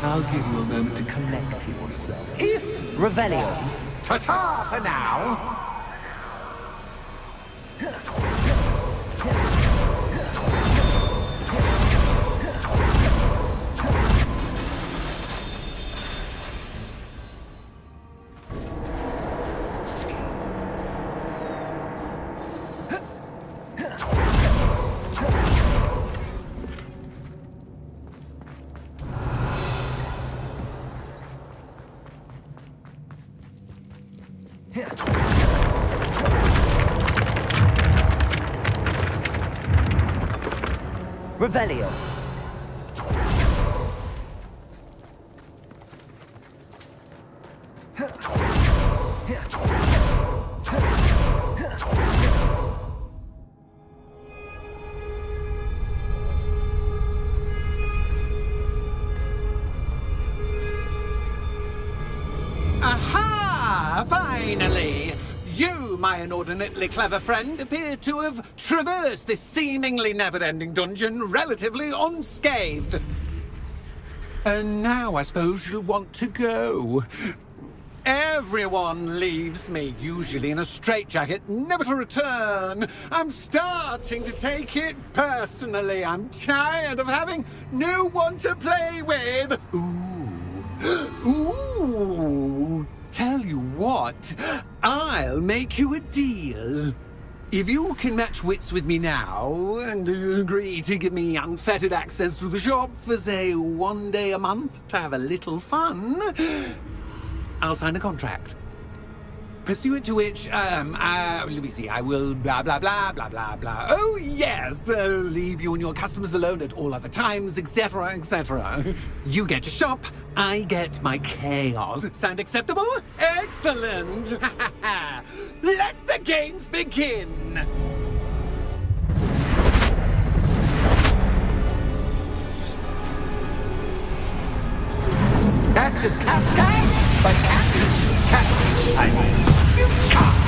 I'll give you a moment to collect yourself. If... Revelio. Ta-ta for now! Revelio. Aha! Finally! You, my inordinately clever friend, appear to have traversed this seemingly never-ending dungeon relatively unscathed. And now I suppose you'll want to go. Everyone leaves me, usually in a straitjacket, never to return. I'm starting to take it personally. I'm tired of having no one to play with. Ooh. Tell you what, I'll make you a deal. If you can match wits with me now, and agree to give me unfettered access to the shop for, say, 1 day a month to have a little fun, I'll sign a contract. Pursuant to which, let me see, I will blah, blah, blah, blah, blah, blah. Oh, yes, leave you and your customers alone at all other times, etc., etc. You get your shop, I get my chaos. Sound acceptable? Excellent! Let the games begin! Cactus, cactus, but cactus, I mean, you can't.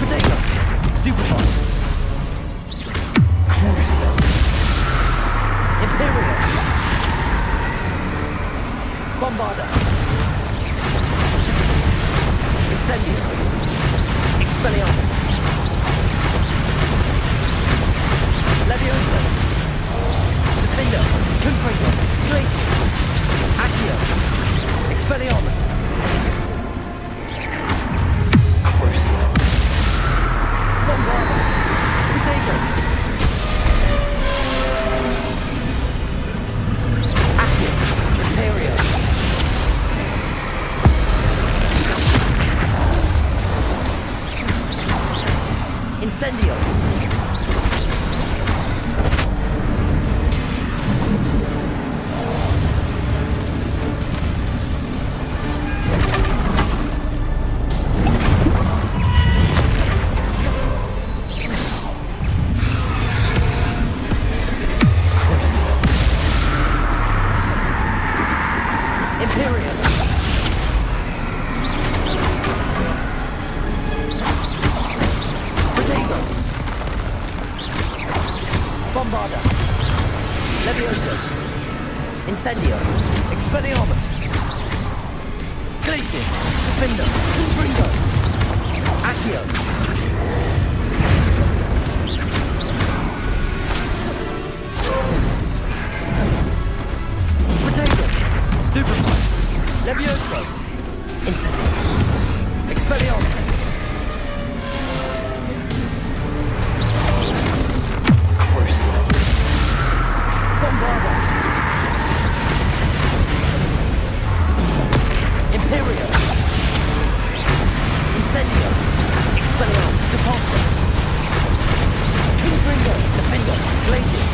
Potato! Stupefy! Crucible! Imperial! Bombarda! Incendio! Expelliarmus! Leviosa! Defender! Confringo! Glacier! Accio! Expelliarmus! Crucible! Bombarda! Potato! Accio! Imperio! Incendio! Crucible! Imperial! Potato! Bombarda! Leviosa! Incendio! Expelliarmus! Glacius! Defender! Confringo! Accio! Potato! Stupefy! Leviosa! Incendio! Expelliarmus! Crucible! Bombarda! Imperio! Incendio! Expelliarmus! Repulsor! Confringo! Defender! Glacius!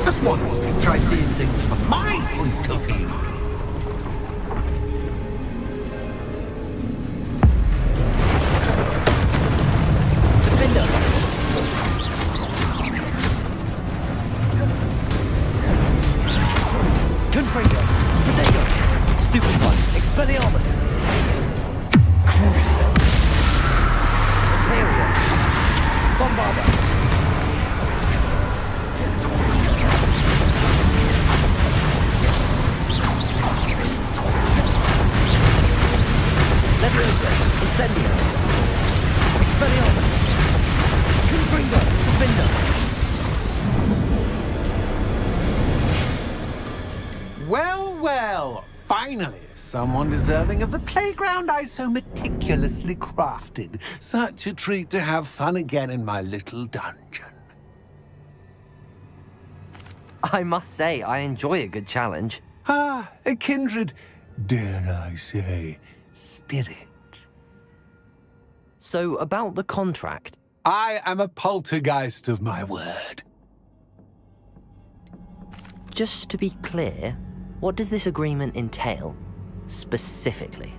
Just once, try seeing things from my point of view. Defender! Confringo! Potato! Stupefy! Expelliarmus! Crucible! Imperial! Bombarda! Leviosa! Incendio! Expelliarmus! Confringo! Defender! Well, well, finally, someone deserving of the playground I so meticulously crafted. Such a treat to have fun again in my little dungeon. I must say, I enjoy a good challenge. Ah, a kindred, dare I say, spirit. So, about the contract. I am a poltergeist of my word. Just to be clear, what does this agreement entail, specifically?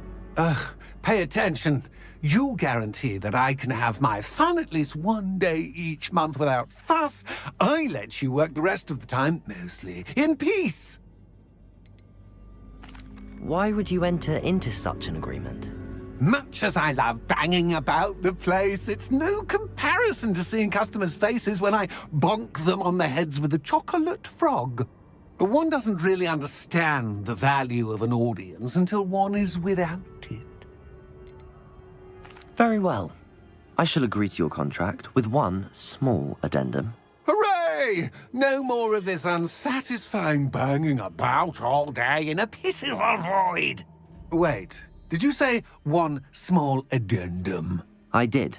Pay attention. You guarantee that I can have my fun at least 1 day each month without fuss. I let you work the rest of the time, mostly in peace. Why would you enter into such an agreement? Much as I love banging about the place, it's no comparison to seeing customers' faces when I bonk them on the heads with a chocolate frog. One doesn't really understand the value of an audience until one is without it. Very well. I shall agree to your contract with one small addendum. Hooray! No more of this unsatisfying banging about all day in a pitiful void. Wait, did you say one small addendum? I did.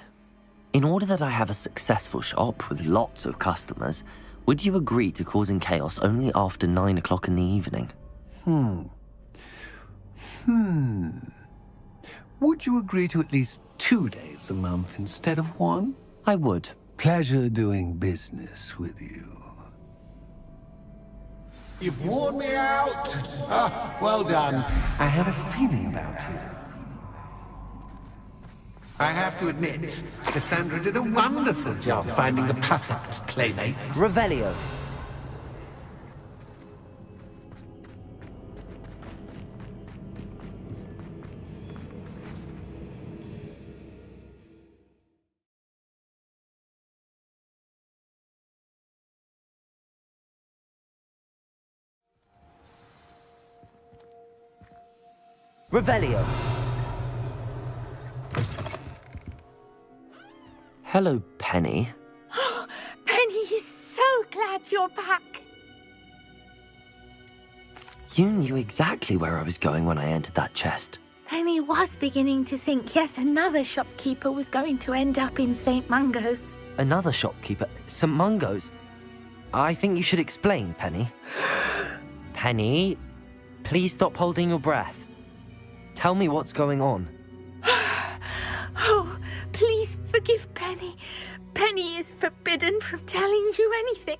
In order that I have a successful shop with lots of customers, would you agree to causing chaos only after 9 o'clock in the evening? Would you agree to at least 2 days a month instead of 1? I would. Pleasure doing business with you. You've worn me out. Ah, well done. I had a feeling about you. I have to admit, Cassandra did a wonderful job finding the perfect playmate. Revelio. Revelio. Hello, Penny. Penny is so glad you're back. You knew exactly where I was going when I entered that chest. Penny was beginning to think yet another shopkeeper was going to end up in St. Mungo's. Another shopkeeper? St. Mungo's? I think you should explain, Penny. Penny, please stop holding your breath. Tell me what's going on. Oh, please forgive Penny. Penny is forbidden from telling you anything.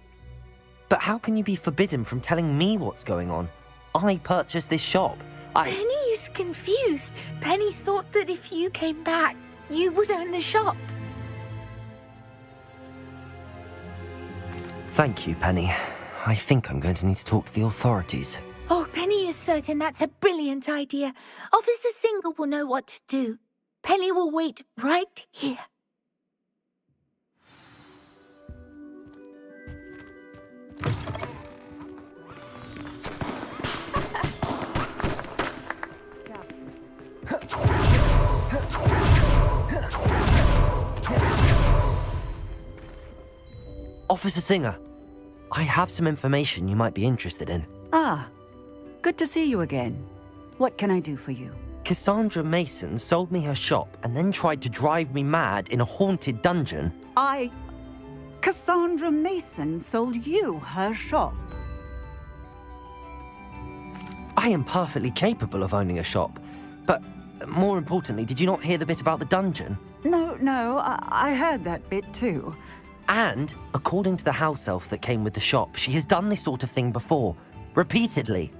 But how can you be forbidden from telling me what's going on? I purchased this shop. Penny is confused. Penny thought that if you came back, you would own the shop. Thank you, Penny. I think I'm going to need to talk to the authorities. Oh, Penny is certain that's a brilliant idea. Officer Singer will know what to do. Penny will wait right here. Officer Singer, I have some information you might be interested in. Ah, good to see you again. What can I do for you? Cassandra Mason sold me her shop and then tried to drive me mad in a haunted dungeon. Cassandra Mason sold you her shop? I am perfectly capable of owning a shop, but more importantly, did you not hear the bit about the dungeon? No, I heard that bit too. And, according to the house elf that came with the shop, she has done this sort of thing before. Repeatedly.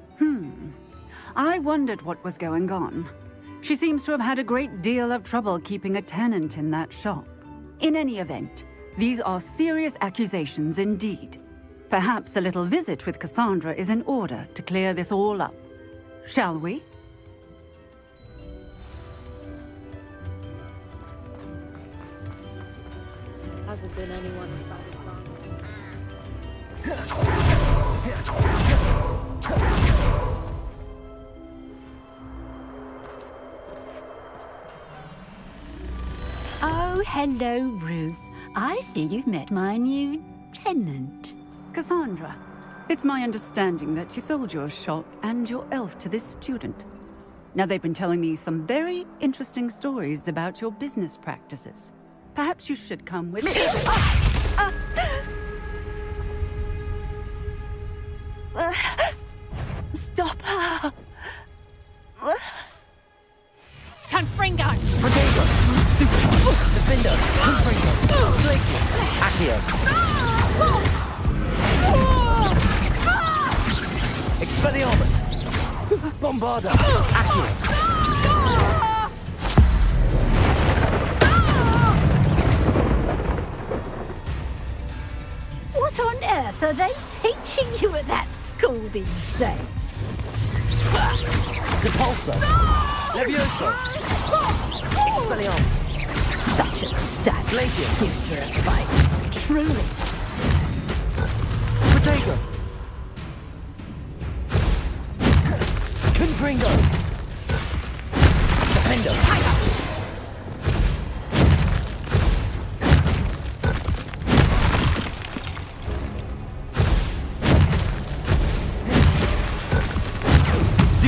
I wondered what was going on. She seems to have had a great deal of trouble keeping a tenant in that shop. In any event, these are serious accusations indeed. Perhaps a little visit with Cassandra is in order to clear this all up. Shall we? Hasn't been anyone without Oh, hello, Ruth. I see you've met my new tenant. Cassandra, it's my understanding that you sold your shop and your elf to this student. Now, they've been telling me some very interesting stories about your business practices. Perhaps you should come with me. Stop her! Confringo! Protego! Defender! Confringo! Glacius! Accio! Expelliarmus! Bombarda! Accio! What on earth are they teaching you at that school these days? Depulso! Levioso! Expelliarmus! Such a sad Glacius! excuse for a fight, truly. Protego! Confringo! Defender!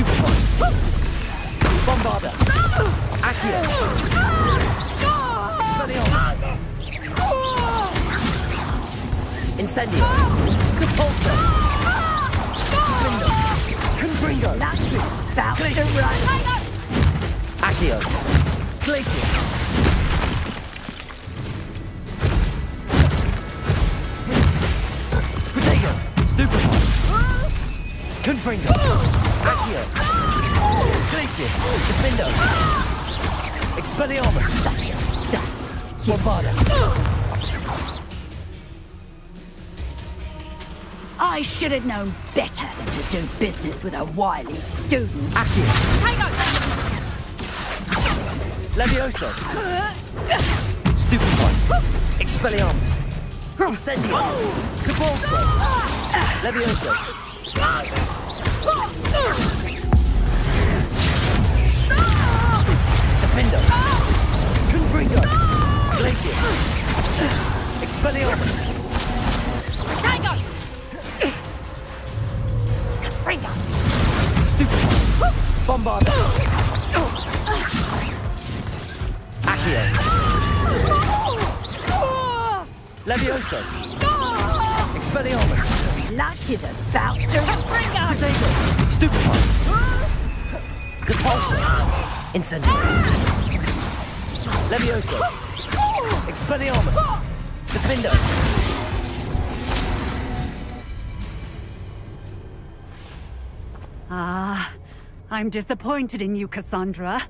Stupefy! Bombarda! Accio! Expelliarmus! Incendio! Depulso! Confringo! That's Glacius! right. Accio! Glacius! Protego! Stupefy! Confringo! Accio! Glacius! Defindo! Expelliarmus! Such a self Bombarda! I should have known better than to do business with a wily student. Accio! Hang on! Levioso! Stupefy! Expelliarmus! Incendio! Depulso! Levioso! Defindo! Confringo! Glacius! Expelliarmus! Hang on! Stupefy! Bombarda! Accio! Levioso! Expelliarmus! Luck is about to bring us! Protego! Stupefy! Depulso! Incendio! Levioso! Expelliarmus! Defindo! Ah, I'm disappointed in you, Cassandra.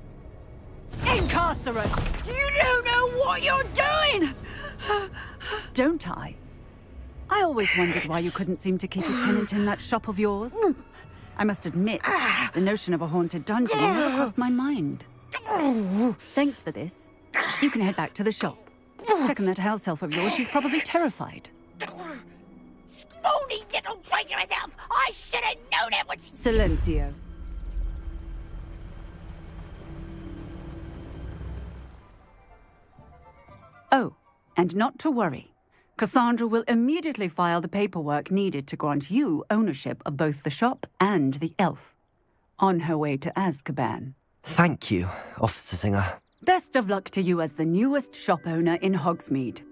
Incarcerate! You don't know what you're doing! Don't I? I always wondered why you couldn't seem to keep a tenant in that shop of yours. I must admit, the notion of a haunted dungeon never crossed my mind. Thanks for this. You can head back to the shop. Check on that house elf of yours, she's probably terrified. Spoony little traitor herself! I should have known it was... Silencio. Oh, and not to worry. Cassandra will immediately file the paperwork needed to grant you ownership of both the shop and the elf. On her way to Azkaban. Thank you, Officer Singer. Best of luck to you as the newest shop owner in Hogsmeade.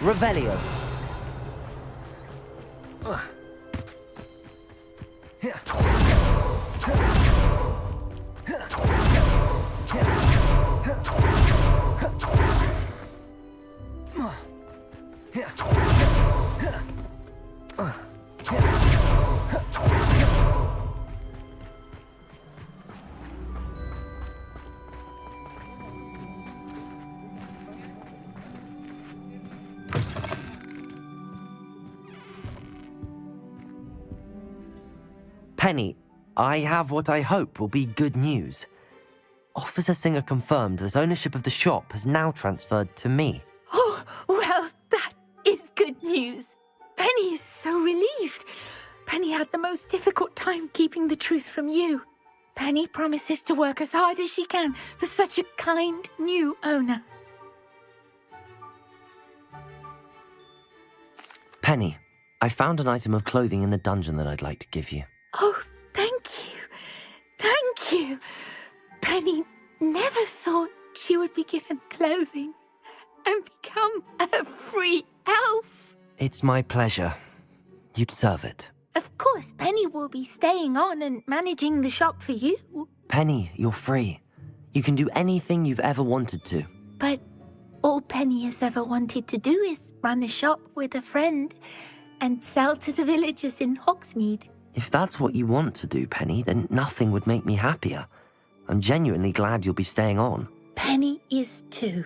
Revelio. Penny, I have what I hope will be good news. Officer Singer confirmed that ownership of the shop has now transferred to me. Oh, well, that is good news. Penny is so relieved. Penny had the most difficult time keeping the truth from you. Penny promises to work as hard as she can for such a kind new owner. Penny, I found an item of clothing in the dungeon that I'd like to give you. Oh, thank you. Thank you. Penny never thought she would be given clothing and become a free elf. It's my pleasure. You deserve it. Of course, Penny will be staying on and managing the shop for you. Penny, you're free. You can do anything you've ever wanted to. But all Penny has ever wanted to do is run a shop with a friend and sell to the villagers in Hogsmeade. If that's what you want to do, Penny, then nothing would make me happier. I'm genuinely glad you'll be staying on. Penny is too.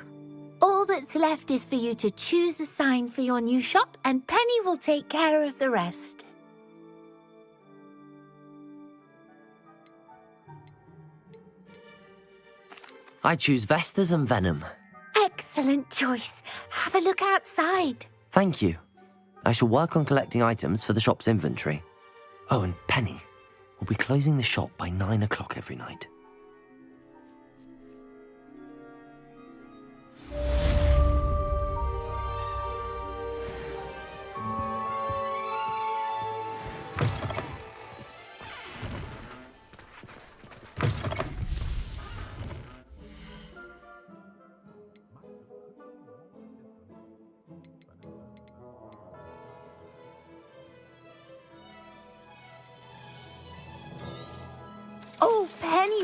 All that's left is for you to choose a sign for your new shop, and Penny will take care of the rest. I choose Vestas and Venom. Excellent choice. Have a look outside. Thank you. I shall work on collecting items for the shop's inventory. Oh, and Penny, we'll be closing the shop by 9 o'clock every night.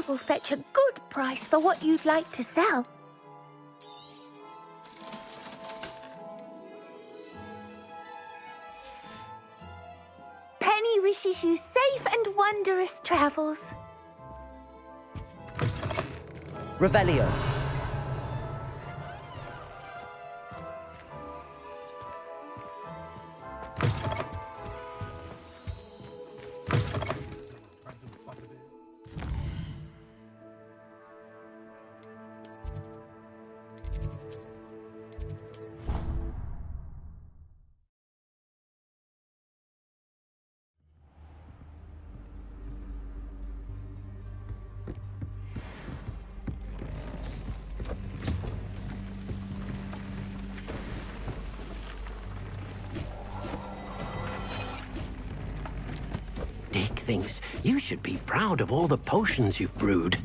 Penny will fetch a good price for what you'd like to sell. Penny wishes you safe and wondrous travels. Revelio. Dick thinks you should be proud of all the potions you've brewed.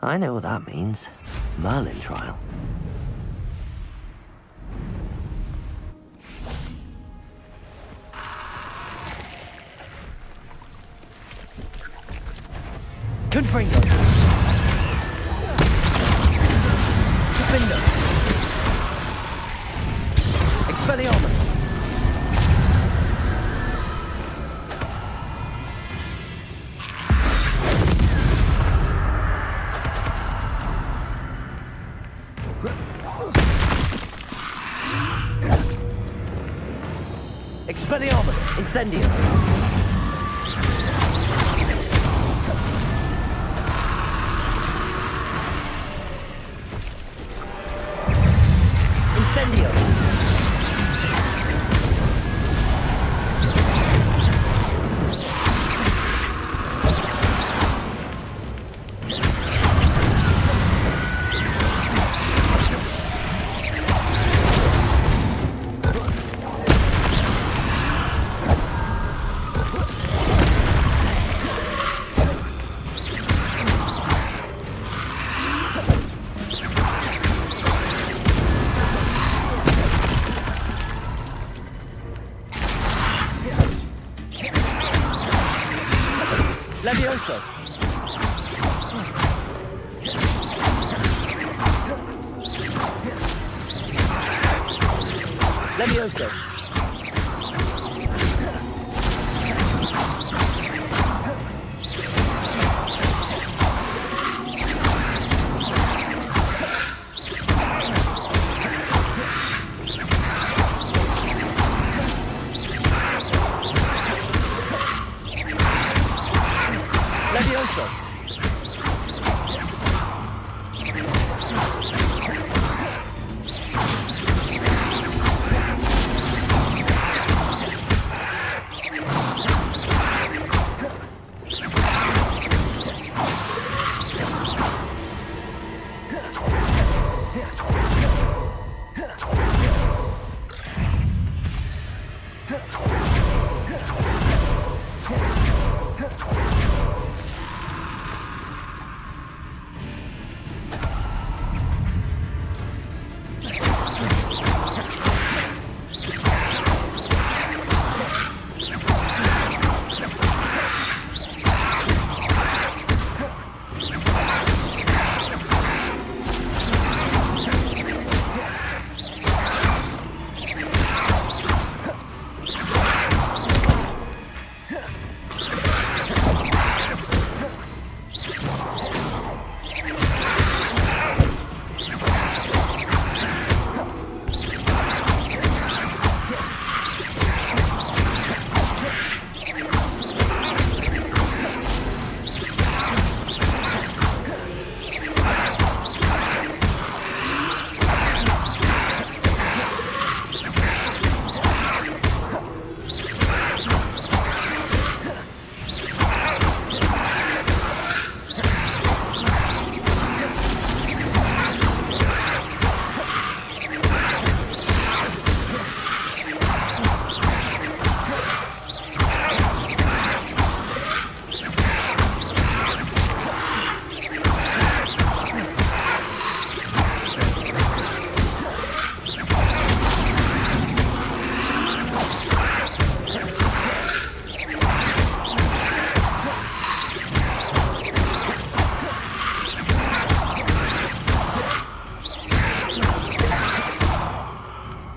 I know what that means. Merlin trial. Confringo. Defender. Expelliarmus. Expelliarmus. Incendio. Incendio. Levioso. Levioso. Levioso.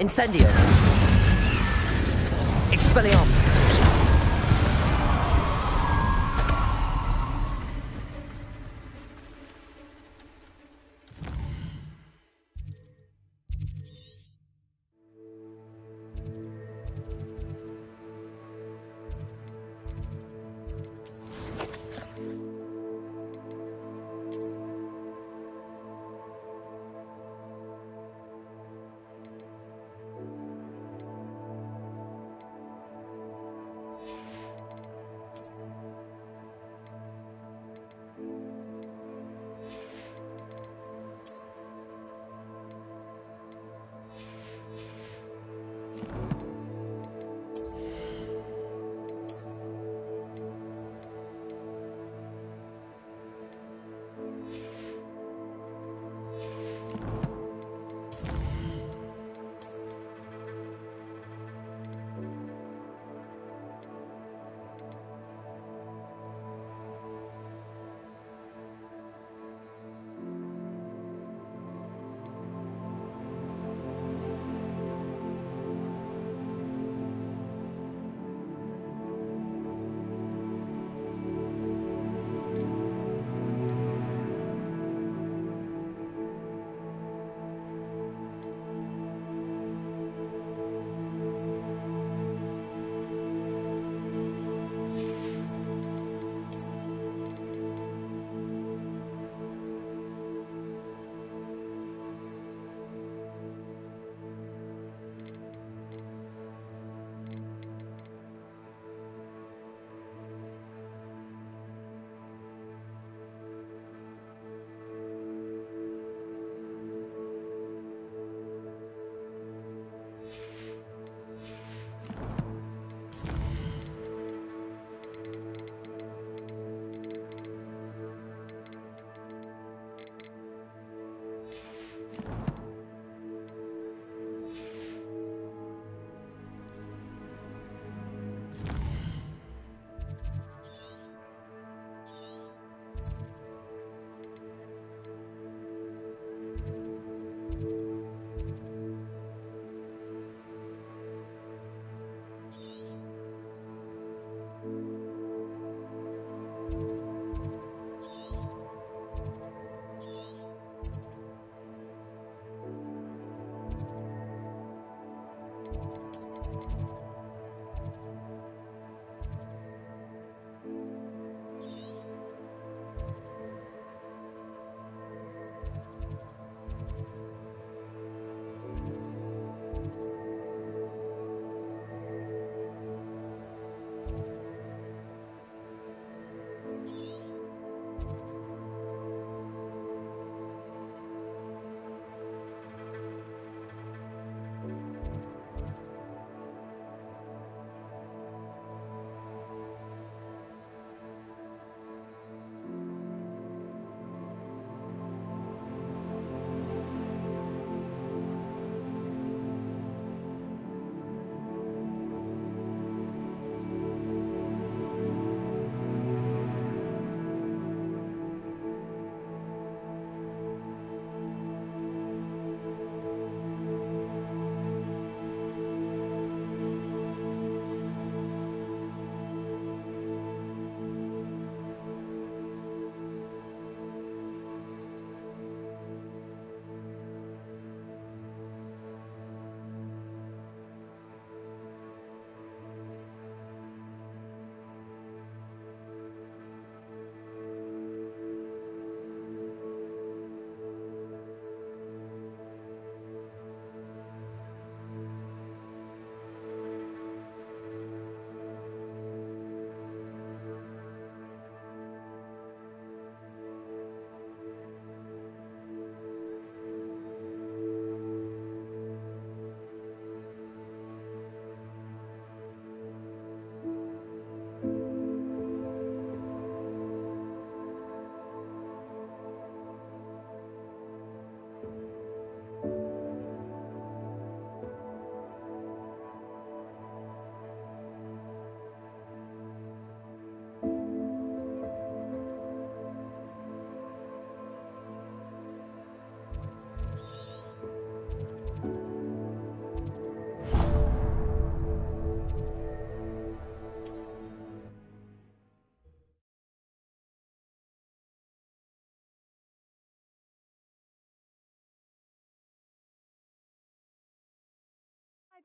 Incendio. Expelliarmus.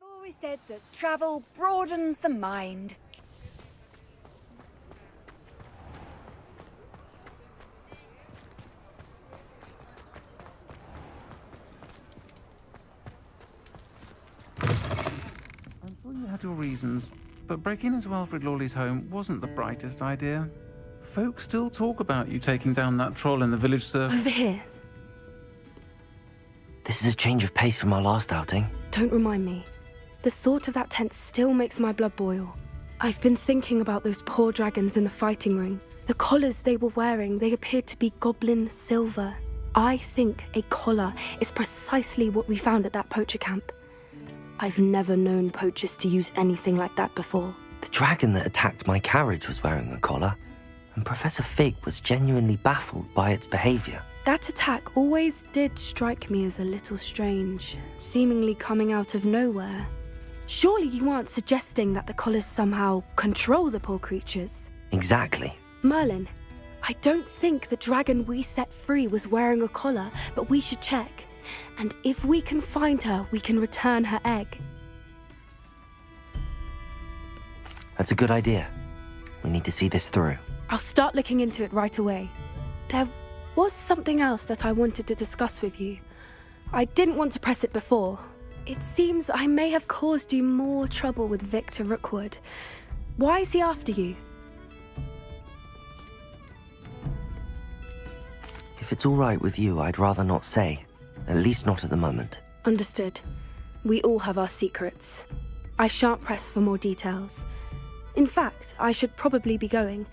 Always said that travel broadens the mind. I'm sure you had your reasons, but breaking into Alfred Lawley's home wasn't the brightest idea. Folk still talk about you taking down that troll in the village, sir. Over here. This is a change of pace from our last outing. Don't remind me. The thought of that tent still makes my blood boil. I've been thinking about those poor dragons in the fighting ring. The collars they were wearing, they appeared to be goblin silver. I think a collar is precisely what we found at that poacher camp. I've never known poachers to use anything like that before. The dragon that attacked my carriage was wearing a collar, and Professor Fig was genuinely baffled by its behavior. That attack always did strike me as a little strange, seemingly coming out of nowhere. Surely you aren't suggesting that the collars somehow control the poor creatures? Exactly. Merlin, I don't think the dragon we set free was wearing a collar, but we should check. And if we can find her, we can return her egg. That's a good idea. We need to see this through. I'll start looking into it right away. There was something else that I wanted to discuss with you. I didn't want to press it before. It seems I may have caused you more trouble with Victor Rookwood. Why is he after you? If it's all right with you, I'd rather not say. At least not at the moment. Understood. We all have our secrets. I shan't press for more details. In fact, I should probably be going.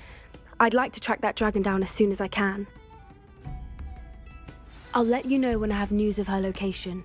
I'd like to track that dragon down as soon as I can. I'll let you know when I have news of her location.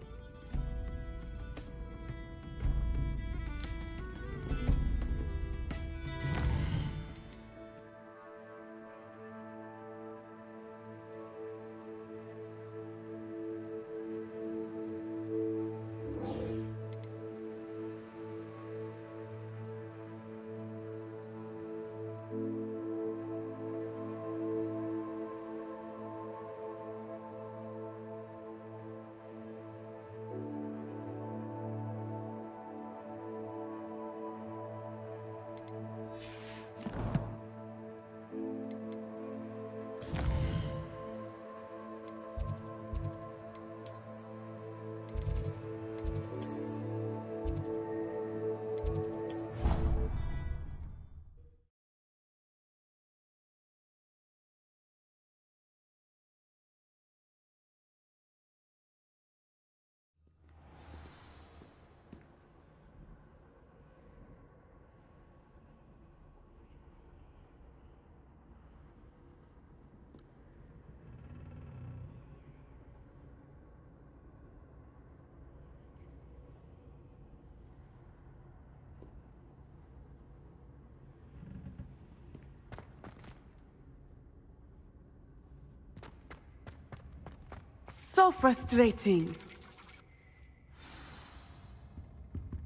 So frustrating.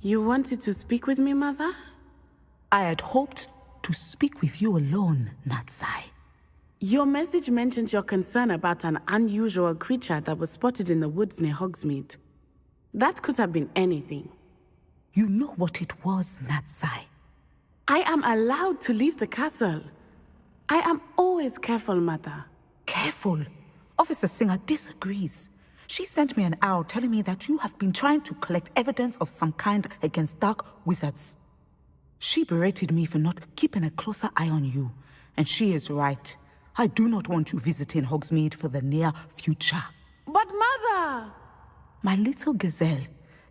You wanted to speak with me, Mother? I had hoped to speak with you alone, Natsai. Your message mentioned your concern about an unusual creature that was spotted in the woods near Hogsmeade. That could have been anything. You know what it was, Natsai. I am allowed to leave the castle. I am always careful, Mother. Careful? Officer Singer disagrees. She sent me an owl telling me that you have been trying to collect evidence of some kind against dark wizards. She berated me for not keeping a closer eye on you, and she is right. I do not want you visiting Hogsmeade for the near future. But Mother! My little gazelle,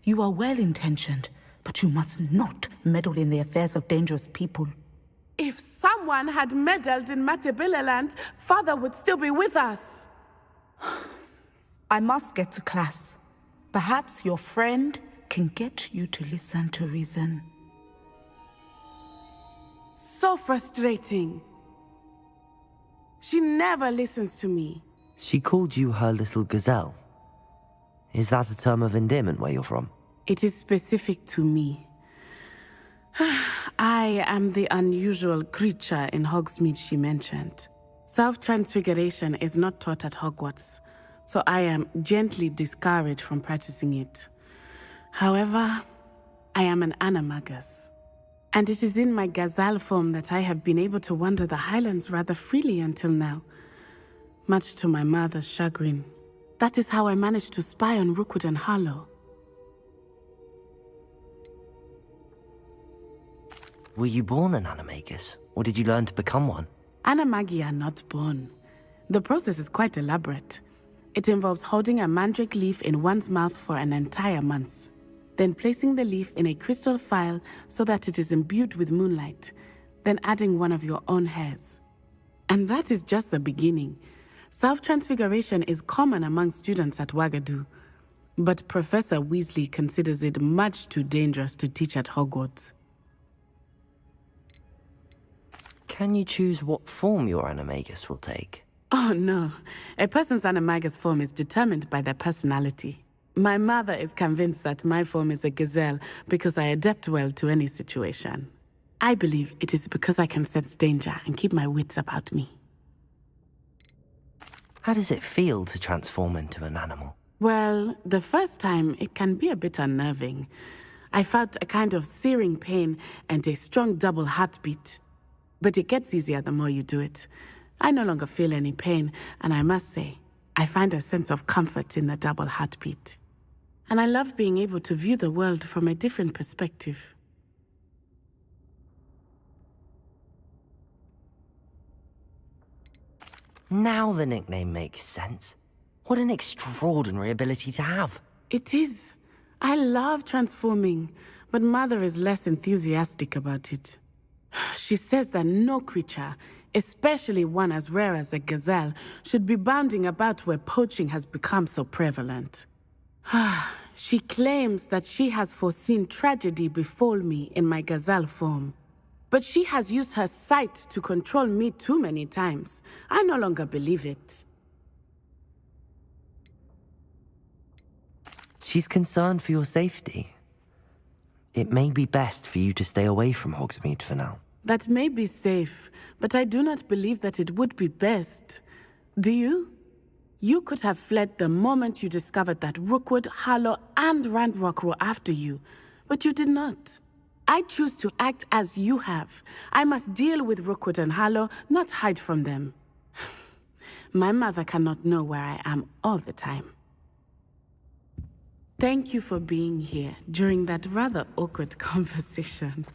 you are well-intentioned, but you must not meddle in the affairs of dangerous people. If someone had meddled in Matabeleland, Father would still be with us. I must get to class. Perhaps your friend can get you to listen to reason. So frustrating. She never listens to me. She called you her little gazelle. Is that a term of endearment where you're from? It is specific to me. I am the unusual creature in Hogsmeade she mentioned. Self-transfiguration is not taught at Hogwarts, so I am gently discouraged from practicing it. However, I am an animagus. And it is in my gazelle form that I have been able to wander the highlands rather freely until now, much to my mother's chagrin. That is how I managed to spy on Rookwood and Harlow. Were you born an animagus, or did you learn to become one? Animagi are not born. The process is quite elaborate. It involves holding a mandrake leaf in one's mouth for an entire month, then placing the leaf in a crystal phial so that it is imbued with moonlight, then adding one of your own hairs. And that is just the beginning. Self-transfiguration is common among students at Wagadu, but Professor Weasley considers it much too dangerous to teach at Hogwarts. Can you choose what form your animagus will take? Oh no, a person's animagus form is determined by their personality. My mother is convinced that my form is a gazelle because I adapt well to any situation. I believe it is because I can sense danger and keep my wits about me. How does it feel to transform into an animal? Well, the first time it can be a bit unnerving. I felt a kind of searing pain and a strong double heartbeat. But it gets easier the more you do it. I no longer feel any pain, and I must say, I find a sense of comfort in the double heartbeat. And I love being able to view the world from a different perspective. Now the nickname makes sense. What an extraordinary ability to have. It is. I love transforming, but Mother is less enthusiastic about it. She says that no creature, especially one as rare as a gazelle, should be bounding about where poaching has become so prevalent. She claims that she has foreseen tragedy befall me in my gazelle form. But she has used her sight to control me too many times. I no longer believe it. She's concerned for your safety. It may be best for you to stay away from Hogsmeade for now. That may be safe, but I do not believe that it would be best. Do you? You could have fled the moment you discovered that Rookwood, Harlow, and Ranrock were after you, but you did not. I choose to act as you have. I must deal with Rookwood and Harlow, not hide from them. My mother cannot know where I am all the time. Thank you for being here during that rather awkward conversation.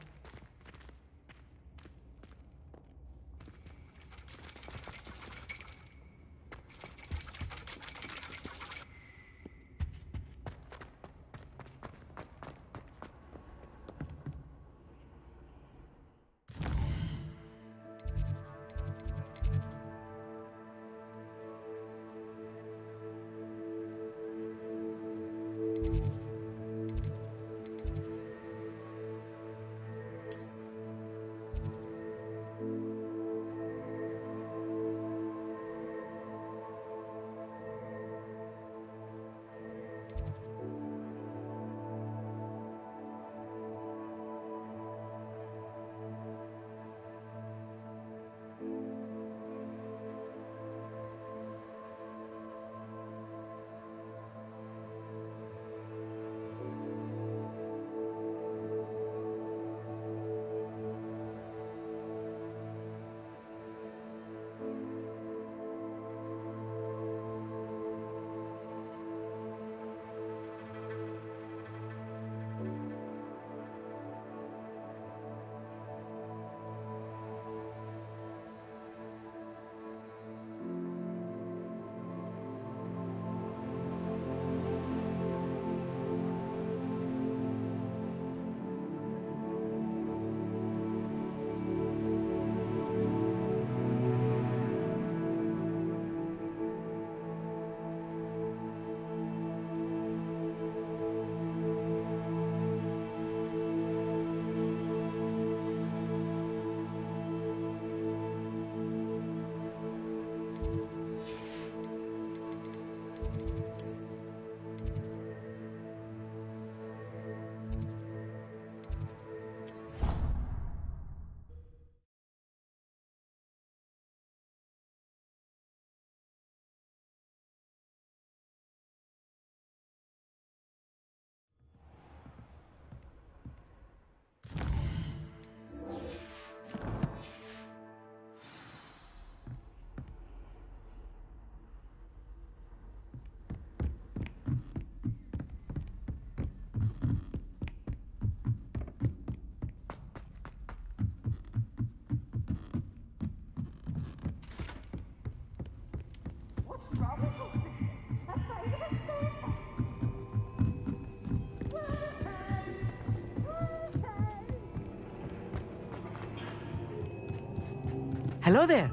Hello there.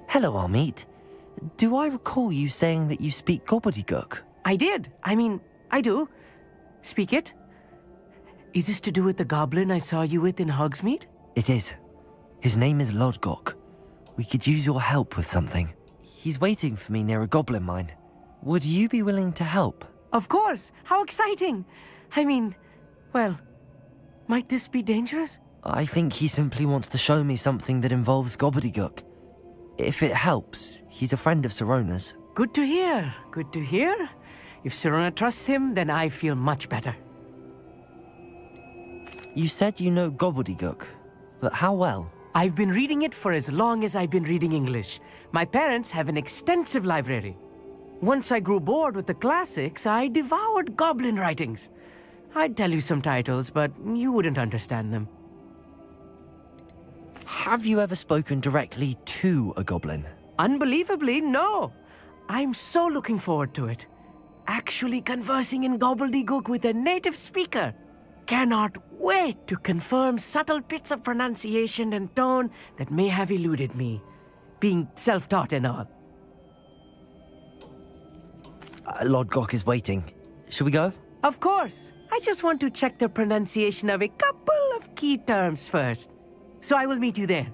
Hello, Hogsmeade. Do I recall you saying that you speak gobbledygook? I did. I do. Speak it. Is this to do with the goblin I saw you with in Hogsmeade? It is. His name is Lodgok. We could use your help with something. He's waiting for me near a goblin mine. Would you be willing to help? Of course. How exciting. Well, might this be dangerous? I think he simply wants to show me something that involves gobbledygook. If it helps, he's a friend of Sirona's. Good to hear. Good to hear. If Sirona trusts him, then I feel much better. You said you know gobbledygook, but how well? I've been reading it for as long as I've been reading English. My parents have an extensive library. Once I grew bored with the classics, I devoured goblin writings. I'd tell you some titles, but you wouldn't understand them. Have you ever spoken directly to a goblin? Unbelievably, no. I'm so looking forward to it. Actually conversing in gobbledygook with a native speaker. Cannot wait to confirm subtle bits of pronunciation and tone that may have eluded me, being self-taught and all. Lodgok is waiting. Shall we go? Of course. I just want to check the pronunciation of a couple of key terms first. So I will meet you there.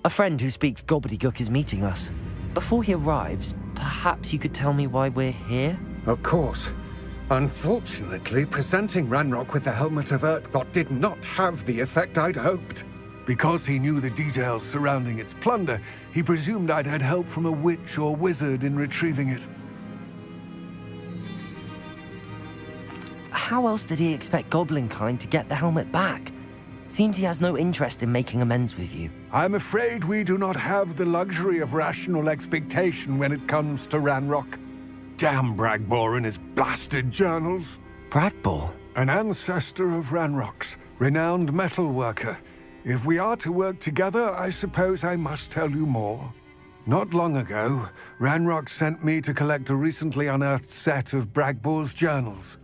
A friend who speaks gobbledygook is meeting us. Before he arrives, perhaps you could tell me why we're here? Of course. Unfortunately, presenting Ranrock with the Helmet of Urtkot did not have the effect I'd hoped. Because he knew the details surrounding its plunder, he presumed I'd had help from a witch or wizard in retrieving it. How else did he expect Goblinkind to get the helmet back? Seems he has no interest in making amends with you. I'm afraid we do not have the luxury of rational expectation when it comes to Ranrock. Damn Bragbor and his blasted journals. Bragbor? An ancestor of Ranrock's, renowned metalworker. If we are to work together, I suppose I must tell you more. Not long ago, Ranrock sent me to collect a recently unearthed set of Bragbor's journals.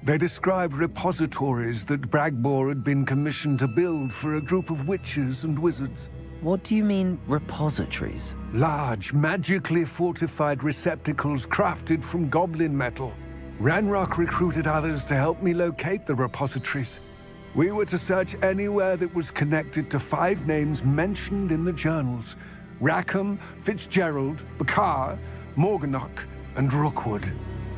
They described repositories that Bragbor had been commissioned to build for a group of witches and wizards. What do you mean, repositories? Large, magically fortified receptacles crafted from goblin metal. Ranrock recruited others to help me locate the repositories. We were to search anywhere that was connected to 5 names mentioned in the journals: Rackham, Fitzgerald, Bakar, Morganach, and Rookwood.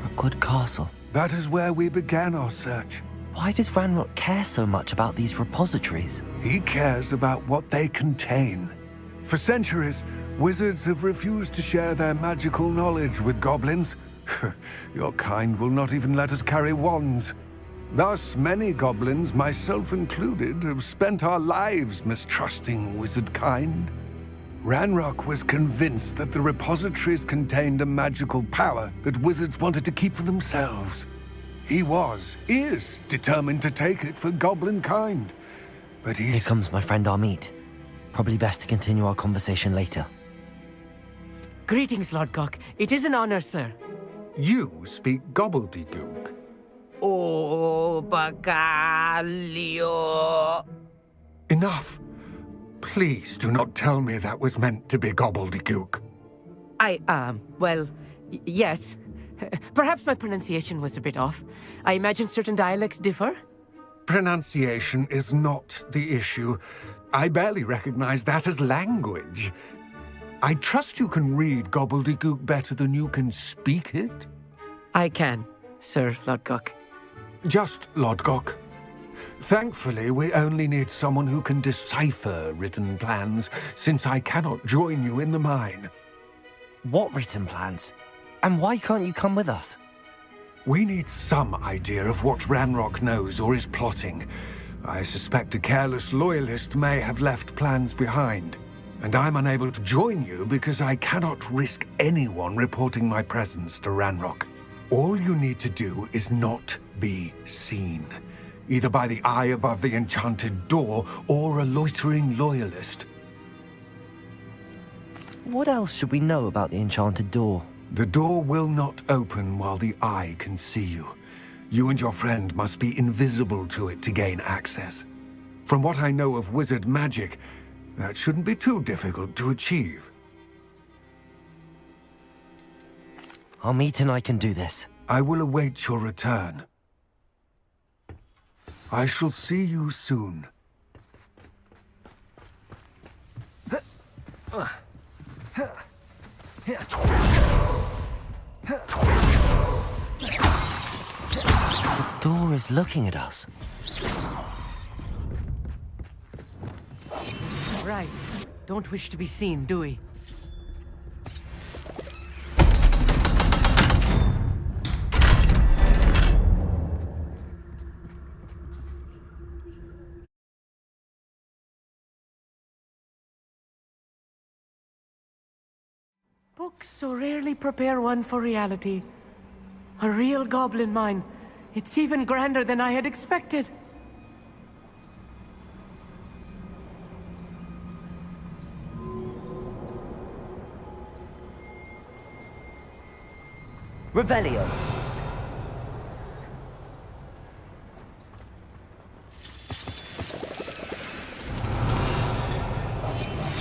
Rookwood Castle. That is where we began our search. Why does Ranrock care so much about these repositories? He cares about what they contain. For centuries, wizards have refused to share their magical knowledge with goblins. Your kind will not even let us carry wands. Thus, many goblins, myself included, have spent our lives mistrusting wizard kind. Ranrock was convinced that the repositories contained a magical power that wizards wanted to keep for themselves. He is determined to take it for goblin kind. But Here comes my friend Hogsmeade. Probably best to continue our conversation later. Greetings, Lodgok. It is an honor, sir. You speak gobbledygook. Oh, Bacalio. Enough. Please do not tell me that was meant to be gobbledygook. Yes. Perhaps my pronunciation was a bit off. I imagine certain dialects differ. Pronunciation is not the issue. I barely recognize that as language. I trust you can read gobbledygook better than you can speak it? I can, Sir Lodgok. Just Lodgok. Thankfully, we only need someone who can decipher written plans, since I cannot join you in the mine. What written plans? And why can't you come with us? We need some idea of what Ranrock knows or is plotting. I suspect a careless loyalist may have left plans behind. And I'm unable to join you because I cannot risk anyone reporting my presence to Ranrock. All you need to do is not be seen, either by the eye above the enchanted door or a loitering loyalist. What else should we know about the enchanted door? The door will not open while the eye can see you. You and your friend must be invisible to it to gain access. From what I know of wizard magic, that shouldn't be too difficult to achieve. Hogsmeade and I can do this. I will await your return. I shall see you soon. The door is looking at us. Right. Don't wish to be seen, do we? Books so rarely prepare one for reality. A real goblin mine. It's even grander than I had expected. Revelio.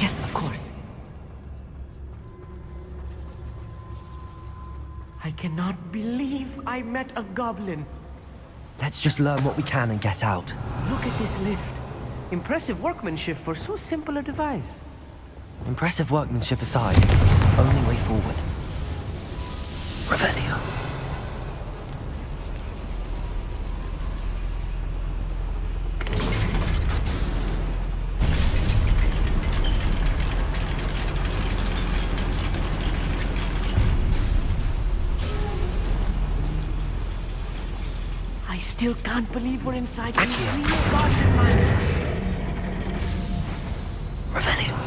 Yes, of course. I cannot believe I met a goblin. Let's just learn what we can and get out. Look at this lift. Impressive workmanship for so simple a device. Impressive workmanship aside, it's the only way forward. Revelio. I still can't believe we're inside a real goblin mine. Revelio.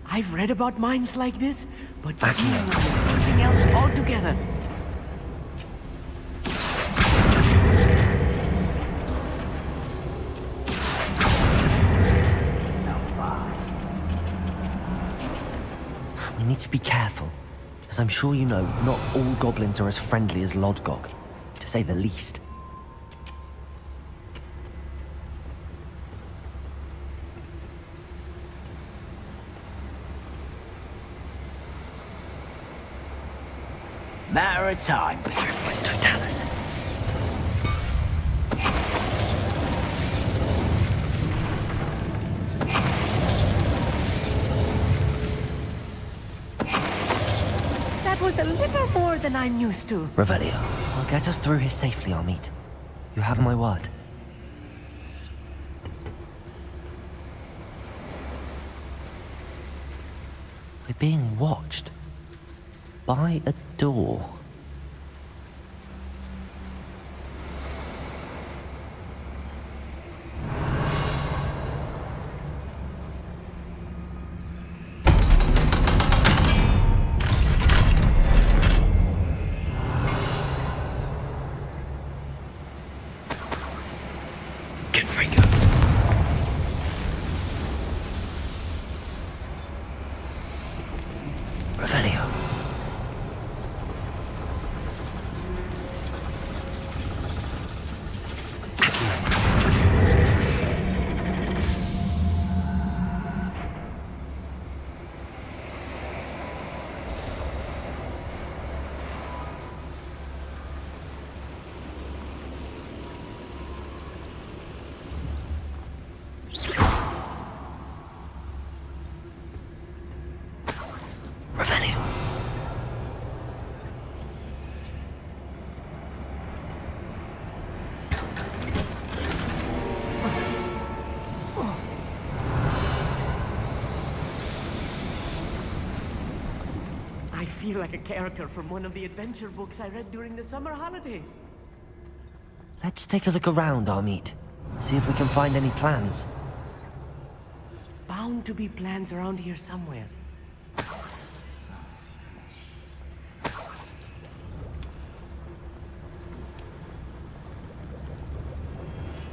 I've read about mines like this, but seeing them is something else altogether. We need to be careful, as I'm sure you know, not all goblins are as friendly as Lodgok, to say the least. Matter of time. What's Totalis? That was a little more than I'm used to. Revelio. I'll get us through here safely, Hogsmeade. You have my word. We're being watched. By a door. Revelio. I feel like a character from one of the adventure books I read during the summer holidays. Let's take a look around, Hogsmeade. See if we can find any plans. Bound to be plans around here somewhere.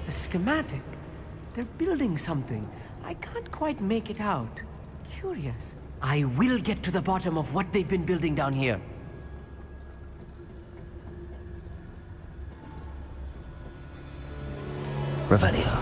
A schematic. They're building something. I can't quite make it out. Curious. I will get to the bottom of what they've been building down here. Revelio.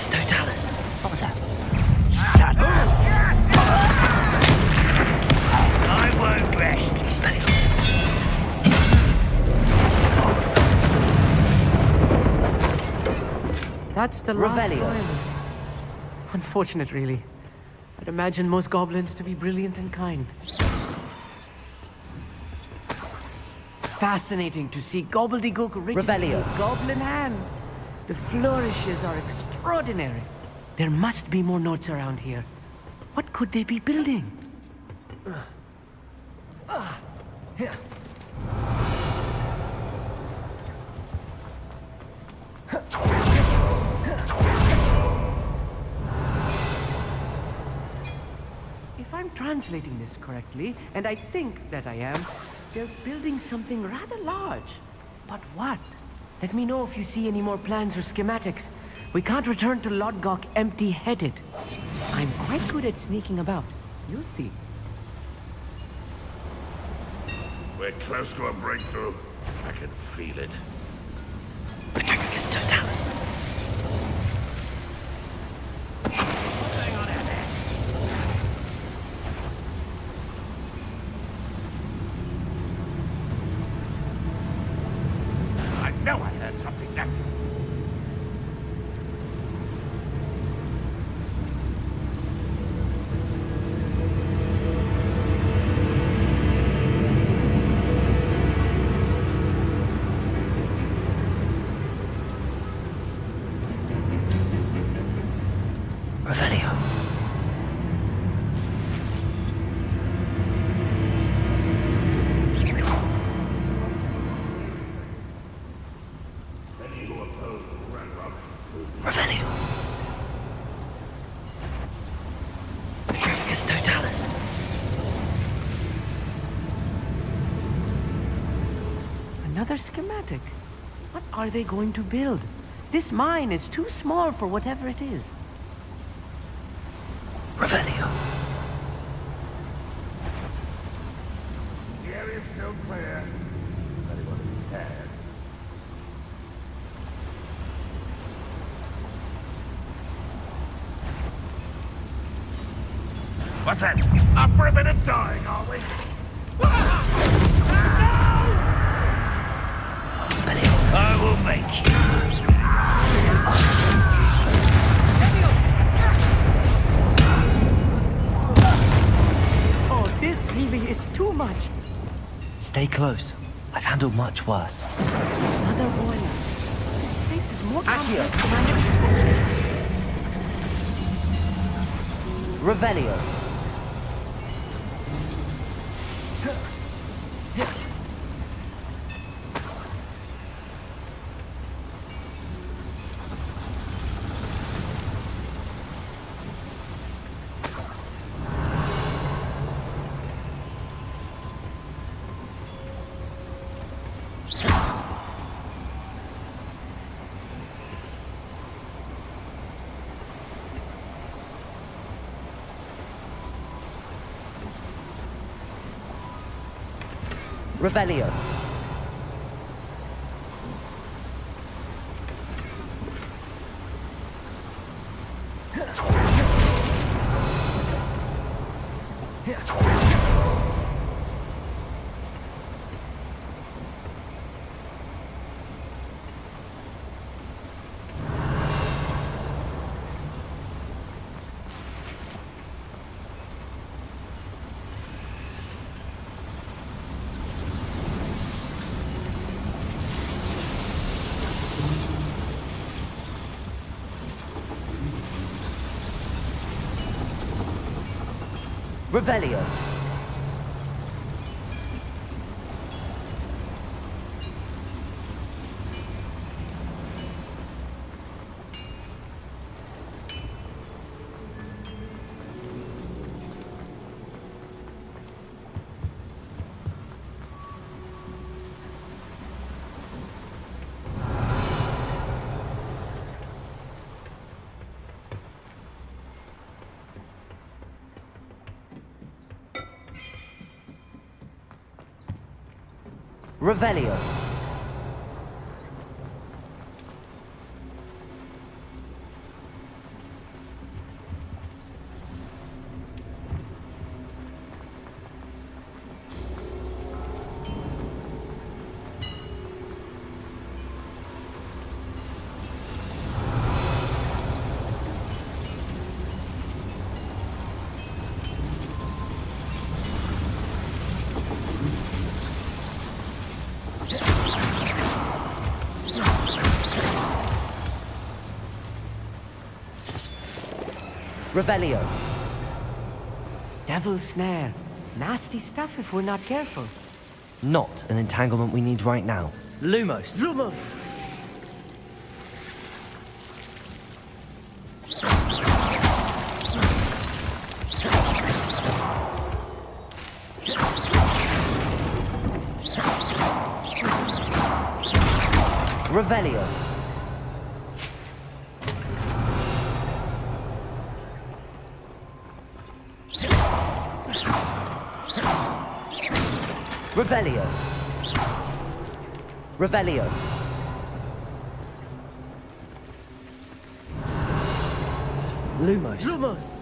Totalis. What was that? Shut up! I won't rest. Expelliarmus. That's the last Revelio. royalist. Unfortunate, really. I'd imagine most goblins to be brilliant and kind. Fascinating to see gobbledygook written in a goblin hand. The flourishes are extraordinary. There must be more notes around here. What could they be building? If I'm translating this correctly, and I think that I am, they're building something rather large. But what? Let me know if you see any more plans or schematics. We can't return to Lodgok empty-headed. I'm quite good at sneaking about. You'll see. We're close to a breakthrough. I can feel it. Petrificus Totalis. Hang on, Annex. I know I heard something now. Revelio. Revelio. Petrificus Totalis. Another schematic. What are they going to build? This mine is too small for whatever it is. Revelio. The area's still clear. Anyone who can. What's that? Up for a bit of dying, are we? Expelliarmus. I will make you. Oh, this really is too much. Stay close. I've handled much worse. Another warrior. This place is more complex than I had expected. Revelio. Revelio. Revelio. Revelio. Revelio. Devil's snare. Nasty stuff if we're not careful. Not an entanglement we need right now. Lumos. Lumos! Revelio. Revelio. Revelio. Lumos. Lumos!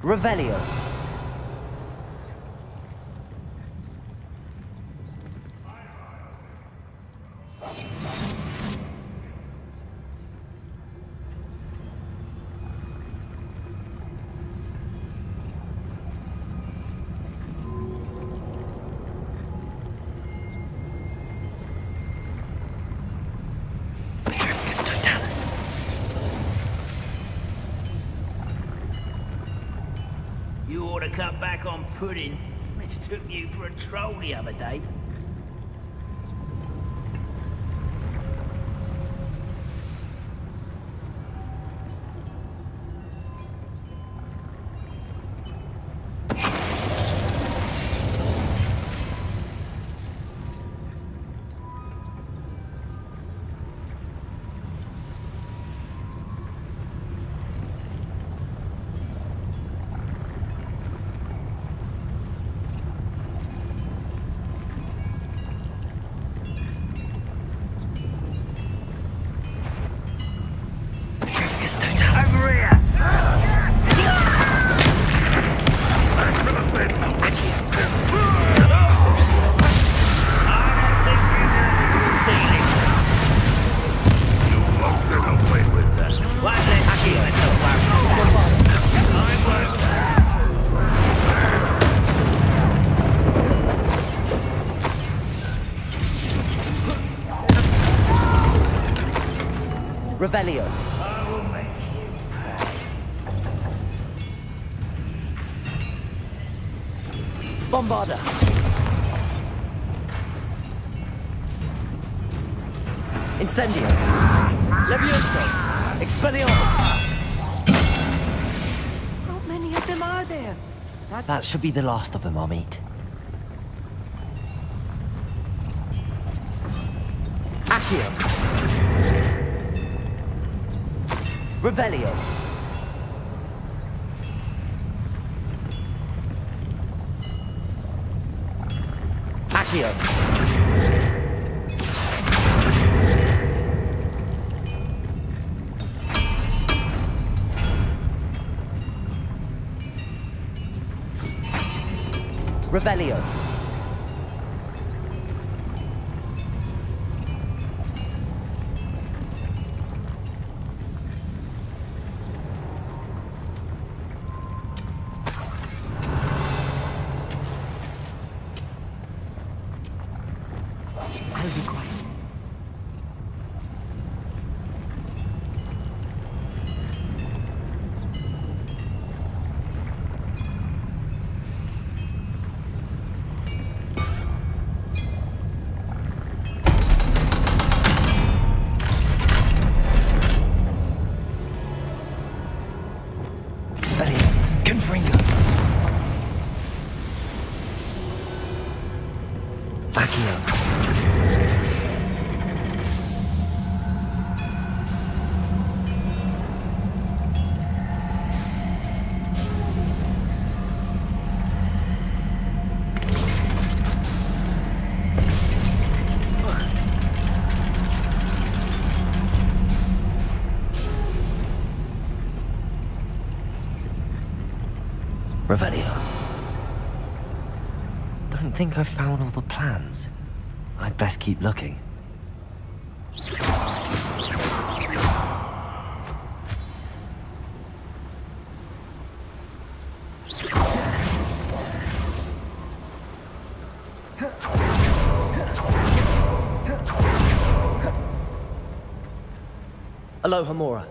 Revelio. You ought to cut back on pudding. Mistook you for a troll the other day. Over here! Revelio. I will make you pay. Bombarda. Incendio. Levioso. Expelliarmus. How many of them are there? That should be the last of them, Hogsmeade. Accio. Accio. Revelio. Accio. Revelio. I'll be quiet. Expelliarmus. Confringo. Accio. Revelio. Don't think I've found all the plans. I'd best keep looking. Aloha Mora.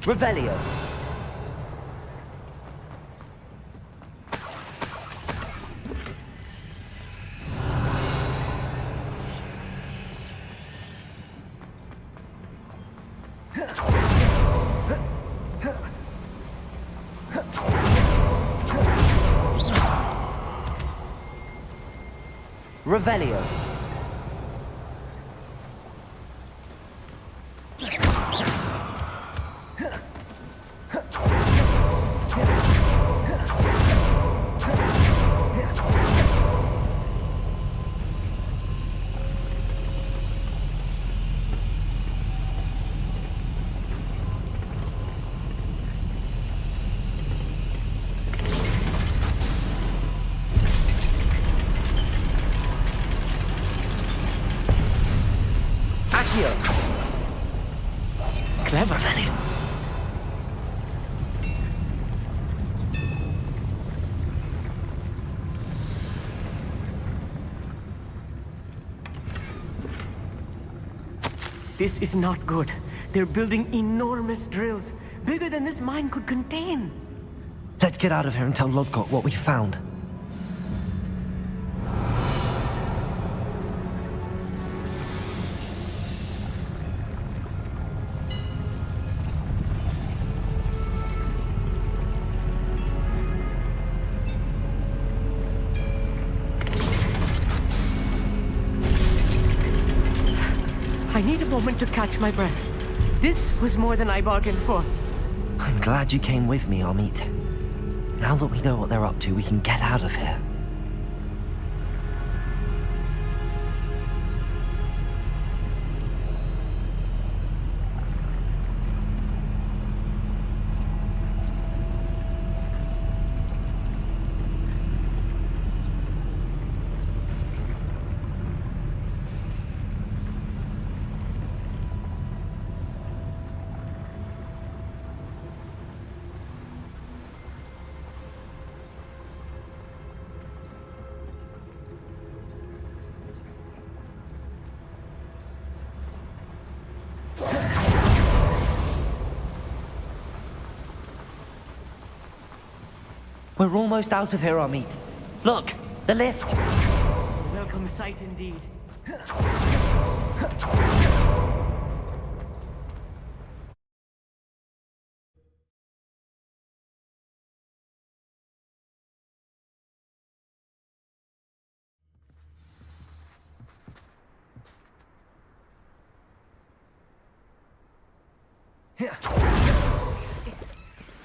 Revelio. Revelio. Clever, Fanny. This is not good. They're building enormous drills, bigger than this mine could contain. Let's get out of here and tell Lodgott what we found. I need a moment to catch my breath. This was more than I bargained for. I'm glad you came with me, Hogsmeade. Now that we know what they're up to, we can get out of here. We're almost out of here, Hogsmeade. Look, the lift. Welcome sight indeed.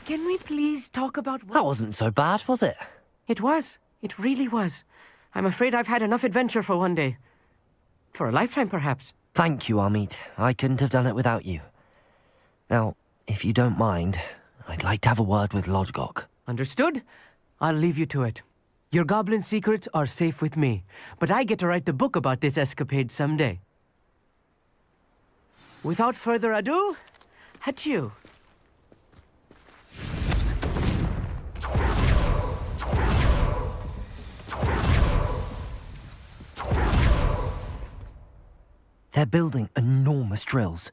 Can we please talk about That wasn't so bad, was it? It was. It really was. I'm afraid I've had enough adventure for one day. For a lifetime, perhaps. Thank you, Hogsmeade. I couldn't have done it without you. Now, if you don't mind, I'd like to have a word with Lodgok. Understood? I'll leave you to it. Your goblin secrets are safe with me, but I get to write the book about this escapade someday. Without further ado, adieu. They're building enormous drills.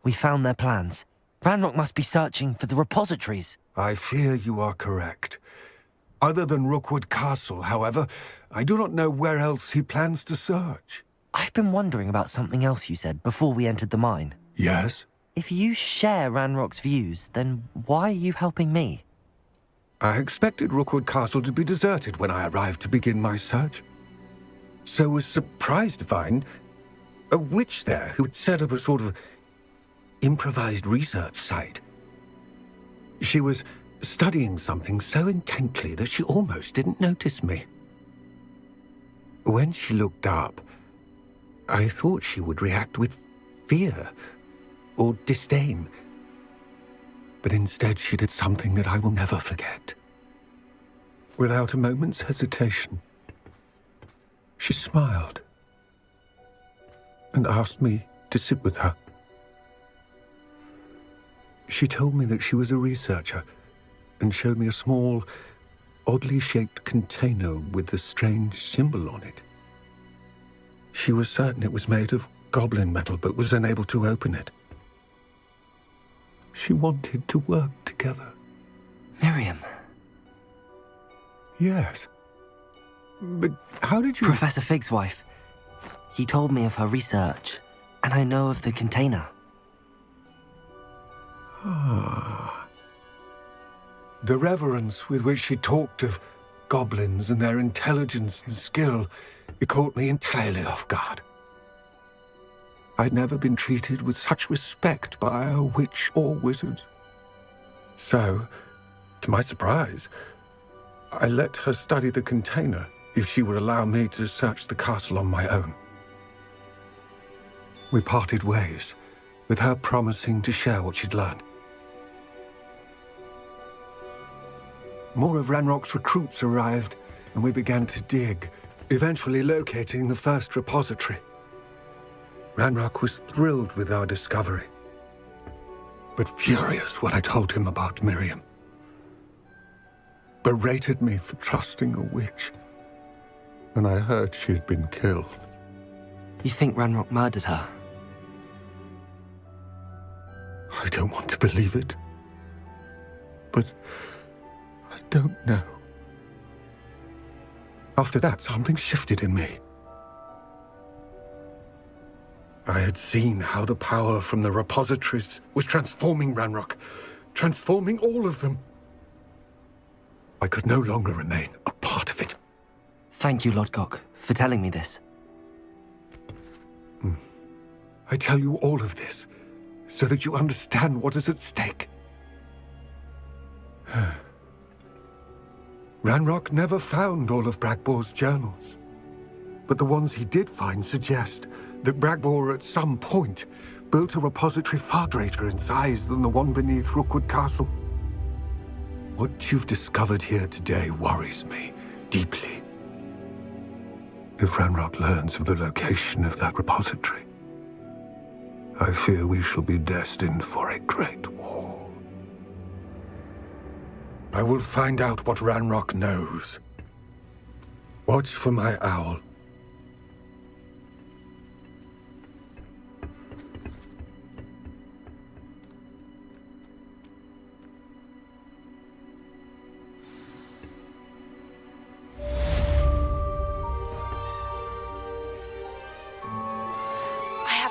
We found their plans. Ranrock must be searching for the repositories. I fear you are correct. Other than Rookwood Castle, however, I do not know where else he plans to search. I've been wondering about something else you said before we entered the mine. Yes? If you share Ranrock's views, then why are you helping me? I expected Rookwood Castle to be deserted when I arrived to begin my search. So was surprised to find a witch there who had set up a sort of improvised research site. She was studying something so intently that she almost didn't notice me. When she looked up, I thought she would react with fear or disdain. But instead she did something that I will never forget. Without a moment's hesitation, she smiled and asked me to sit with her. She told me that she was a researcher and showed me a small, oddly shaped container with a strange symbol on it. She was certain it was made of goblin metal, but was unable to open it. She wanted to work together. Miriam. Yes. But how did you... Professor Fig's wife. He told me of her research, and I know of the container. Ah. The reverence with which she talked of goblins and their intelligence and skill, it caught me entirely off guard. I'd never been treated with such respect by a witch or wizard. So, to my surprise, I let her study the container if she would allow me to search the castle on my own. We parted ways, with her promising to share what she'd learned. More of Ranrock's recruits arrived, and we began to dig, eventually locating the first repository. Ranrock was thrilled with our discovery, but furious when I told him about Miriam. Berated me for trusting a witch, and I heard she had been killed. You think Ranrock murdered her? I don't want to believe it, but I don't know. After that, something shifted in me. I had seen how the power from the repositories was transforming Ranrock, transforming all of them. I could no longer remain a part of it. Thank you, Lodgok, for telling me this. I tell you all of this so that you understand what is at stake. Ranrock never found all of Bragbor's journals, but the ones he did find suggest that Bragbor at some point built a repository far greater in size than the one beneath Rookwood Castle. What you've discovered here today worries me deeply. If Ranrock learns of the location of that repository, I fear we shall be destined for a great war. I will find out what Ranrock knows. Watch for my owl.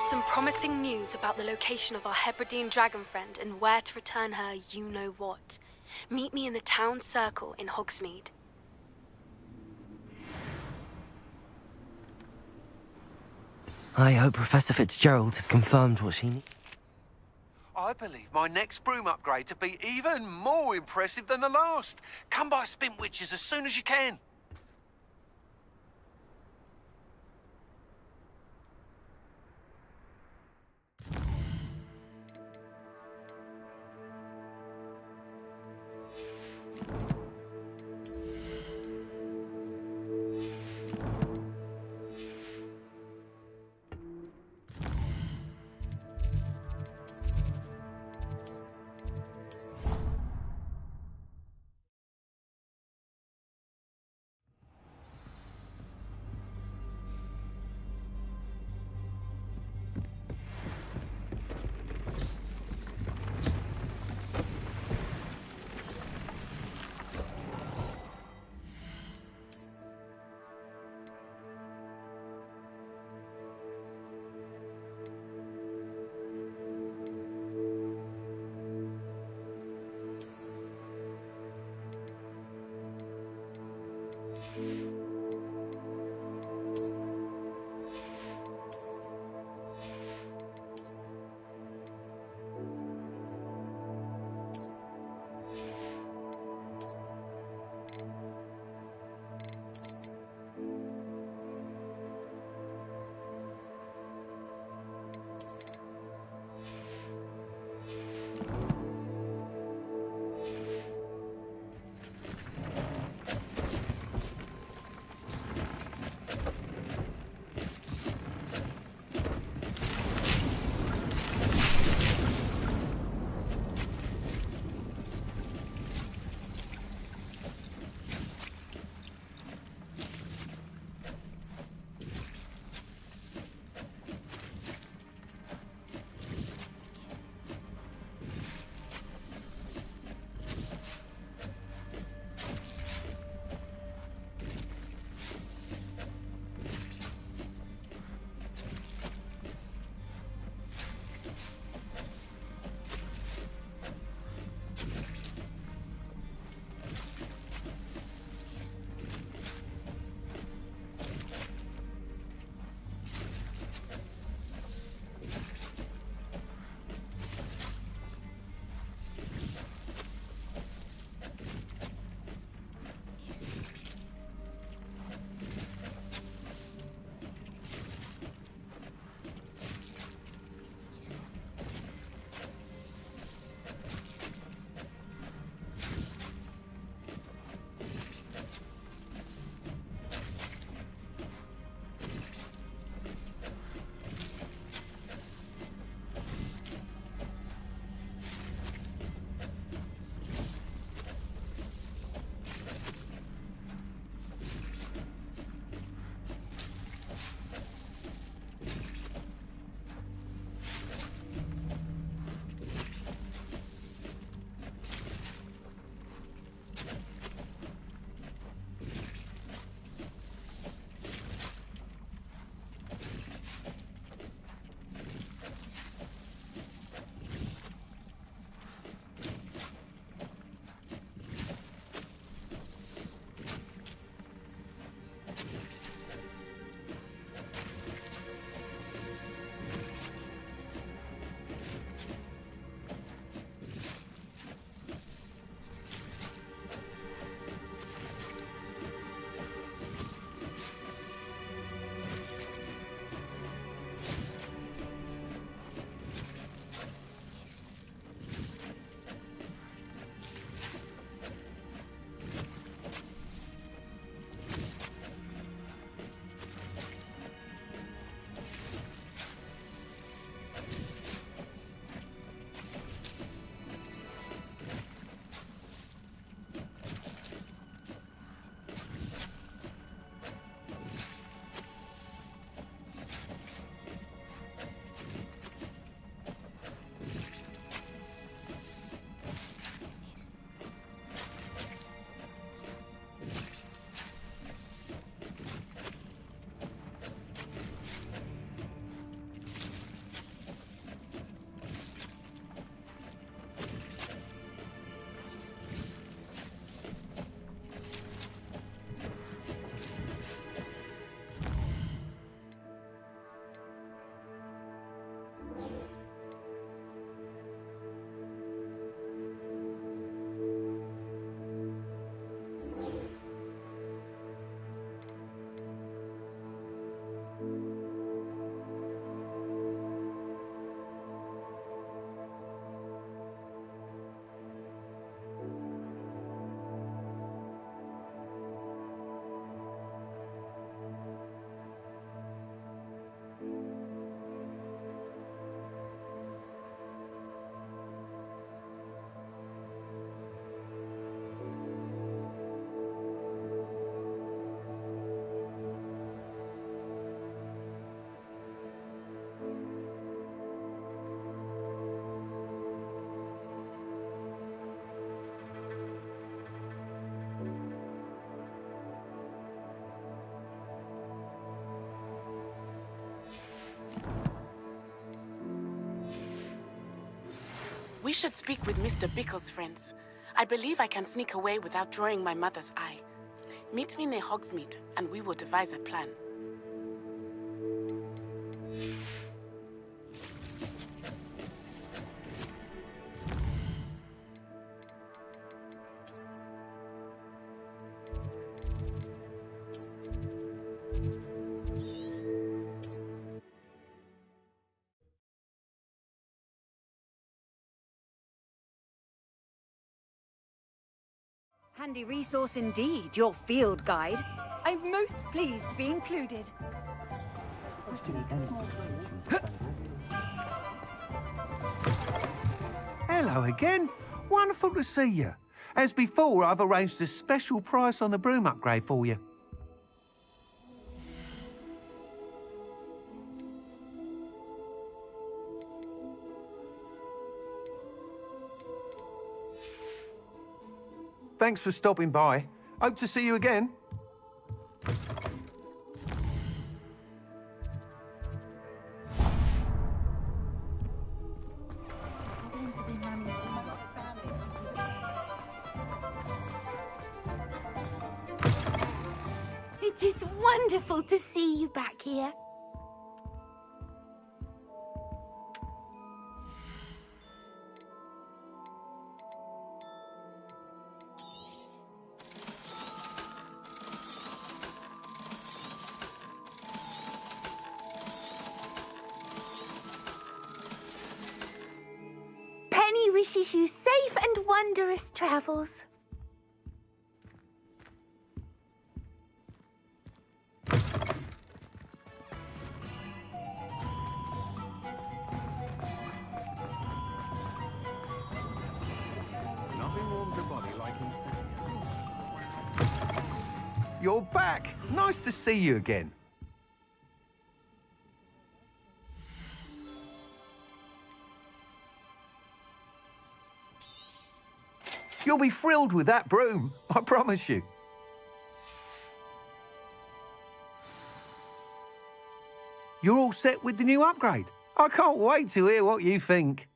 some promising news about the location of our Hebridean dragon friend and where to return her you-know-what. Meet me in the town circle in Hogsmeade. I hope Professor Fitzgerald has confirmed what she needs. I believe my next broom upgrade to be even more impressive than the last. Come by Spintwitches as soon as you can. We should speak with Mr. Bickle's friends. I believe I can sneak away without drawing my mother's eye. Meet me near Hogsmeade, and we will devise a plan. Handy resource indeed, your field guide. I'm most pleased to be included. Hello again. Wonderful to see you. As before, I've arranged a special price on the broom upgrade for you. Thanks for stopping by. Hope to see you again. It is wonderful to see you back here. Penny wishes you safe and wondrous travels. Nothing warms a body like You're back. Nice to see you again. You'll be thrilled with that broom, I promise you. You're all set with the new upgrade. I can't wait to hear what you think.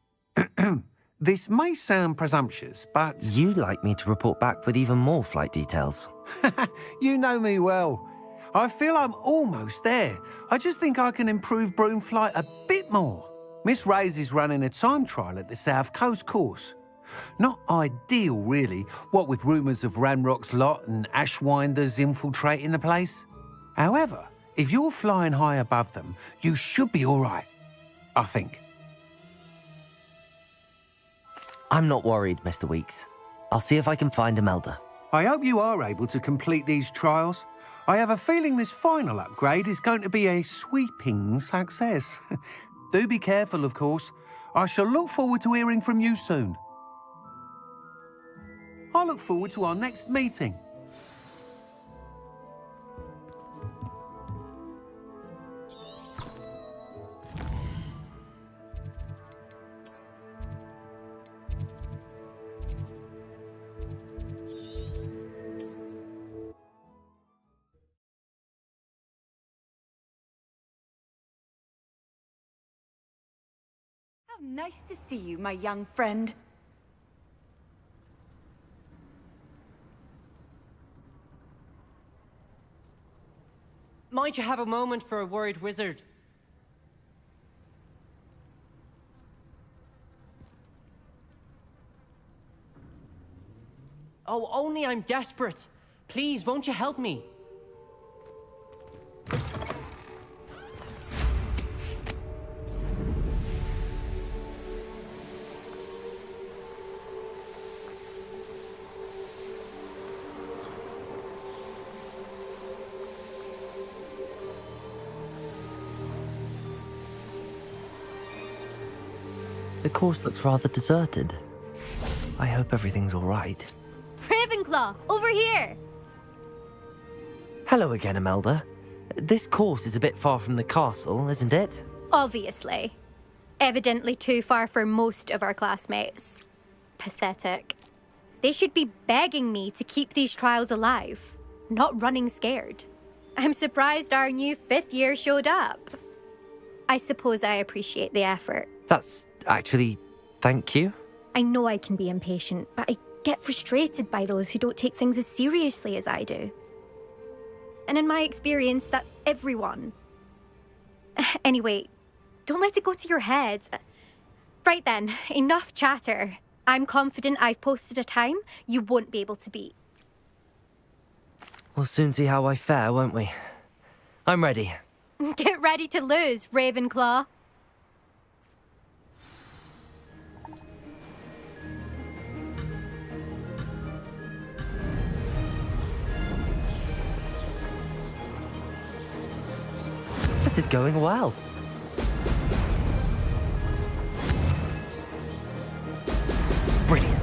This may sound presumptuous, but... You'd like me to report back with even more flight details. You know me well. I feel I'm almost there. I just think I can improve broom flight a bit more. Miss Ray's is running a time trial at the South Coast course. Not ideal, really, what with rumours of Ranrock's lot and Ashwinders infiltrating the place. However, if you're flying high above them, you should be all right, I think. I'm not worried, Mr. Weeks. I'll see if I can find Imelda. I hope you are able to complete these trials. I have a feeling this final upgrade is going to be a sweeping success. Do be careful, of course. I shall look forward to hearing from you soon. I look forward to our next meeting. How nice to see you, my young friend. Might you have a moment for a worried wizard? Oh, only I'm desperate. Please, won't you help me? The course looks rather deserted. I hope everything's all right. Ravenclaw, over here! Hello again, Imelda. This course is a bit far from the castle, isn't it? Obviously. Evidently too far for most of our classmates. Pathetic. They should be begging me to keep these trials alive, not running scared. I'm surprised our new 5th year showed up. I suppose I appreciate the effort. That's actually... thank you. I know I can be impatient, but I get frustrated by those who don't take things as seriously as I do. And in my experience, that's everyone. Anyway, don't let it go to your head. Right then, enough chatter. I'm confident I've posted a time you won't be able to beat. We'll soon see how I fare, won't we? I'm ready. Get ready to lose, Ravenclaw. This is going well. Brilliant.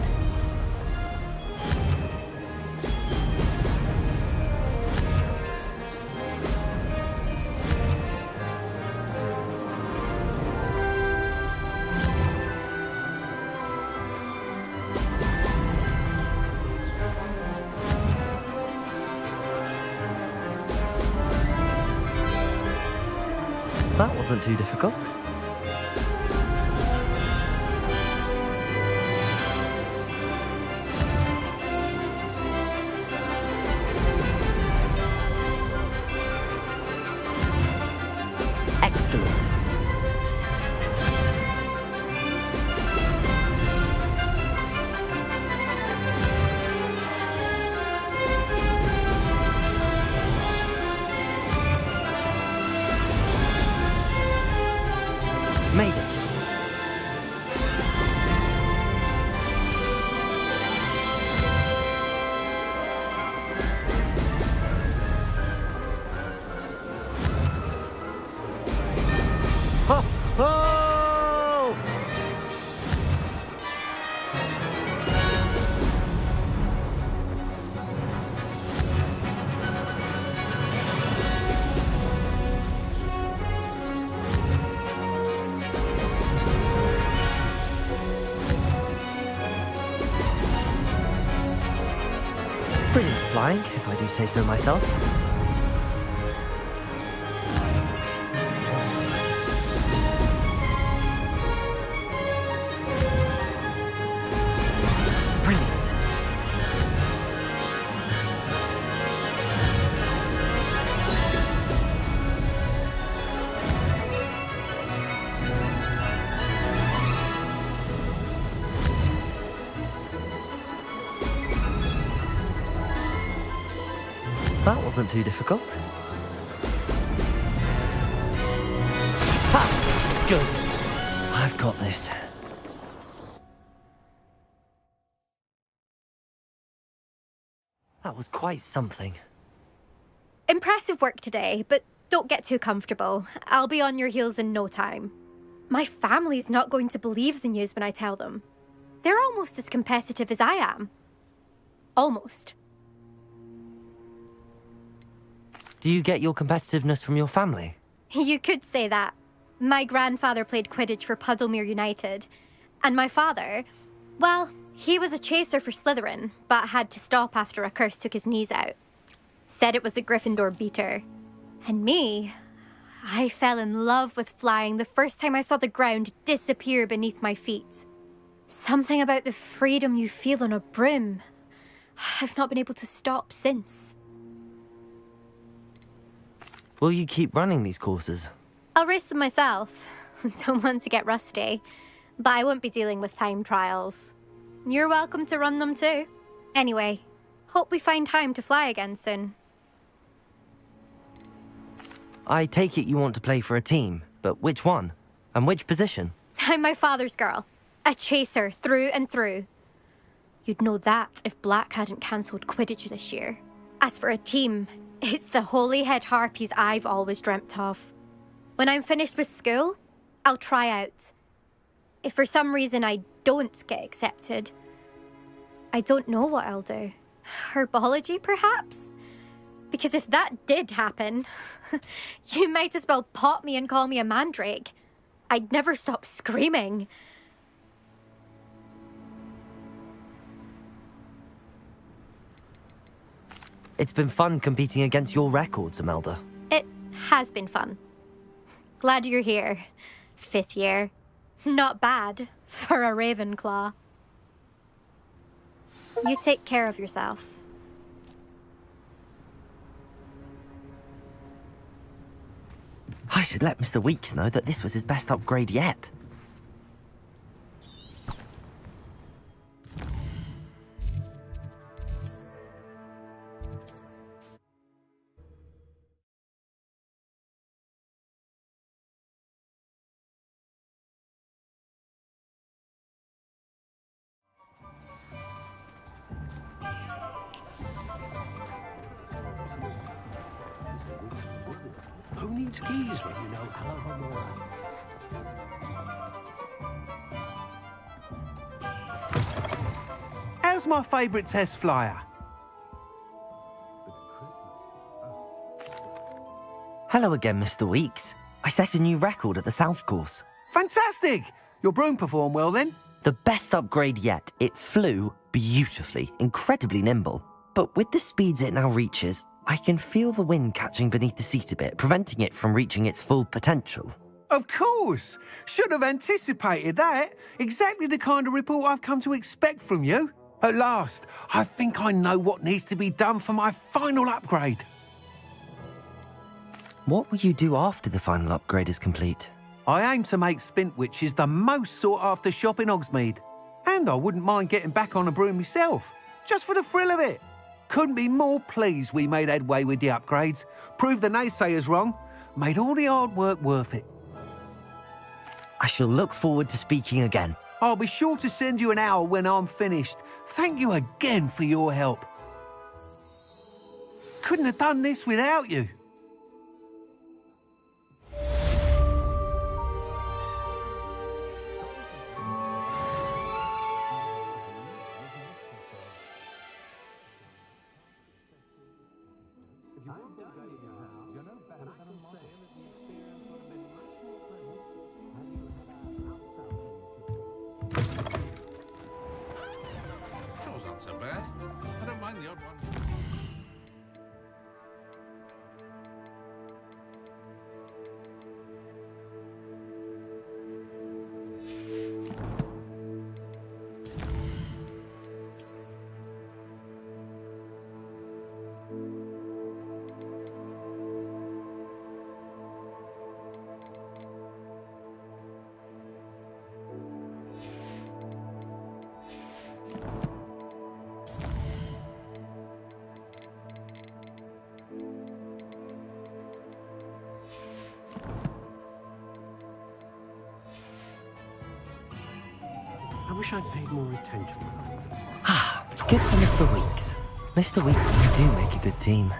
That wasn't too difficult. Excellent. Made it. Oh! Oh! Brilliant flying, if I do say so myself. Brilliant. That wasn't too difficult. Ha! Good. I've got this. That was quite something. Impressive work today, but don't get too comfortable. I'll be on your heels in no time. My family's not going to believe the news when I tell them. They're almost as competitive as I am. Almost. Do you get your competitiveness from your family? You could say that. My grandfather played Quidditch for Puddlemere United. And my father, well, he was a chaser for Slytherin, but had to stop after a curse took his knees out. Said it was the Gryffindor beater. And me, I fell in love with flying the first time I saw the ground disappear beneath my feet. Something about the freedom you feel on a broom. I've not been able to stop since. Will you keep running these courses? I'll race them myself. Don't want to get rusty. But I won't be dealing with time trials. You're welcome to run them too. Anyway, hope we find time to fly again soon. I take it you want to play for a team, but which one? And which position? I'm my father's girl. A chaser through and through. You'd know that if Black hadn't cancelled Quidditch this year. As for a team, it's the Holyhead Harpies I've always dreamt of. When I'm finished with school, I'll try out. If for some reason I don't get accepted, I don't know what I'll do. Herbology, perhaps? Because if that did happen, you might as well pop me and call me a mandrake. I'd never stop screaming. It's been fun competing against your records, Imelda. It has been fun. Glad you're here. 5th year. Not bad for a Ravenclaw. You take care of yourself. I should let Mr. Weeks know that this was his best upgrade yet. Who needs keys when you know Alavamora? How's my favourite test flyer? Hello again, Mr. Weeks. I set a new record at the South Course. Fantastic! Your broom performed well then? The best upgrade yet. It flew beautifully, incredibly nimble. But with the speeds it now reaches, I can feel the wind catching beneath the seat a bit, preventing it from reaching its full potential. Of course! Should have anticipated that. Exactly the kind of report I've come to expect from you. At last, I think I know what needs to be done for my final upgrade. What will you do after the final upgrade is complete? I aim to make Spintwitches the most sought-after shop in Hogsmeade. And I wouldn't mind getting back on a broom myself, just for the thrill of it. Couldn't be more pleased we made headway with the upgrades, proved the naysayers wrong, made all the hard work worth it. I shall look forward to speaking again. I'll be sure to send you an hour when I'm finished. Thank you again for your help. Couldn't have done this without you. Chore's not so bad. I don't mind the odd one. I wish I'd paid more attention. Good for Mr. Weeks. Mr. Weeks and you do make a good team.